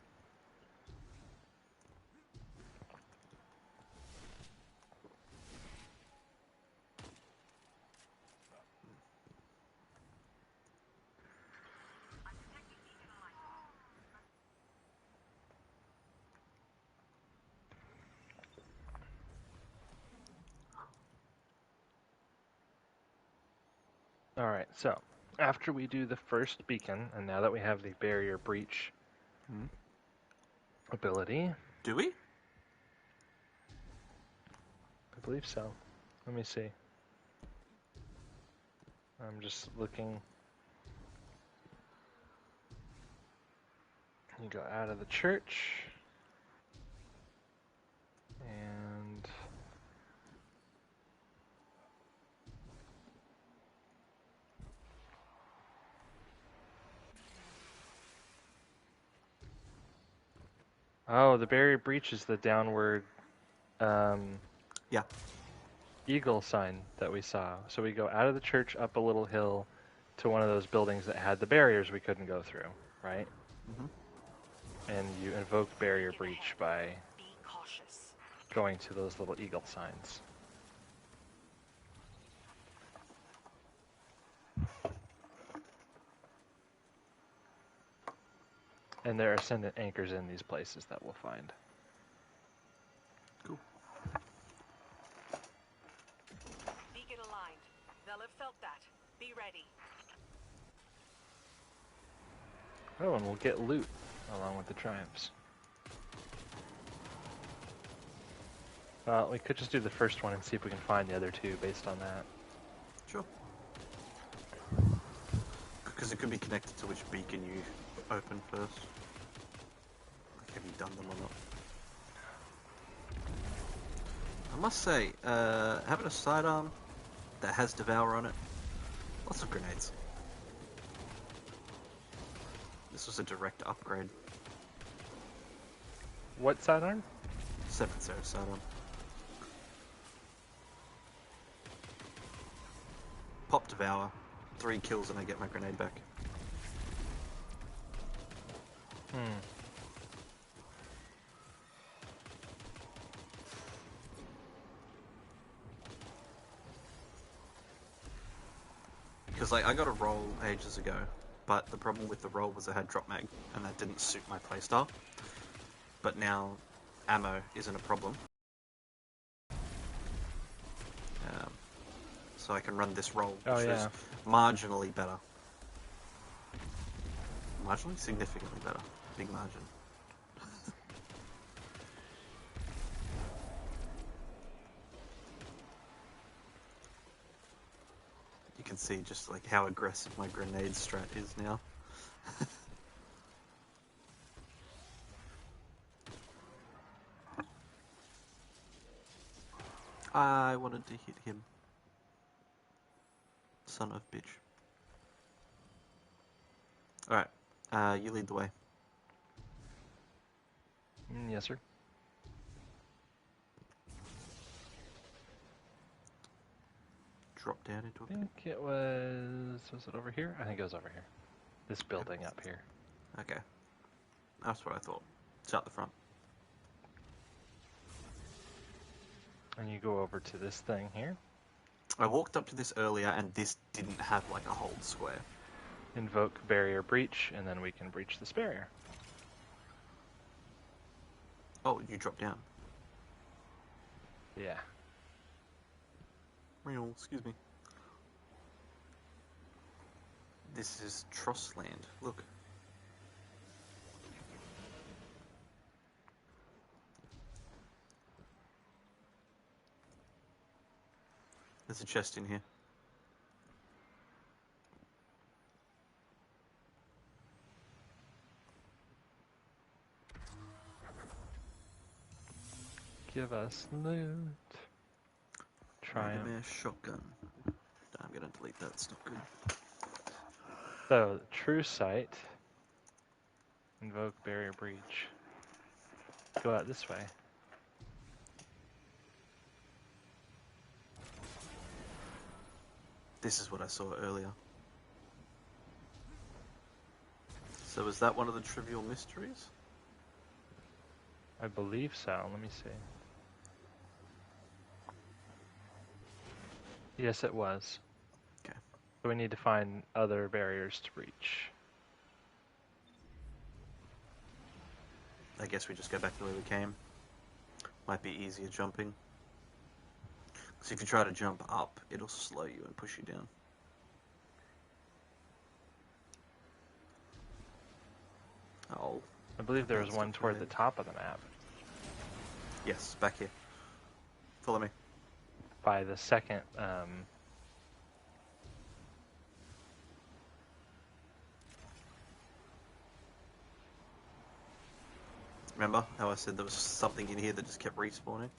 B: Alright, so after we do the first beacon, and now that we have the barrier breach ability.
A: Do we?
B: I believe so. Let me see. I'm just looking. You go out of the church. And oh, the barrier breach is the downward eagle sign that we saw. So we go out of the church up a little hill to one of those buildings that had the barriers we couldn't go through, right? And you invoke barrier breach by going to those little eagle signs. And there are ascendant anchors in these places that we'll find.
A: Cool.
D: Beacon aligned. They'll have felt that. Be ready.
B: Oh, and we'll get loot along with the triumphs. Well, we could just do the first one and see if we can find the other 2 based on that.
A: Sure. Because it could be connected to which beacon you open first. have you done them or not. I must say, having a sidearm that has Devour on it, lots of grenades. This was a direct upgrade.
B: What sidearm?
A: 7th Sarah sidearm. Pop Devour, 3 kills and I get my grenade back. Because like I got a roll ages ago, but the problem with the roll was I had drop mag, and that didn't suit my playstyle. But now, ammo isn't a problem. So I can run this roll, which is marginally better. Marginally? Significantly better. Big margin. You can see just like how aggressive my grenade strat is now. I wanted to hit him. Son of bitch. Alright, you lead the way.
B: Yes, sir.
A: Drop down into a
B: I think it was it over here? I think it was over here. This building up here.
A: Okay. That's what I thought. It's out the front.
B: And you go over to this thing here.
A: I walked up to this earlier and this didn't have like a hold square.
B: Invoke barrier breach, and then we can breach this barrier.
A: Oh, you dropped down.
B: Yeah.
A: Real, excuse me. This is Trossland. Look. There's a chest in here.
B: Give us loot. Triumph.
A: Nightmare shotgun. I'm gonna delete that, it's not good.
B: So, true sight. Invoke barrier breach. Go out this way.
A: This is what I saw earlier. So is that one of the trivial mysteries?
B: I believe so. Let me see. Yes, it was.
A: Okay.
B: So we need to find other barriers to breach.
A: I guess we just go back the way we came. Might be easier jumping. So if you try to jump up, it'll slow you and push you down. Oh.
B: I believe there was one toward the top of the map.
A: Yes, back here. Follow me.
B: By the second,
A: Remember how I said there was something in here that just kept respawning?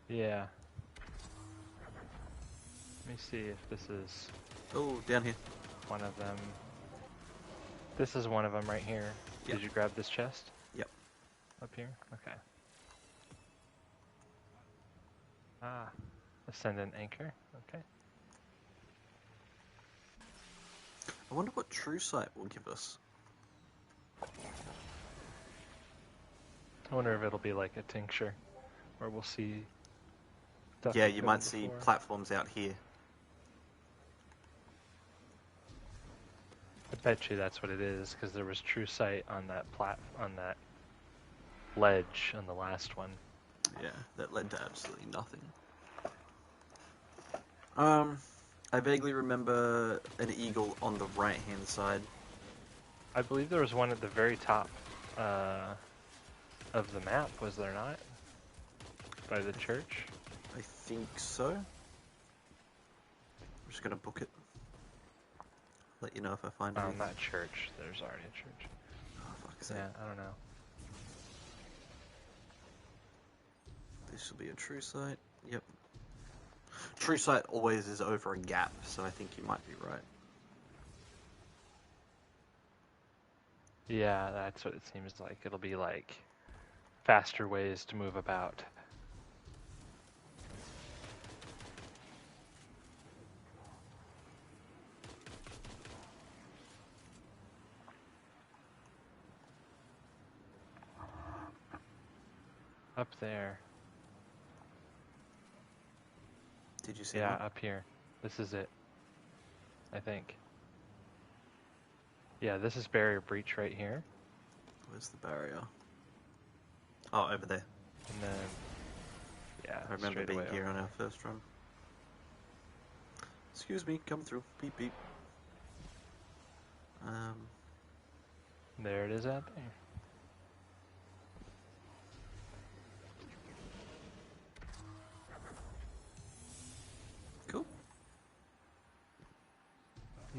B: yeah. Let me see if this is
A: Oh, down here.
B: one of them. This is one of them right here.
A: Yep.
B: Did you grab this chest?
A: Yep.
B: Up here? Okay. Ah, Ascendant Anchor. Okay.
A: I wonder what True Sight will give us.
B: I wonder if it'll be like a tincture, where we'll see stuff.
A: Yeah,
B: we've
A: you
B: covered
A: might see
B: before.
A: platforms out here.
B: I bet you that's what it is, because there was true sight on that on that ledge on the last one.
A: Yeah, that led to absolutely nothing. I vaguely remember an eagle on the right-hand side.
B: I believe there was one at the very top of the map, was there not? By the church?
A: I think so. I'm just gonna book it. Let you know if I find it.
B: That church. There's already a church.
A: Oh, fuck's sake.
B: Yeah, I don't know.
A: This will be a true sight. Yep. True sight always is over a gap, so I think you might be right.
B: Yeah, that's what it seems like. It'll be like faster ways to move about. Up there.
A: Did you see
B: Yeah,
A: that?
B: up here. This is it. I think. Yeah, this is barrier breach right here.
A: Where's the barrier? Oh, over there.
B: And then, yeah,
A: I remember
B: straight
A: being
B: away
A: here
B: over
A: on
B: there.
A: our first run. Excuse me, come through. Beep beep.
B: There it is out there.
A: Cool.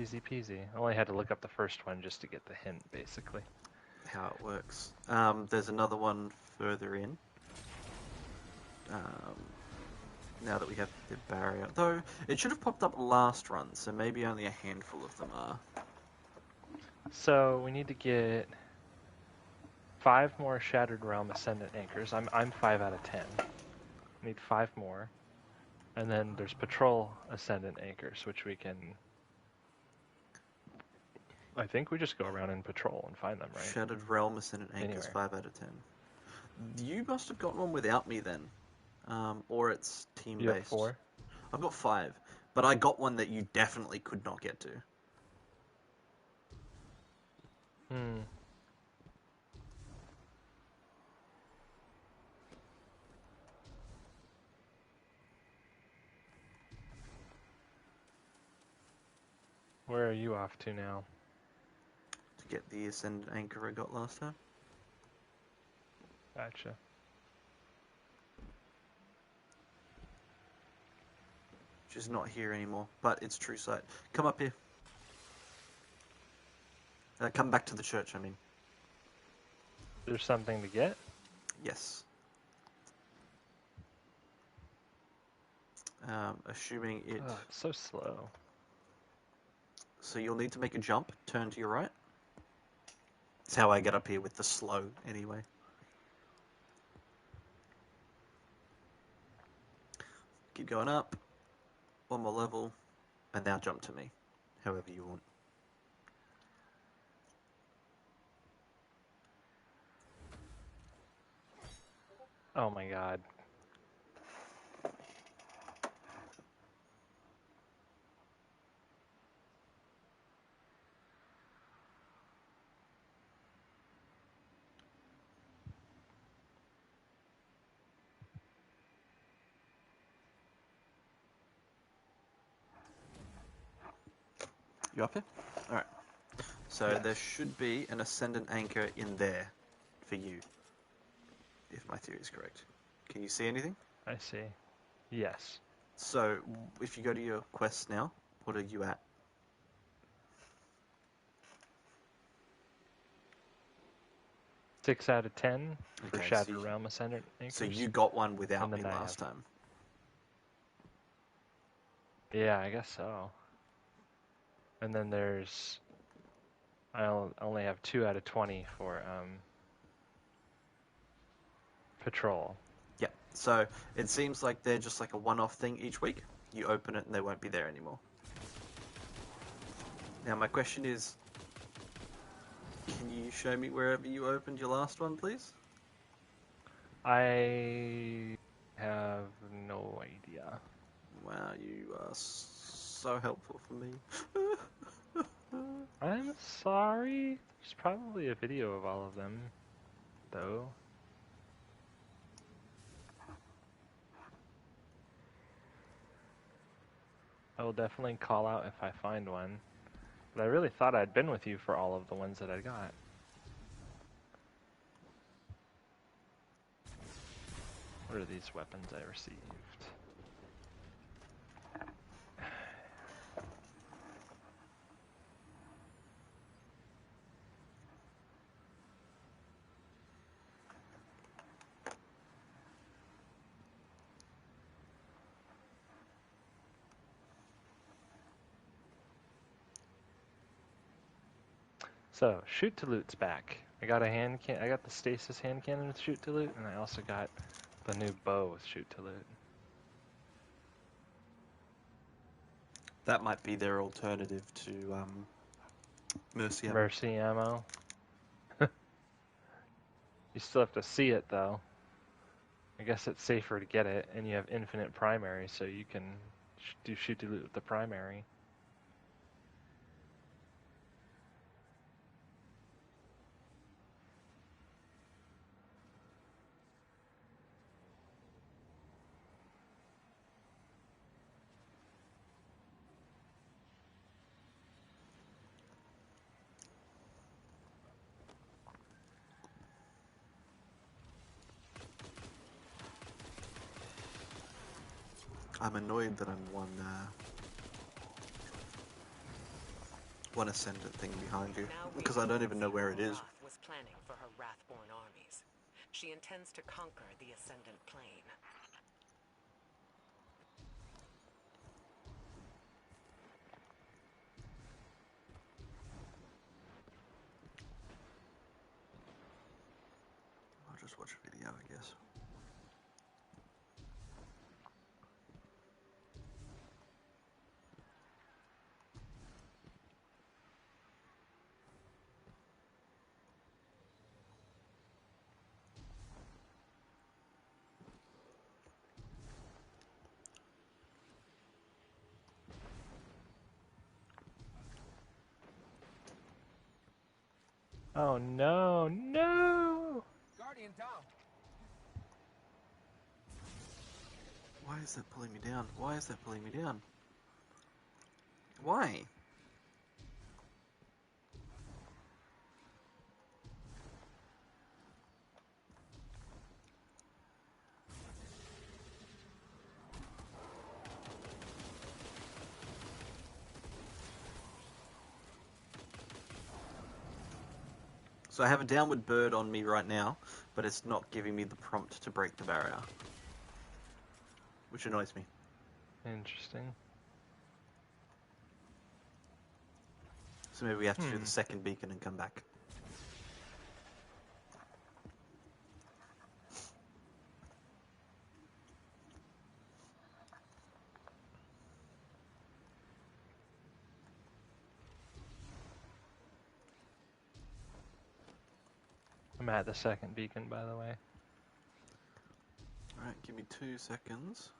B: Easy peasy. I only had to look up the first one just to get the hint, basically.
A: How it works. There's another one further in. Now that we have the barrier. Though, it should have popped up last run, so maybe only a handful of them are.
B: So we need to get 5 more Shattered Realm Ascendant Anchors. I'm 5 out of 10. Need 5 more. And then there's Patrol Ascendant Anchors, which we can... I think we just go around and patrol and find them, right?
A: Shattered Realm Ascendant Anchors,
B: Anywhere.
A: 5 out of 10. You must have gotten one without me then. Or it's team-based.
B: You have 4?
A: I've got 5. But I got one that you definitely could not get to.
B: Where are you off to now?
A: To get the Ascendant Anchor I got last time.
B: Gotcha.
A: Which is not here anymore, but it's true sight. Come up here. Come back to the church, I mean.
B: There's something to get?
A: Yes. Assuming it...
B: Oh, it's so slow.
A: So you'll need to make a jump, turn to your right. That's how I get up here with the slow, anyway. Keep going up. One more level. And now jump to me. However you want.
B: Oh my god.
A: You up here? Alright. So there should be an Ascendant Anchor in there for you. If my theory is correct. Can you see anything?
B: I see. Yes.
A: So, if you go to your quests now, what are you at?
B: Six out of 10 for
A: Okay,
B: Shattered Realm Ascendant Anchors.
A: So you got one without
B: And
A: me
B: then I
A: last
B: have-
A: time.
B: Yeah, I guess so. And then there's... I'll only have 2 out of 20 for Patrol.
A: Yeah, so it seems like they're just like a one-off thing each week. You open it and they won't be there anymore. Now my question is, can you show me wherever you opened your last one, please?
B: I have no idea.
A: Wow, you are so helpful for me.
B: I'm sorry. There's probably a video of all of them, though. I will definitely call out if I find one. But I really thought I'd been with you for all of the ones that I got. What are these weapons I received? So, shoot to loot's back. I got I got the stasis hand cannon with shoot to loot, and I also got the new bow with shoot to loot.
A: That might be their alternative to Mercy ammo.
B: Mercy ammo. You still have to see it though. I guess it's safer to get it, and you have infinite primary, so you can do shoot to loot with the primary.
A: I'm annoyed that I'm one ascendant thing behind you, because I don't even know where it is.
Q: Wrath was planning for her Wrathborn armies. She intends to conquer the Ascendant Plane.
A: I'll just watch a video, I guess.
B: Oh no, no!
J: Guardian down.
A: Why is that pulling me down? Why is that pulling me down? Why? So I have a downward bird on me right now, but it's not giving me the prompt to break the barrier, which annoys me.
B: Interesting.
A: So maybe we have to do the second beacon and come back.
B: I'm at the second beacon, by the way.
A: Alright, give me 2 seconds.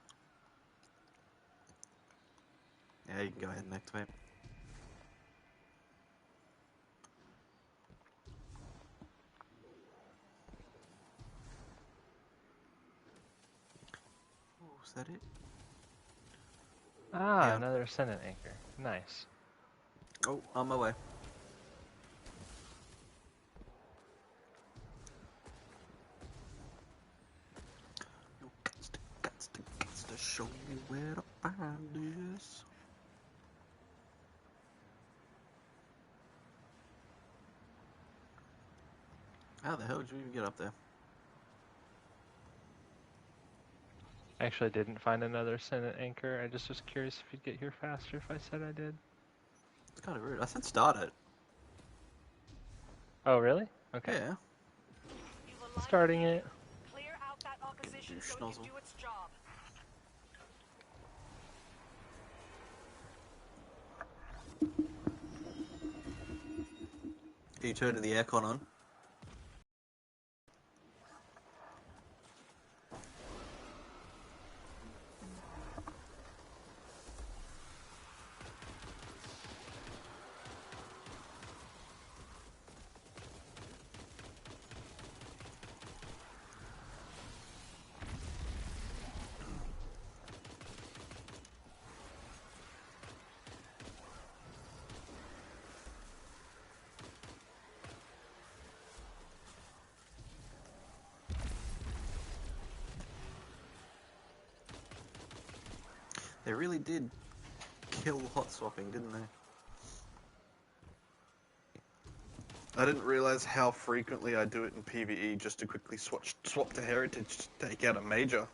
A: Yeah, you can go ahead and activate. Oh, is that it?
B: Ah,
A: Yeah.
B: another Ascendant Anchor. Nice.
A: Oh, on my way. You got to show me where to find this. How the hell did you even get up there?
B: I actually didn't find another Ascendant Anchor. I just was curious if you'd get here faster if I said I did.
A: It's kind of rude. I said start it.
B: Oh, really? Okay.
A: Yeah.
B: Starting it.
D: Clear out that opposition so it
A: schnozzle.
D: can do its job.
A: Are you turning the aircon on? They really did kill hot swapping, didn't they? I didn't realize how frequently I do it in PvE just to quickly swap to Heritage to take out a major.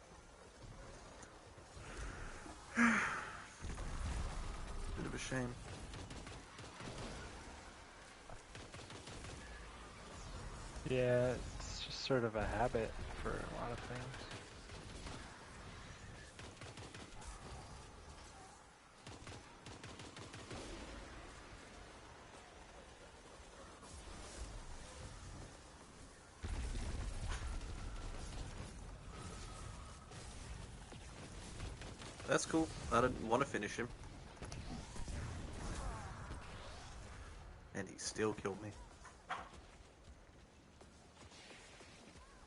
A: Bit of a shame.
B: Yeah, it's just sort of a habit for a lot of things.
A: That's cool. I didn't want to finish him. And he still killed me.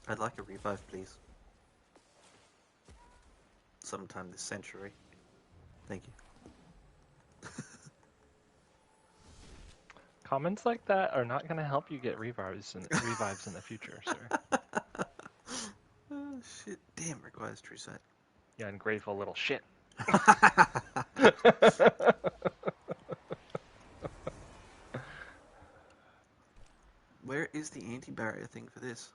A: I'd like a revive, please. Sometime this century. Thank you.
B: Comments like that are not going to help you get revives in the future, sir.
A: Oh, shit. Damn, requires true sight.
B: You ungrateful little shit.
A: Where is the anti-barrier thing for this?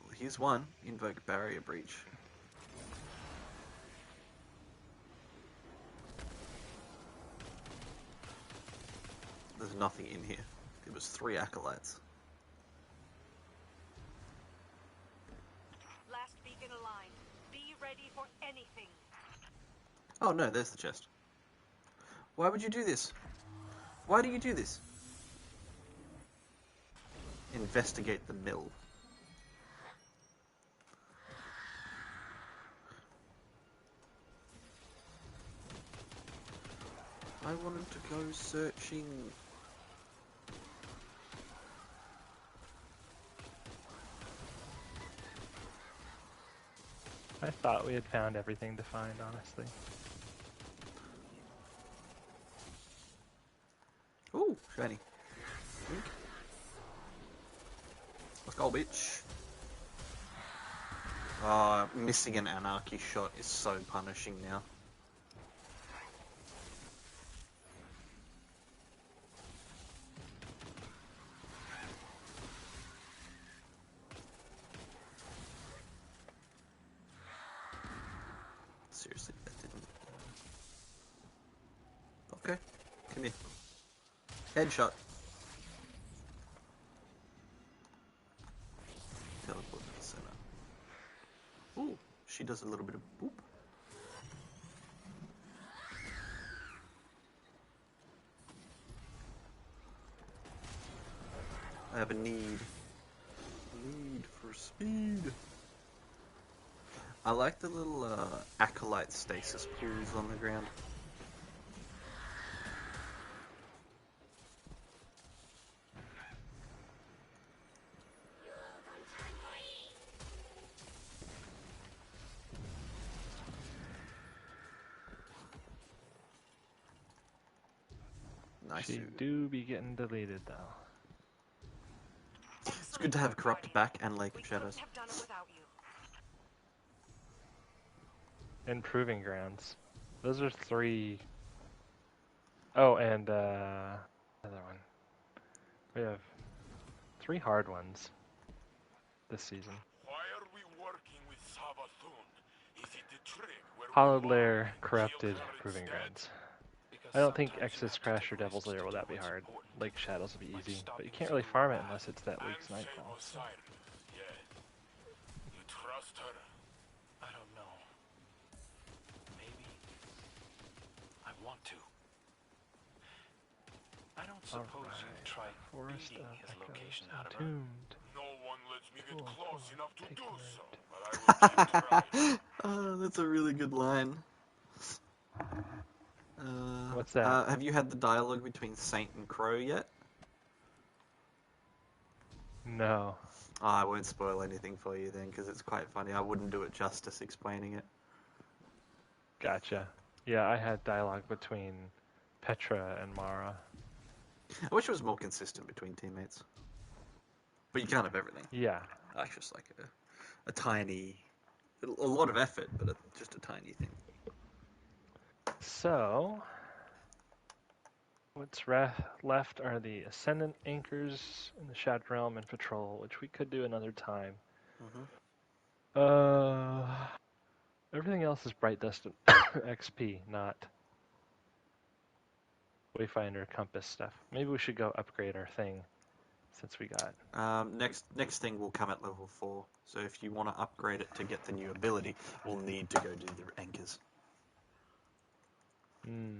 A: Well, here's one. Invoke barrier breach. There's nothing in here. It was 3 acolytes.
D: Last beacon aligned. Be ready for anything.
A: Oh no, there's the chest. Why would you do this? Why do you do this? Investigate the mill. I wanted to go searching.
B: I thought we had found everything to find, honestly.
A: Ooh, shiny. Wink. Let's go, bitch. Missing an anarchy shot is so punishing now. Seriously, that didn't... Okay, come here. Headshot. Teleport to the center. Ooh, she does a little bit of boop. I have a need. Need for speed. I like the little acolyte stasis pools on the ground. Nice.
B: She do be getting deleted, though.
A: It's good to have Corrupt back and Lake of Shadows.
D: Have done it without you.
B: And Proving Grounds. Those are 3... Oh, and, another one. We have 3 hard ones this season.
R: Why are we working with Savathun? Is it the trick where
B: Hollowed Lair, Corrupted, Proving Grounds. I don't think Exodus Crash or Devil's Lair will that be hard. Lake Shadows will be easy, but you can't really farm it unless it's that week's Nightfall. So.
R: Yeah. You trust her?
I: I don't know. Maybe. I want to. I don't suppose you've tried
B: Forest
I: beating
B: of
I: his
B: Echoes
I: location out of her.
B: Entombed.
R: No one lets me get close enough to do so, but I will keep trying.
A: Oh, that's a really good line.
B: What's that?
A: Have you had the dialogue between Saint and Crow yet?
B: No.
A: Oh, I won't spoil anything for you then, because it's quite funny. I wouldn't do it justice explaining it.
B: Gotcha. Yeah, I had dialogue between Petra and Mara.
A: I wish it was more consistent between teammates. But you can't have everything.
B: Yeah.
A: That's just like a tiny... A lot of effort, but just a tiny thing.
B: So, what's left are the Ascendant Anchors in the Shattered Realm and Patrol, which we could do another time. Everything else is Bright Dust XP, not Wayfinder compass stuff. Maybe we should go upgrade our thing since we got.
A: Next thing will come at level 4. So if you want to upgrade it to get the new ability, we'll need to go do the anchors.
B: Hmm.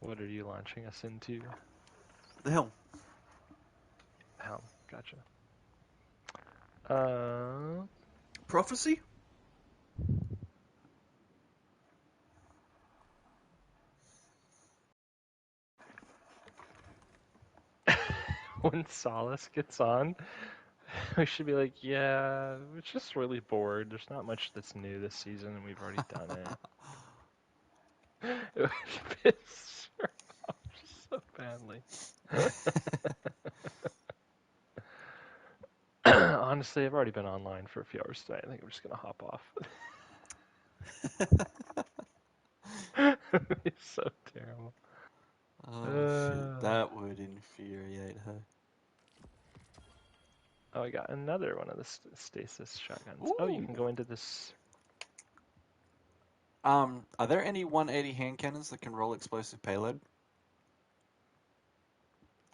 B: What are you launching us into?
A: The Helm.
B: Helm, gotcha.
A: Prophecy?
B: When Solace gets on, we should be like, yeah, we're just really bored. There's not much that's new this season, and we've already done it. It would piss her off so badly. Honestly, I've already been online for a few hours today. I think I'm just gonna hop off. It's so terrible.
A: Oh shit, that would infuriate her.
B: Oh, I got another one of the stasis shotguns. Oh, you can go into this.
A: Are there any 180 hand cannons that can roll explosive payload?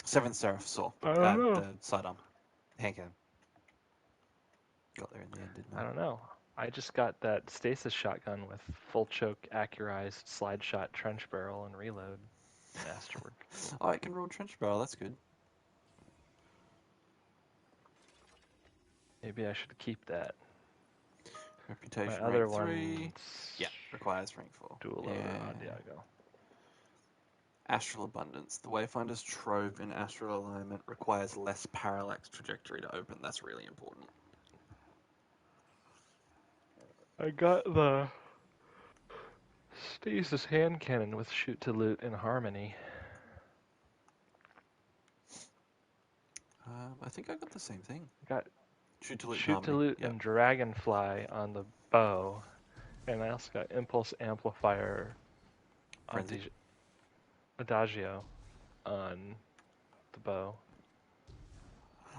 A: 7th Seraph saw.
B: I don't know.
A: The sidearm. Hand cannon. Got there in the end, didn't I?
B: I don't know. I just got that stasis shotgun with full choke, accurized, slide shot, trench barrel, and reload. Masterwork.
A: Oh, it can roll trench barrel. That's good.
B: Maybe I should keep that.
A: Reputation
B: My other
A: rank 3.
B: one's
A: Yeah, requires rank 4.
B: dual loader on Diago.
A: Astral Abundance. The Wayfinder's Trove in Astral Alignment requires less parallax trajectory to open. That's really important.
B: I got the stasis hand cannon with shoot to loot in Harmony.
A: I think I got the same thing.
B: I got
A: Shoot to loot,
B: shoot to loot and Dragonfly on the bow, and I also got Impulse Amplifier on
A: Frenzy.
B: Adagio on the bow.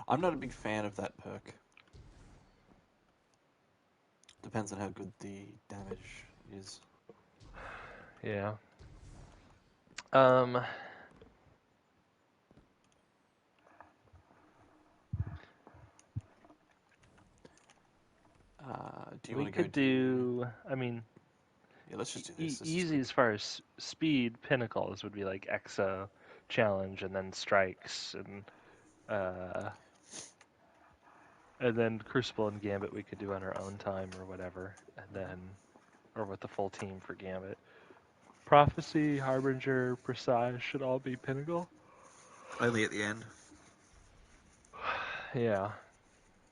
A: I'm not a big fan of that perk. Depends on how good the damage is.
B: Yeah.
A: Do you
B: we
A: want to go
B: could do? I mean,
A: yeah, let's just do this. This is
B: easy as far as speed. Pinnacles would be like Exo Challenge, and then Strikes, and then Crucible and Gambit we could do on our own time or whatever, and then or with the full team for Gambit. Prophecy, Harbinger, Presage should all be Pinnacle.
A: only at the end.
B: Yeah,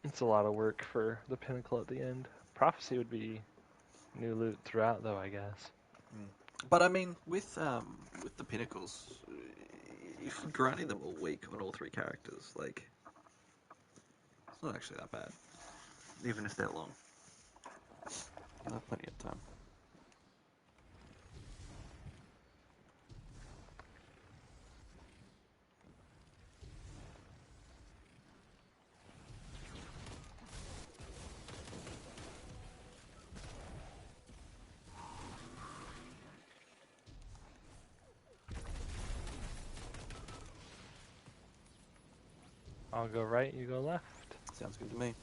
B: it's a lot of work for the Pinnacle at the end. Prophecy would be new loot throughout, though, I guess.
A: But I mean, with the Pinnacles, if you're grinding them all week on all 3 characters, like, it's not actually that bad. Even if they're long. You'll have plenty of time.
B: I'll go right, you go left.
A: Sounds good to me.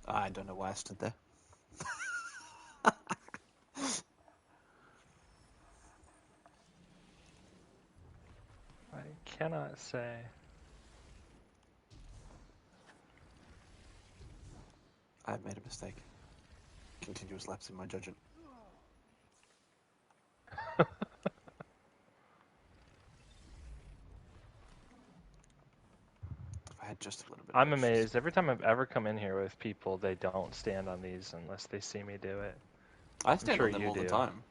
A: I don't know why I stood there.
B: I cannot say.
A: I've made a mistake. Continuous lapse in my judgment. I had just a little bit.
B: I'm amazed. Every time I've ever come in here with people, they don't stand on these unless they see me do it.
A: I stand
B: sure
A: on them
B: you
A: all the
B: do.
A: time.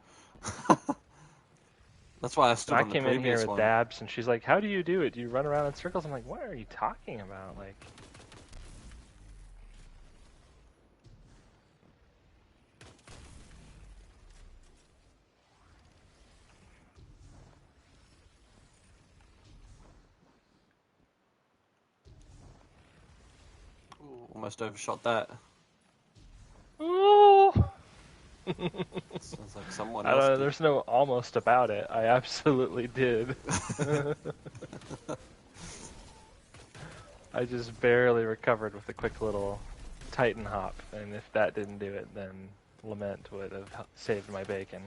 A: That's why I stood on the
B: came in here
A: previous
B: with
A: one.
B: Dabs, and she's like, "How do you do it? Do you run around in circles?" I'm like, "What are you talking about?" Like,
A: almost overshot that.
B: Oh!
A: Sounds like someone
B: I don't
A: else
B: know,
A: did.
B: there's no almost about it. I absolutely did. I just barely recovered with a quick little Titan hop, and if that didn't do it, then Lament would have saved my bacon.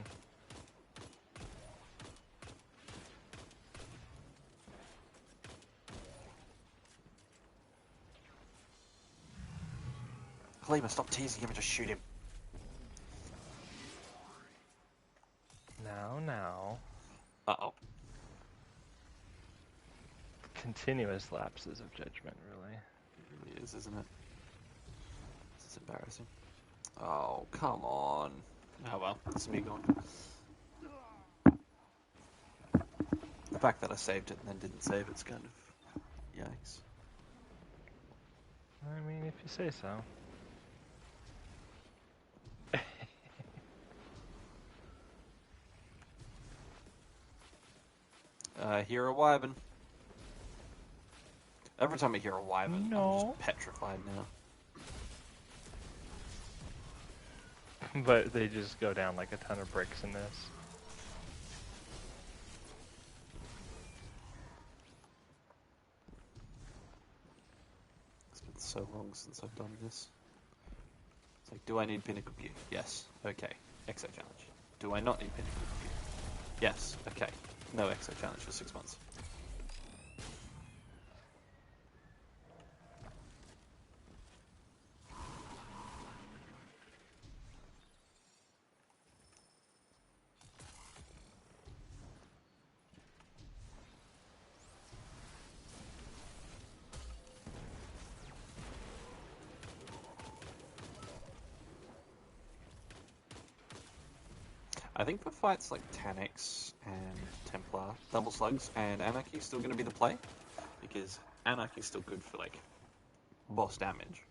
A: Kalima, stop teasing him and just shoot him.
B: Now.
A: Uh-oh.
B: Continuous lapses of judgment, really.
A: It really is, isn't it? This is embarrassing. Oh, come on. Oh well, it's me gone. The fact that I saved it and then didn't save it's kind of... yikes.
B: I mean, if you say so.
A: I hear a wyvern. Every time I hear a wyvern, I'm just petrified now.
B: But they just go down like a ton of bricks in this.
A: It's been so long since I've done this. It's like, do I need Pinnacle Gear? Yes. Okay. Exo Challenge. Do I not need Pinnacle Gear? Yes. Okay. No Exo Challenge for 6 months. I think for fights like Taniks and Templar, Double Slugs and Anarchy is still going to be the play, because Anarchy is still good for like boss damage,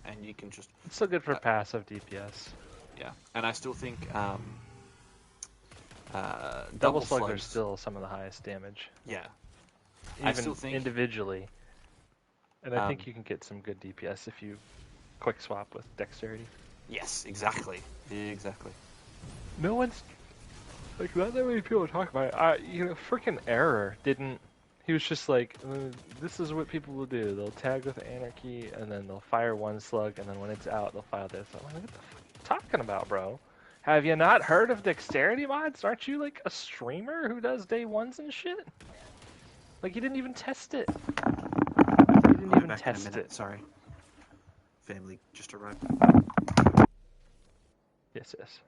A: and you can just...
B: It's still good for passive DPS.
A: Yeah, and I still think
B: Double Slugs are still some of the highest damage.
A: Yeah.
B: Even
A: I still think...
B: individually. And I think you can get some good DPS if you quick swap with Dexterity.
A: Yes, exactly. Exactly.
B: No one's... Like, not that many people talk about it. You know, freaking Error didn't... He was just like, this is what people will do. They'll tag with Anarchy, and then they'll fire one slug, and then when it's out, they'll fire this. I'm like, what the fuck are you talking about, bro? Have you not heard of Dexterity mods? Aren't you, like, a streamer who does day ones and shit? Like, you didn't even test it. You didn't even test it.
A: Sorry. Family just arrived.
B: Yes, yes.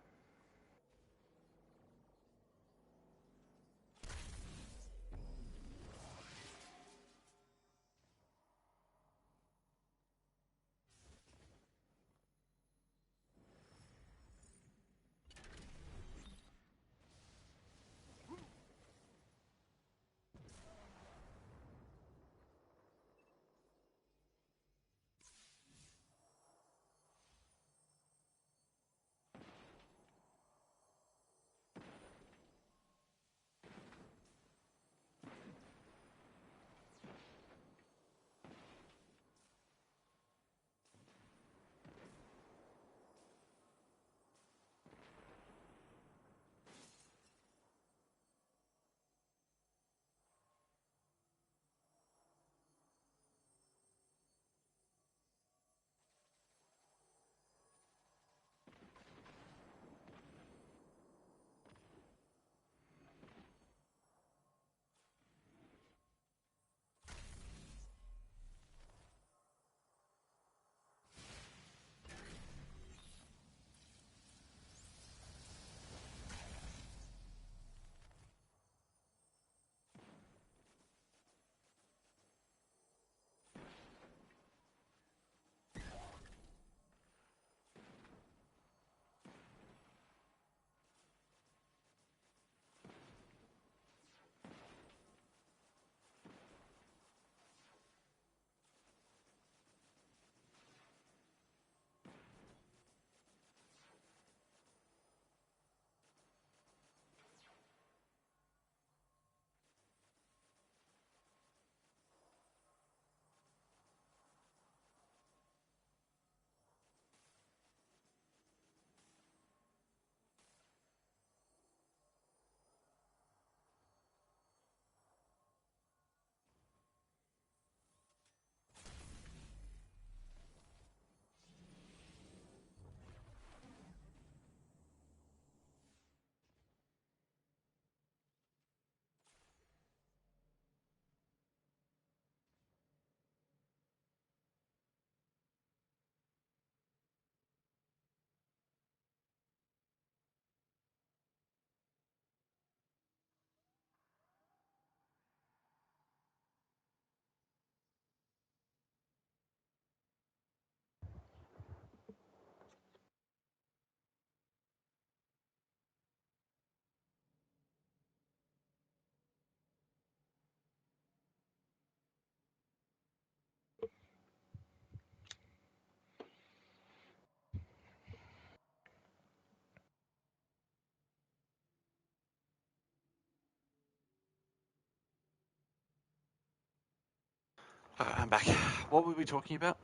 A: I'm back. What were we talking about?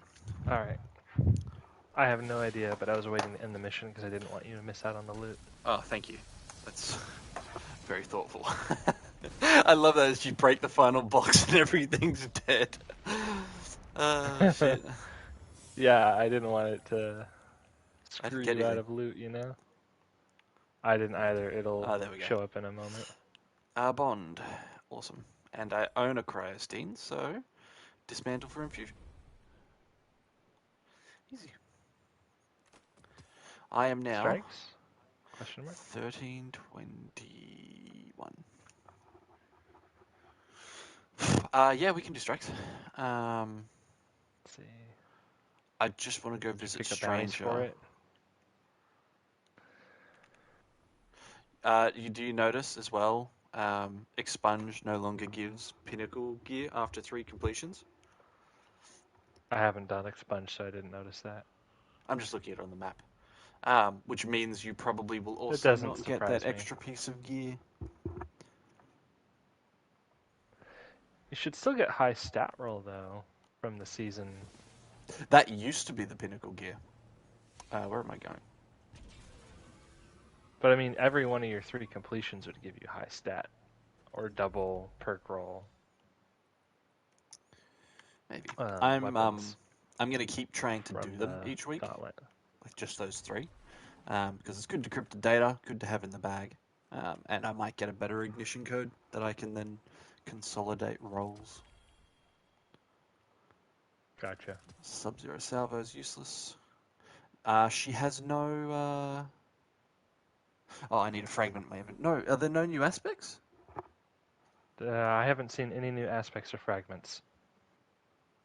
B: All right. I have no idea, but I was waiting to end the mission because I didn't want you to miss out on the loot.
A: Oh, thank you. That's very thoughtful. I love that as you break the final box and everything's dead. Shit.
B: Yeah, I didn't want it to
A: I
B: screw
A: didn't get
B: you out
A: anything.
B: of loot, you know? I didn't either. It'll
A: There we go.
B: show up in a moment.
A: Bond. Awesome. And I own a Cryostine, so dismantle for infusion. Easy. I am now
B: Strikes? Question mark?
A: 1321. Yeah, we can do strikes.
B: Let's see.
A: I just want to go
B: Did you
A: visit
B: pick a bounce
A: Stranger.
B: for it?
A: Do you notice as well? Expunge no longer gives pinnacle gear after 3 completions.
B: I haven't done expunge, so I didn't notice that.
A: I'm just looking at it on the map. Which means you probably will also
B: doesn't
A: not get
B: surprise
A: that
B: me.
A: extra piece of gear.
B: You should still get high stat roll, though, from the season.
A: That used to be the pinnacle gear. Where am I going?
B: But I mean, every one of your 3 completions would give you high stat. Or double perk roll.
A: Maybe.
B: Weapons
A: I'm gonna keep trying to do
B: from
A: them
B: the
A: each week.
B: Gauntlet.
A: Like just those 3. Because it's good decrypted data, good to have in the bag. And I might get a better ignition code that I can then consolidate rolls.
B: Gotcha.
A: Sub-Zero Salvo is useless. She has no... Oh, I need a Fragment Maven. No, are there no new aspects?
B: I haven't seen any new aspects or fragments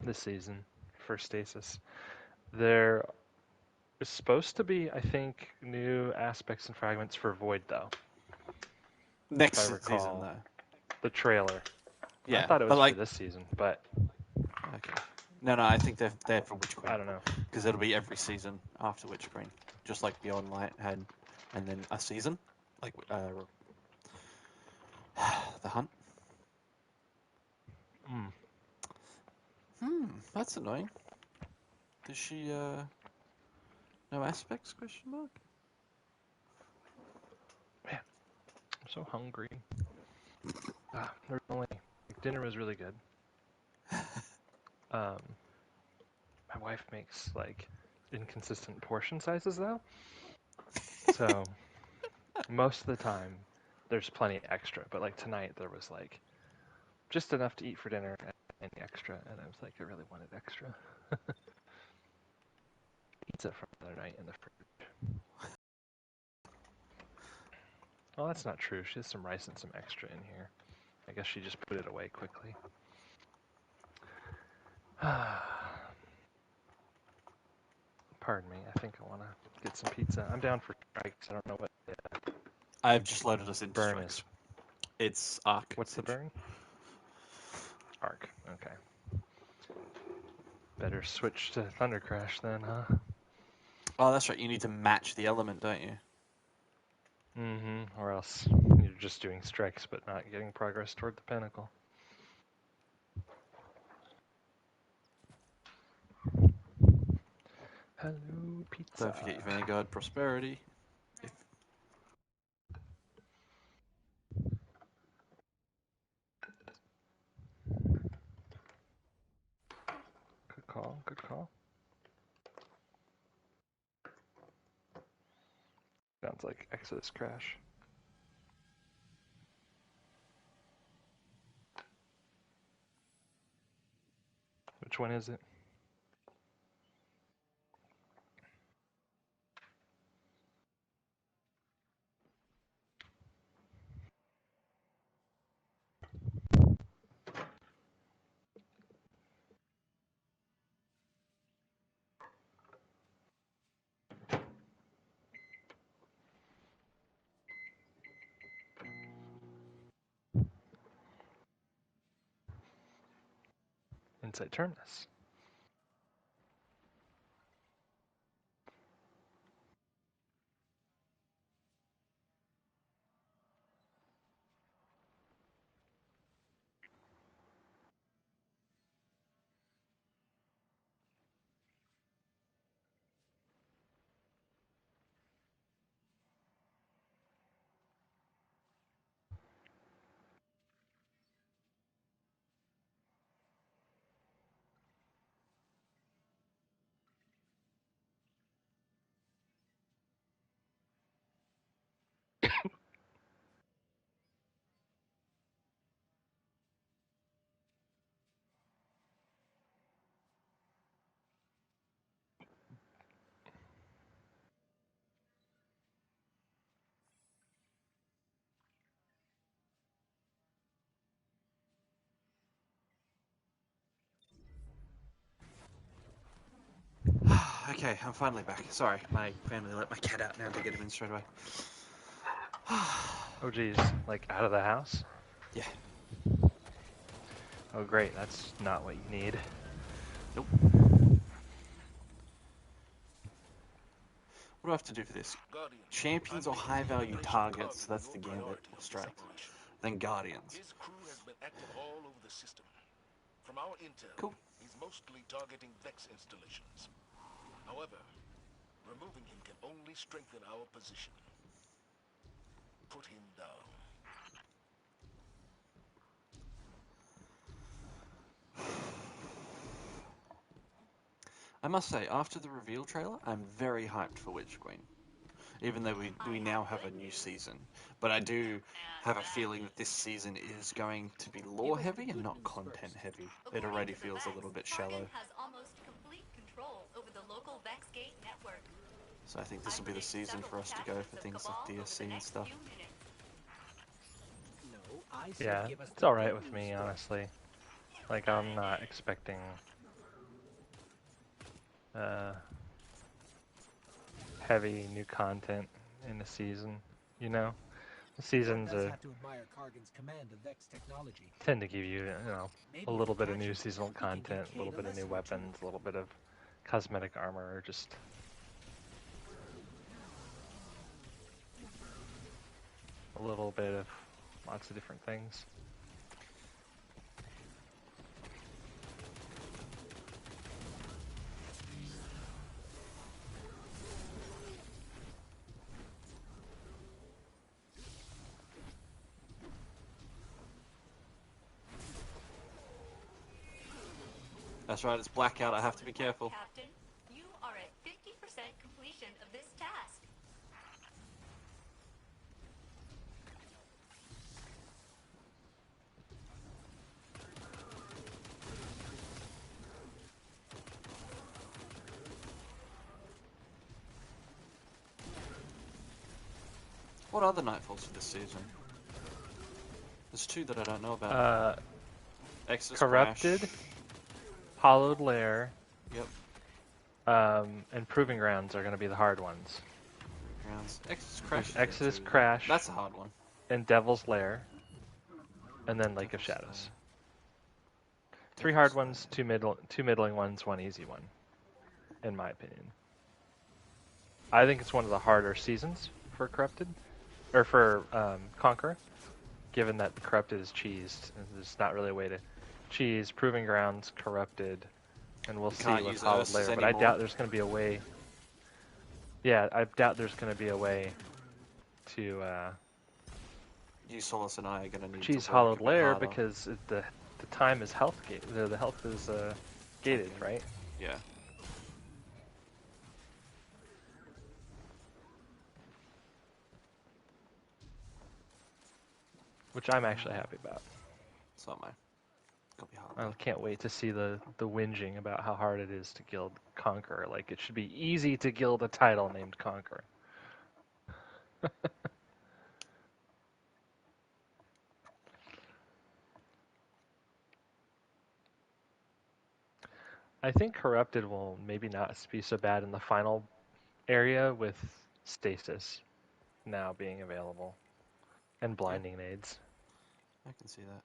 B: this season for Stasis. There is supposed to be, I think, new aspects and fragments for Void, though.
A: Next
B: if I recall
A: season, though.
B: the trailer.
A: Yeah,
B: I thought it
A: but
B: was
A: like...
B: for this season, but...
A: Okay. No, I think they're for Witch Queen.
B: I don't know.
A: Because it'll be every season after Witch Queen. Just like Beyond Light had, and then a season. Like, The Hunt. That's annoying. Does she, no aspects, question mark?
B: Man, I'm so hungry. There's only... Dinner was really good. My wife makes, like, inconsistent portion sizes, though. So, most of the time, there's plenty extra. But, like, tonight, there was, like, just enough to eat for dinner and any extra. And I was like, I really wanted extra. Pizza from the other night in the fridge. Well, that's not true. She has some rice and some extra in here. I guess she just put it away quickly. Pardon me. I think I want to get some pizza. I'm down for strikes. I don't know what the
A: I've just loaded us into
B: burn
A: strikes.
B: is.
A: It's Arc.
B: What's the burn? Arc. Okay. Better switch to Thunder Crash then, huh?
A: Oh, that's right. You need to match the element, don't you?
B: Mm-hmm. Or else you're just doing strikes but not getting progress toward the pinnacle. Hello, pizza.
A: Don't forget your Vanguard Prosperity.
B: Good call, good call. Sounds like Exodus Crash. Which one is it? Insight Terminus.
A: Okay, I'm finally back. Sorry, my family let my cat out now to get him in straight away.
B: Oh geez, like out of the house?
A: Yeah.
B: Oh great, that's not what you need.
A: Nope. What do I have to do for this? Champions or high-value targets, that's the gambit or strike. Then Guardians.
R: His crew has been active all over the system. From our intel,
A: Cool.
R: he's mostly targeting Vex installations. However, removing him can only strengthen our position. Put him down.
A: I must say, after the reveal trailer, I'm very hyped for Witch Queen. Even though we now have a new season. But I do have a feeling that this season is going to be lore heavy and not content heavy. It already feels a little bit shallow.
S: Has almost complete control over the local Vexgate network.
A: So I think this will be the season for us to go for things like DSC and stuff.
B: Yeah, it's alright with me, honestly. Like, I'm not expecting heavy new content in the season, you know? The seasons tend to give you, you know, a little bit of new seasonal content, a little bit of new weapons, a little bit of cosmetic armor, just a little bit of lots of different things.
A: That's right, it's blackout, I have to be careful.
S: Captain, you are at 50% completion of this task.
A: What are the Nightfalls for this season? There's two that I don't know about. Exodus
B: Corrupted,
A: Crash.
B: Hollowed Lair,
A: Yep.
B: And Proving Grounds are going to be the hard ones.
A: Grounds. Exodus Crash. is
B: Exodus
A: good too.
B: Crash.
A: That's a hard one.
B: And Devil's Lair. And then Lake of Shadows. 3 hard ones, 2 middling ones, 1 easy one. In my opinion. I think it's one of the harder seasons for Corrupted. Or for Conqueror. Given that Corrupted is cheesed. And there's not really a way to cheese Proving Grounds, Corrupted, and we'll see with Hollowed Lair. But I doubt there's going to be a way. Yeah, I doubt there's going to be a way to
A: You, Solus, and I are going to need
B: cheese
A: to
B: Hollowed
A: work a bit
B: Lair
A: harder.
B: because the time is health gate. The health is gated, right?
A: Yeah.
B: Which I'm actually happy about.
A: So am I. Gonna be hard.
B: I can't wait to see the whinging about how hard it is to guild Conqueror. Like, it should be easy to guild a title named Conqueror. I think Corrupted will maybe not be so bad in the final area with Stasis now being available. And Blinding Nades.
A: I can see that.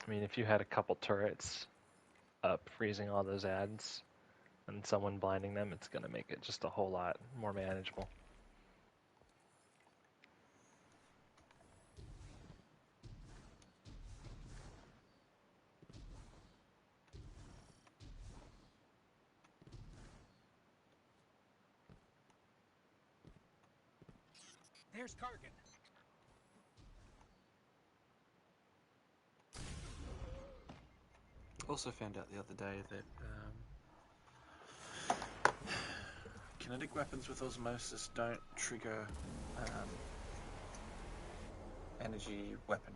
B: I mean, if you had a couple turrets up freezing all those ads and someone blinding them, it's going to make it just a whole lot more manageable.
J: There's Kargan.
A: Also found out the other day that kinetic weapons with osmosis don't trigger energy weapon.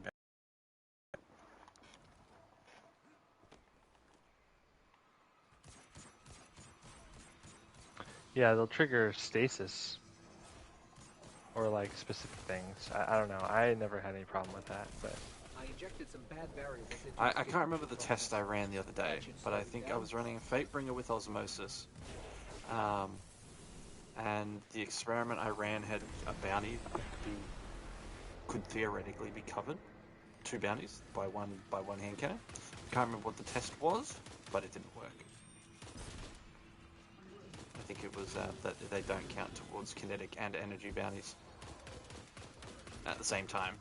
B: Yeah, they'll trigger stasis. Or like specific things. I don't know. I never had any problem with that, but
J: I injected some bad variables into
A: I
J: its
A: can't remember the
J: distribution
A: test I
J: process.
A: ran the other day,
J: That should
A: but I
J: slow it
A: think I
J: down.
A: was running Fatebringer with Osmosis. And the experiment I ran had a bounty could theoretically be covered. 2 bounties by one hand cannon. I can't remember what the test was, but it didn't work. I think it was that they don't count towards kinetic and energy bounties at the same time.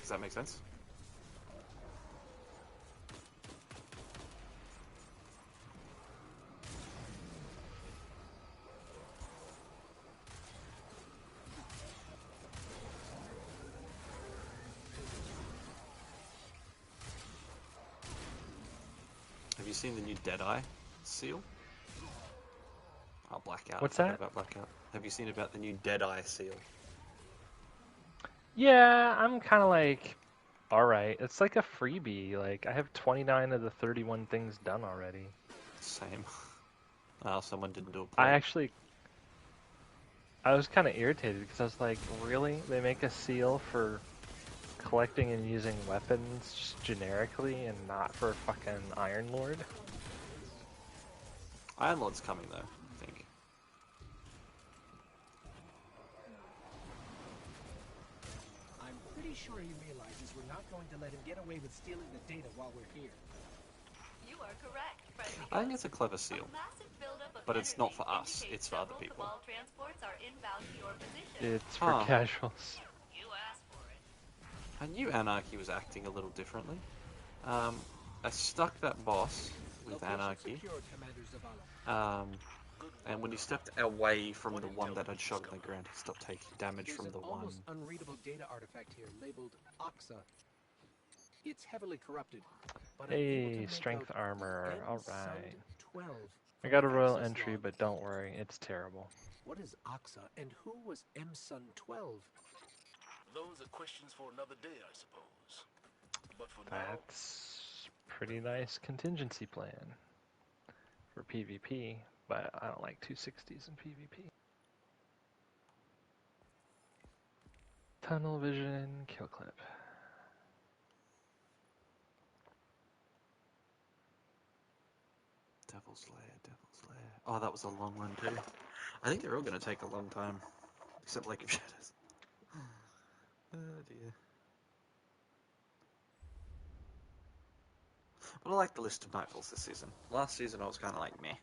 A: Does that make sense? Have you seen the new Deadeye seal? Oh, Blackout.
B: What's
A: I forgot
B: that?
A: about Blackout. Have you seen about the new Deadeye seal?
B: Yeah, I'm kind of like, alright. It's like a freebie. Like, I have 29 of the 31 things done already.
A: Same. Oh, someone didn't do a
B: I
A: play.
B: actually, I was kind of irritated because I was like, really? They make a seal for collecting and using weapons just generically and not for fucking Iron Lord?
A: Iron Lord's coming though, I think.
J: I'm pretty sure he realizes we're not going to let him get away with stealing the data while we're here.
S: You are correct, friendly
A: I think
S: ghost.
A: it's a clever seal,
S: A massive buildup of
A: but it's not for
S: energy
A: us,
S: indicates
A: it's for other
S: several
A: people.
S: Cabal transports are inbound to your position.
B: It's for casuals.
S: You asked for it.
A: I knew Anarchy was acting a little differently. I stuck that boss with
J: Location
A: Anarchy,
J: secured, Commander Zavala.
A: and when he stepped away from the one that had shot on the ground, he stopped taking damage
J: There's
A: from
J: an
A: the one.
J: almost unreadable data artifact here labeled Oxa. It's heavily corrupted, but I'm able to
B: Hey,
J: make
B: strength
J: out
B: armor. Alright.
J: M-Sund 12
B: I
J: from
B: got a
J: the
B: royal
J: access
B: entry,
J: log.
B: but don't worry, it's terrible.
J: What is Oxa, and who was M-Sund 12?
R: Those are questions for another day, I suppose. But for
B: That's pretty nice contingency plan for PvP, but I don't like 260s in PvP. Tunnel vision, kill clip.
A: Devil's Lair, Devil's Lair. Oh, that was a long one too. I think they're all going to take a long time, except Lake of Shadows. Oh dear. But I like the list of Nightfalls this season. Last season I was kind of like meh.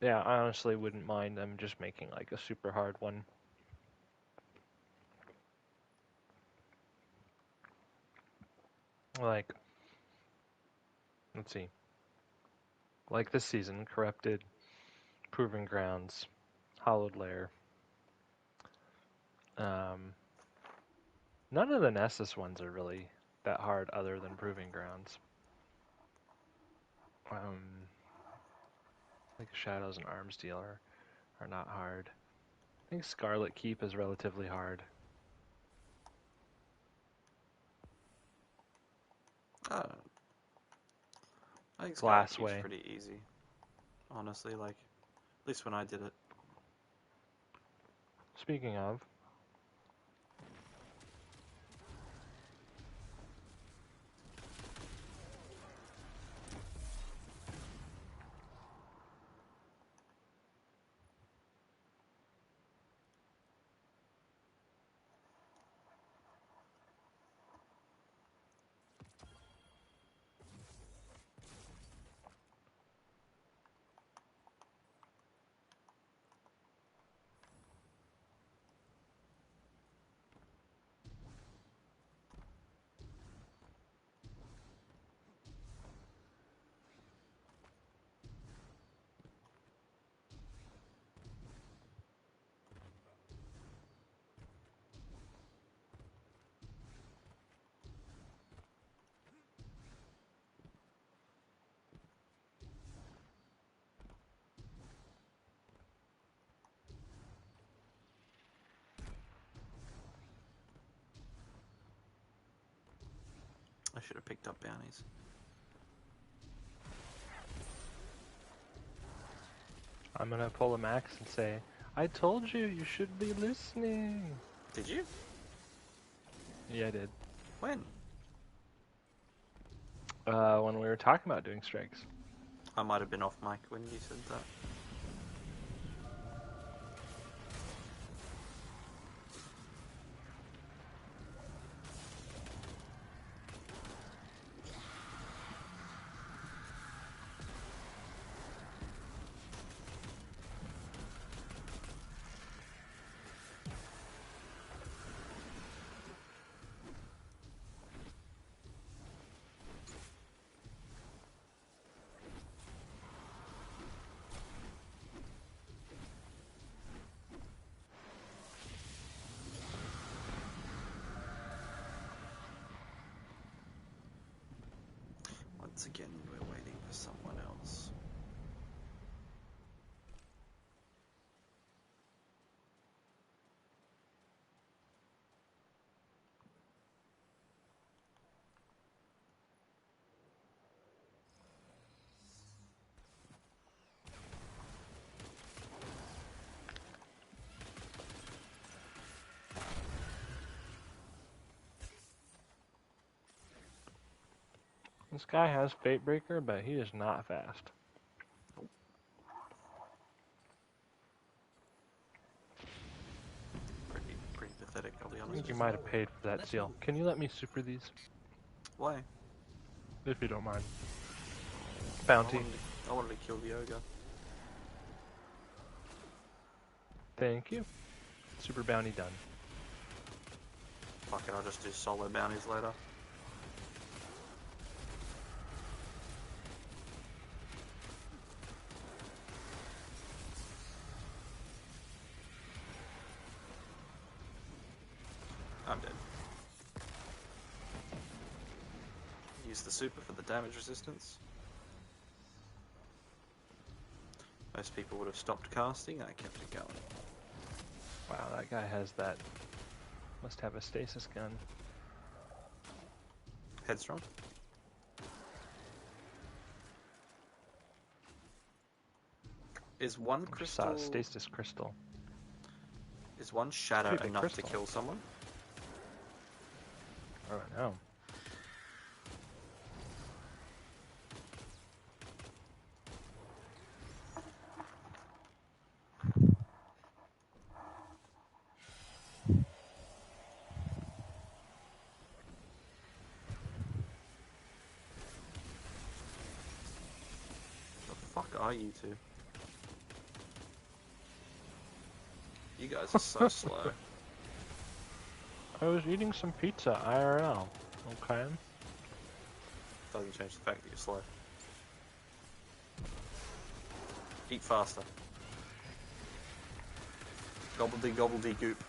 B: Yeah, I honestly wouldn't mind them just making like a super hard one. Like, let's see. Like this season, Corrupted, Proving Grounds, Hallowed Lair. None of the Nessus ones are really that hard other than Proving Grounds. Like Shadows and Arms Dealer are not hard. I think Scarlet Keep is relatively hard.
A: I think Scarlet Keep's
B: Glassway.
A: pretty easy. Honestly, like, at least when I did it.
B: Speaking of,
A: I should have picked up bounties.
B: I'm gonna pull a Max and say, I told you, you should be listening.
A: Did you?
B: Yeah, I did.
A: When?
B: When we were talking about doing strikes.
A: I might have been off mic when you said that. Once again, we're waiting for someone else.
B: This guy has Fatebreaker, but he is not fast.
A: Pretty pathetic, I'll be
B: I
A: honest
B: think
A: with
B: you
A: you.
B: might have paid for that seal. Can you let me super these?
A: Why?
B: If you don't mind. Bounty.
A: I wanted to kill the ogre.
B: Thank you. Super bounty done.
A: Fuck it, I'll just do solo bounties later. I'm dead. Use the super for the damage resistance. Most people would have stopped casting and I kept it going.
B: Wow, that guy has that. Must have a stasis gun.
A: Headstrong. Is one
B: I just saw
A: crystal...
B: a stasis crystal.
A: Is one shadow
B: Pretty big
A: enough
B: crystal.
A: to kill someone?
B: I don't know.
A: The fuck are you two? You guys are so slow.
B: I was eating some pizza IRL. Okay.
A: Doesn't change the fact that you're slow. Eat faster. Gobbledy goop.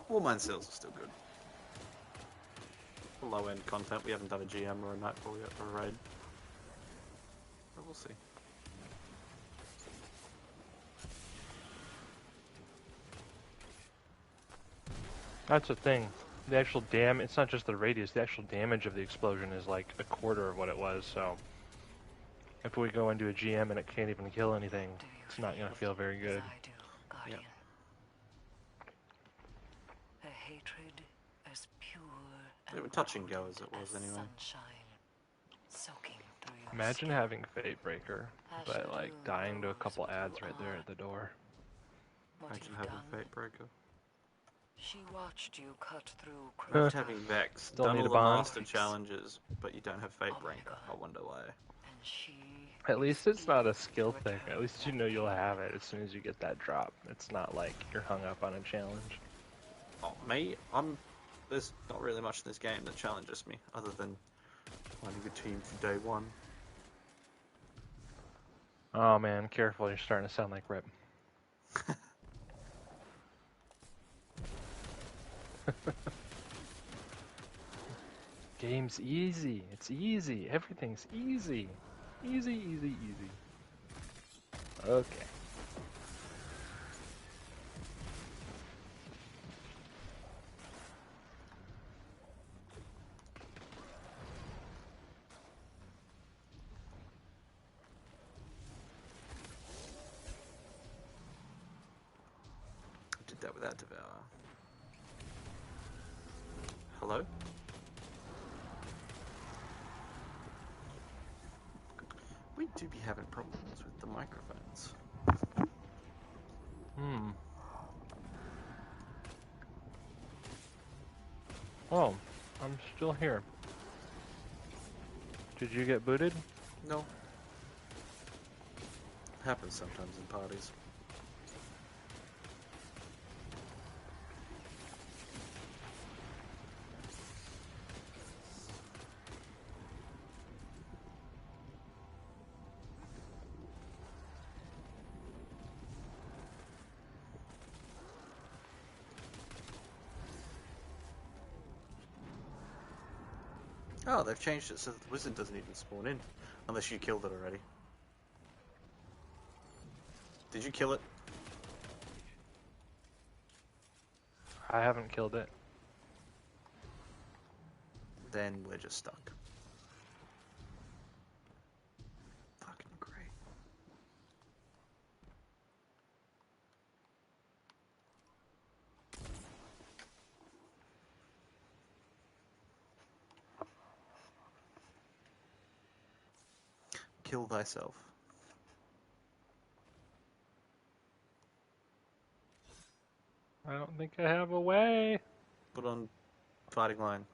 A: All mine sales are still good. For low end content, we haven't done a GM or a Nightfall yet or a raid. But we'll see.
B: That's the thing. The actual it's not just the radius, the actual damage of the explosion is like a quarter of what it was, so if we go into a GM and it can't even kill anything, it's not going to feel very good.
C: Guardian. A hatred as pure
A: They were touch and go as it was anyway.
C: sunshine, soaking through your
B: Imagine
C: skin.
B: having Fatebreaker, but like dying to a couple ads right there at the door.
C: What
A: Imagine
C: you've
A: having
C: done.
A: Fatebreaker.
C: She watched you cut through
A: Imagine having Vex,
B: Still
A: done
B: need
A: all
B: a
A: the
B: bond.
A: master challenges, but you don't have Fatebreaker. I wonder why.
B: At least it's not a skill thing. At least you know you'll have it as soon as you get that drop. It's not like you're hung up on a challenge.
A: Oh, me? There's not really much in this game that challenges me, other than finding a team for day one.
B: Oh man, careful, you're starting to sound like Rip. Game's easy. It's easy. Everything's easy. Easy, easy, easy. Okay.
A: that without Devour. Hello? We do be having problems with the microphones.
B: Oh, I'm still here. Did you get booted?
A: No. Happens sometimes in parties. Oh, they've changed it so that the wizard doesn't even spawn in. Unless you killed it already. Did you kill it?
B: I haven't killed it.
A: Then we're just stuck. Fucking great. Kill thyself.
B: I don't think I have a way.
A: Put on fighting line.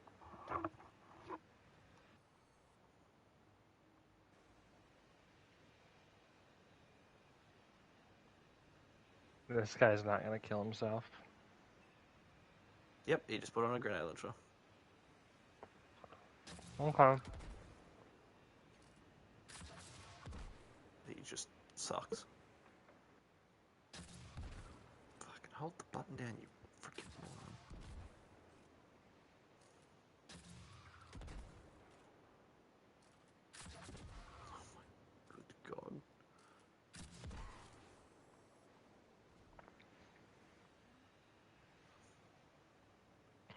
B: This guy's not gonna kill himself.
A: Yep, he just put on a grenade launcher.
B: Okay.
A: He just sucks. Fucking hold the button down, you freaking moron. Oh my good god.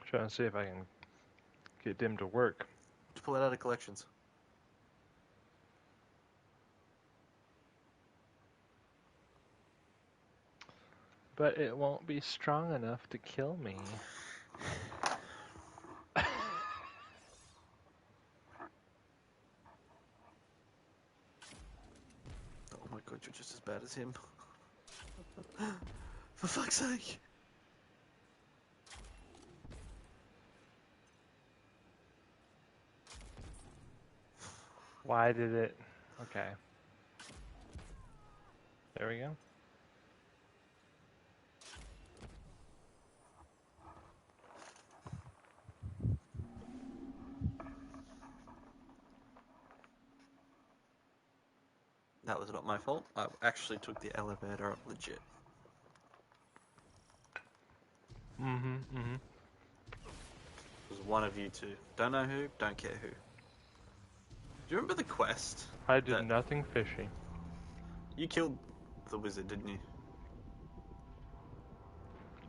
B: Trying to see if I can get Dim to work.
A: Just pull it out of collections.
B: But it won't be strong enough to kill me.
A: Oh my god, you're just as bad as him. For fuck's sake.
B: Why did it? Okay. There we go.
A: That was not my fault. I actually took the elevator up legit.
B: Mm-hmm.
A: It was one of you two. Don't know who, don't care who. Do you remember the quest?
B: I did nothing fishy.
A: You killed the wizard, didn't you?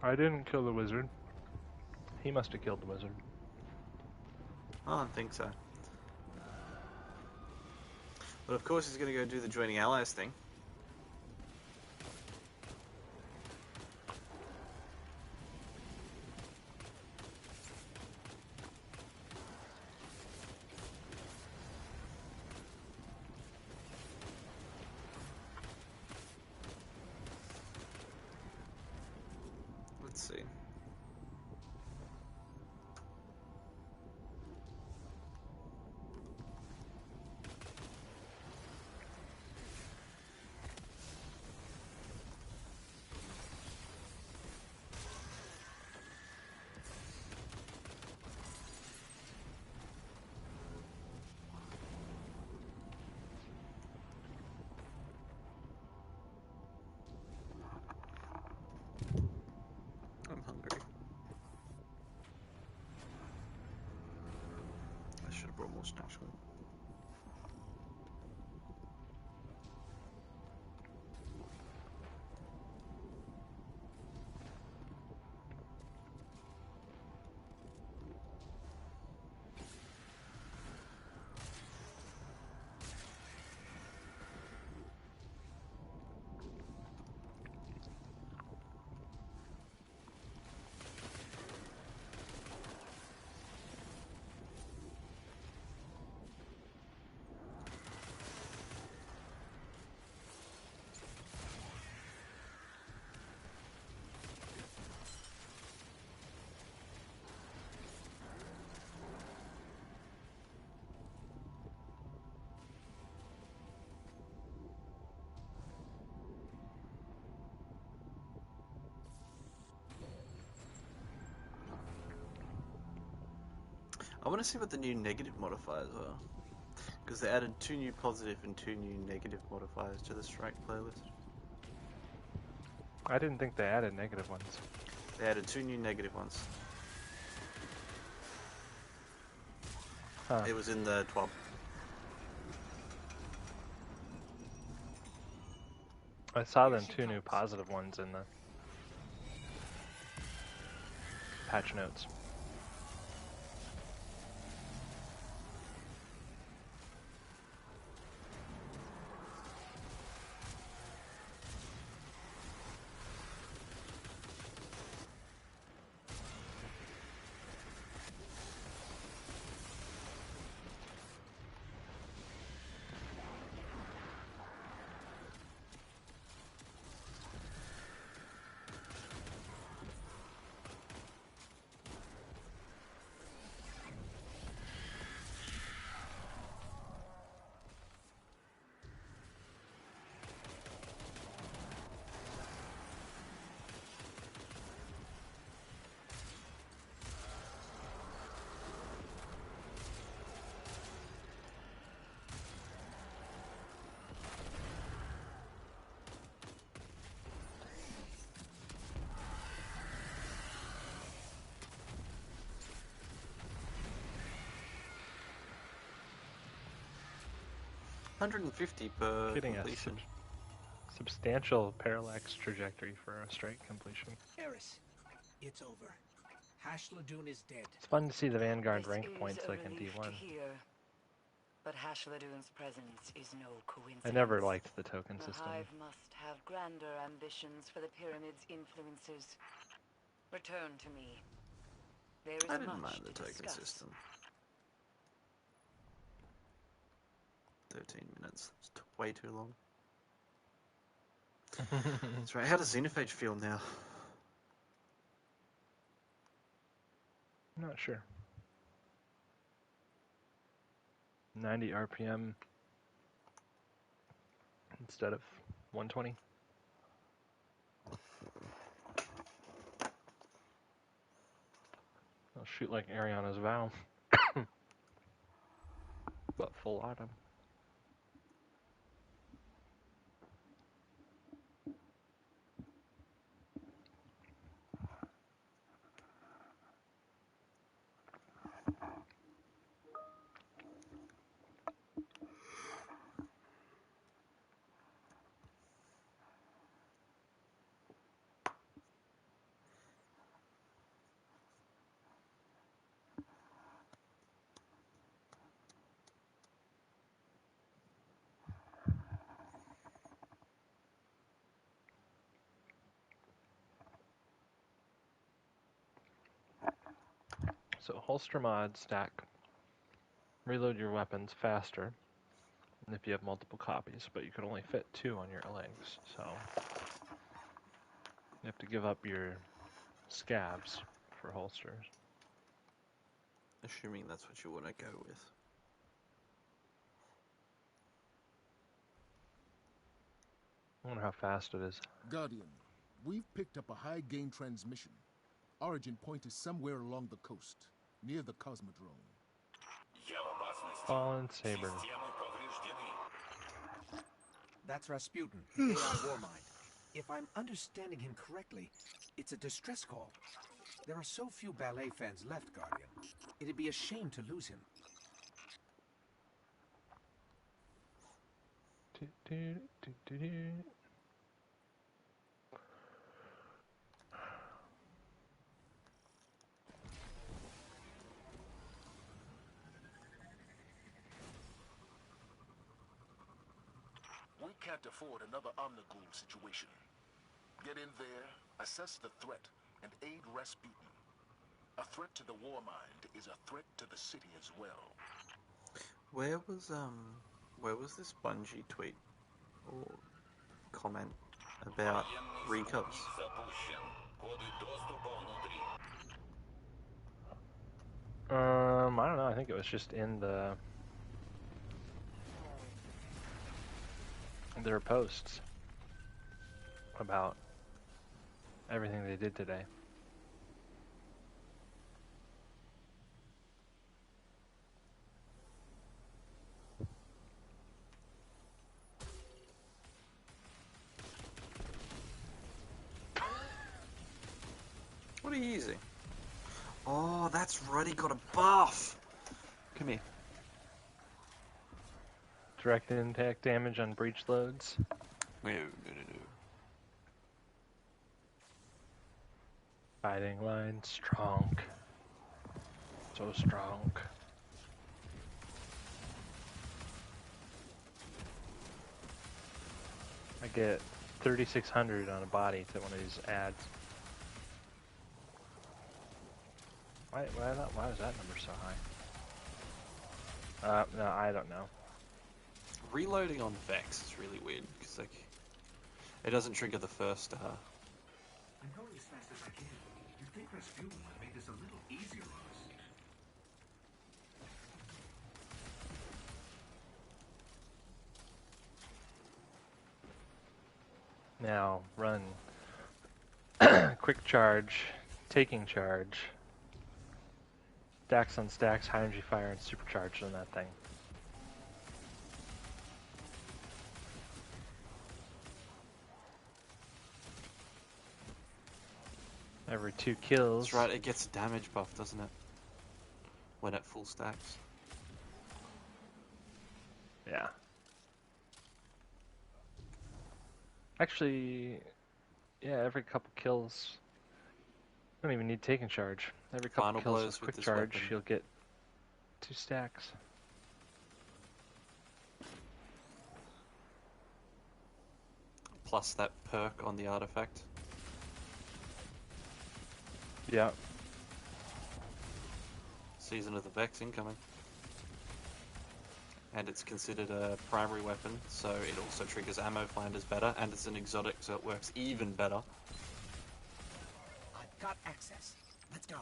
B: I didn't kill the wizard. He must have killed the wizard.
A: I don't think so. But of course he's going to go do the joining allies thing. Let's see. I'm hungry. I should have brought more snacks with me. I want to see what the new negative modifiers are. Because they added 2 new positive and 2 new negative modifiers to the strike playlist.
B: I didn't think they added negative ones.
A: They added 2 new negative ones.
B: Huh.
A: It was in the TWAB.
B: I saw them 2 new positive ones in the patch notes.
A: $150 per
B: Getting
A: completion.
B: a substantial parallax trajectory for a strike completion.
J: Eris, it's over. Hash Ladoon is dead.
B: It's fun to see the Vanguard
C: This
B: rank
C: is
B: points
C: a
B: like in
C: relief
B: D1.
C: to hear, but Hash Ladoon's presence is no coincidence.
B: I never liked the token
C: The
B: system.
C: Hive must have grander ambitions for the Pyramid's influences. Return to me. There is
A: I didn't
C: much
A: mind the
C: to
A: token
C: discuss.
A: system. 13 minutes. It's way too long. That's right. How does Xenophage feel now?
B: I'm not sure. 90 RPM instead of 120. I'll shoot like Ariana's Vow. But full auto. So holster mod stack. Reload your weapons faster if you have multiple copies, but you could only fit 2 on your legs, so you have to give up your scabs for holsters.
A: Assuming that's what you want to go with.
B: I wonder how fast it is.
R: Guardian, we've picked up a high-gain transmission. Origin point is somewhere along the coast, near the Cosmodrome.
B: Fallen Saber.
J: That's Rasputin, the AI Warmind. If I'm understanding him correctly, it's a distress call. There are so few ballet fans left, Guardian. It'd be a shame to lose him.
R: We can't afford another Omnigul situation. Get in there, assess the threat, and aid Rasputin. A threat to the Warmind is a threat to the city as well.
A: Where was this Bungie tweet or comment about recubs?
B: I don't know. I think it was just in their posts about everything they did today.
A: That's right, he got a buff! Come here.
B: Direct impact damage on breach loads.
A: No.
B: Fighting line strong. So strong. I get 3,600 on a body to one of these ads. Why is that number so high? No, I don't know.
A: Reloading on Vex is really weird, because like, it doesn't trigger the first,
J: I'm going as fast as I can. You'd think Rasputin would make this a little easier on us.
B: Now run quick charge, taking charge, stacks on stacks, high energy fire, and supercharge on that thing. Every 2 kills.
A: That's right, it gets a damage buff, doesn't it? When at full stacks.
B: Yeah. Actually, yeah, every couple kills. You don't even need taking charge. Every couple
A: Final
B: kills
A: blows
B: with
A: with
B: quick
A: this
B: charge,
A: weapon.
B: you'll get 2 stacks.
A: Plus that perk on the artifact.
B: Yeah.
A: Season of the Vex incoming. And it's considered a primary weapon, so it also triggers ammo finders better, and it's an exotic, so it works even better.
J: I've got access. Let's go.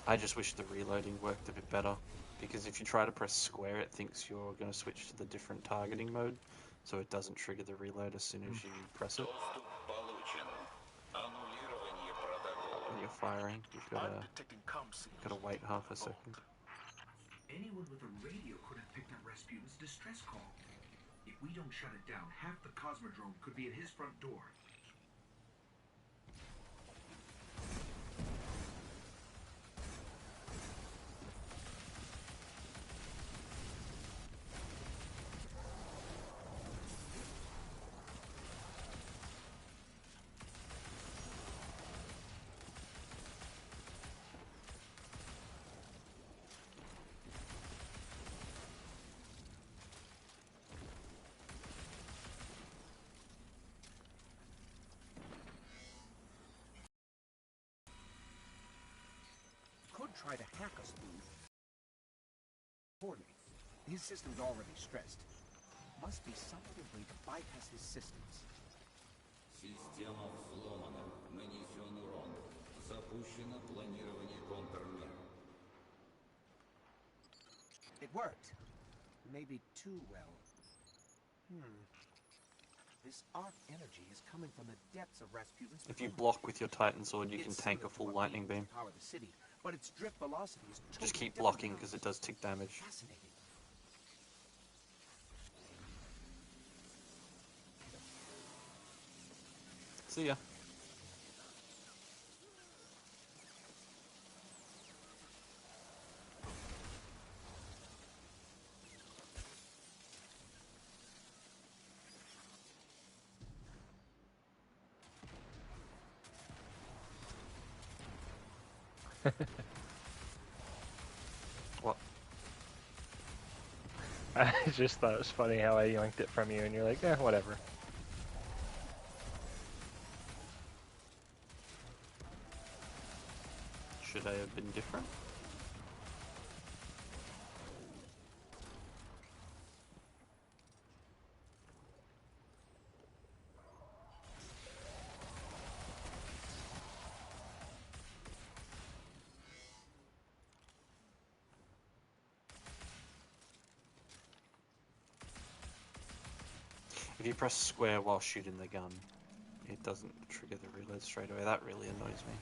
A: I just wish the reloading worked a bit better, because if you try to press square, it thinks you're going to switch to the different targeting mode, so it doesn't trigger the reload as soon as you press it. When you're firing, you've got to wait half a second.
J: Anyone with a radio could have picked up Rasputin's distress call. If we don't shut it down, half the Cosmodrome could be at his front door. Could try to hack us through. Poorly. His system's already stressed. Must be some other way to bypass his systems.
T: Система взломана. Нанесен урон. Запущено планирование контрмер.
J: It worked. Maybe too well. This arc energy is coming from the depths of Rasputin's
A: If you
J: brain.
A: block with your Titan sword, you can
J: It's
A: tank a
J: similar to
A: full
J: what
A: lightning
J: we use
A: beam.
J: to power the city, but its drift velocity is
A: Just
J: totally
A: keep
J: different
A: blocking
J: from
A: because it
J: ours.
A: does tick damage.
J: Fascinating.
A: See ya. What?
B: I just thought it was funny how I yoinked it from you, and you're like, eh, whatever.
A: Should I have been different? If you press square while shooting the gun, it doesn't trigger the reload straight away. That really annoys me.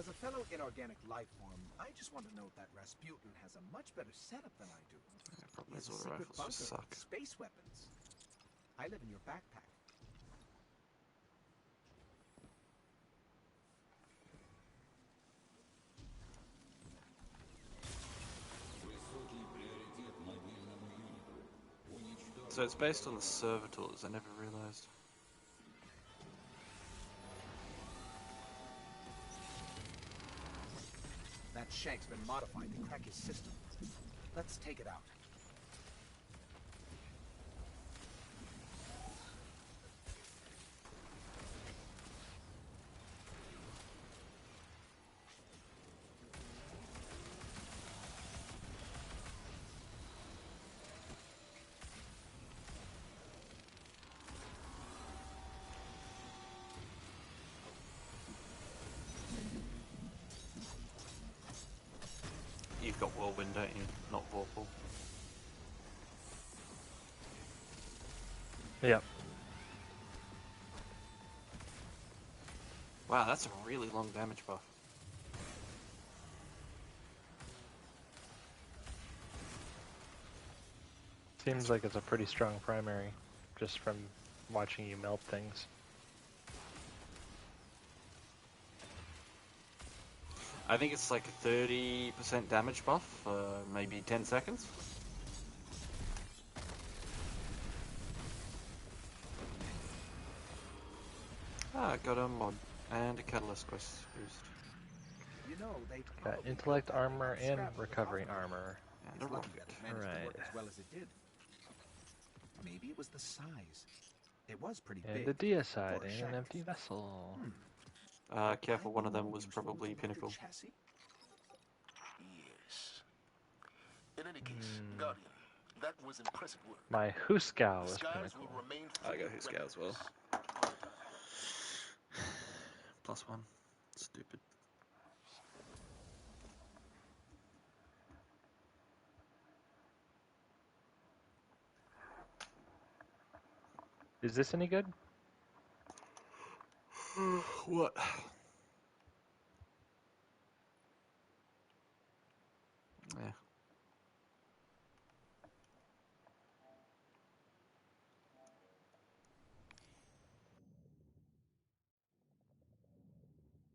J: As a fellow inorganic life form, I just want to note that Rasputin has a much better setup than I do.
A: Problem
J: He
A: is
J: has a
A: all the
J: secret
A: rifles
J: bunker
A: just suck.
J: with space weapons. I live in your backpack.
A: So it's based on the servitors, I never realized.
J: That shank's been modified to crack his system. Let's take it out.
A: You've got Whirlwind, don't you? Not Vorpal.
B: Yep.
A: Wow, that's a really long damage buff.
B: Seems like it's a pretty strong primary, just from watching you melt things.
A: I think it's like a 30% damage buff for maybe 10 seconds. Ah, got a mod and a catalyst quest boost.
J: You know, they
B: Got
J: probably
B: intellect
J: built that
B: armor
J: without
B: and
J: scrap
B: recovery
J: without
B: armor.
A: And
J: It's
A: a
J: lucky
A: rocket.
J: that it managed to
B: Right.
J: work as well as it did. Maybe it was the size. It was pretty
B: And
J: big.
B: a deicide
J: for a
B: and an
J: shank.
B: empty vessel.
A: Careful, one of them was
J: Useful
A: probably
J: intellect
A: Pinnacle.
J: chassis?
R: Yes. In any case, Guardian, that was impressive work.
B: My Huskow
R: The
B: is
R: skies
B: pinnacle.
R: will remain
A: I
R: full
A: got
R: of
A: Huskow as well.
R: remnants.
A: +1. Stupid.
B: Is this any good?
A: What?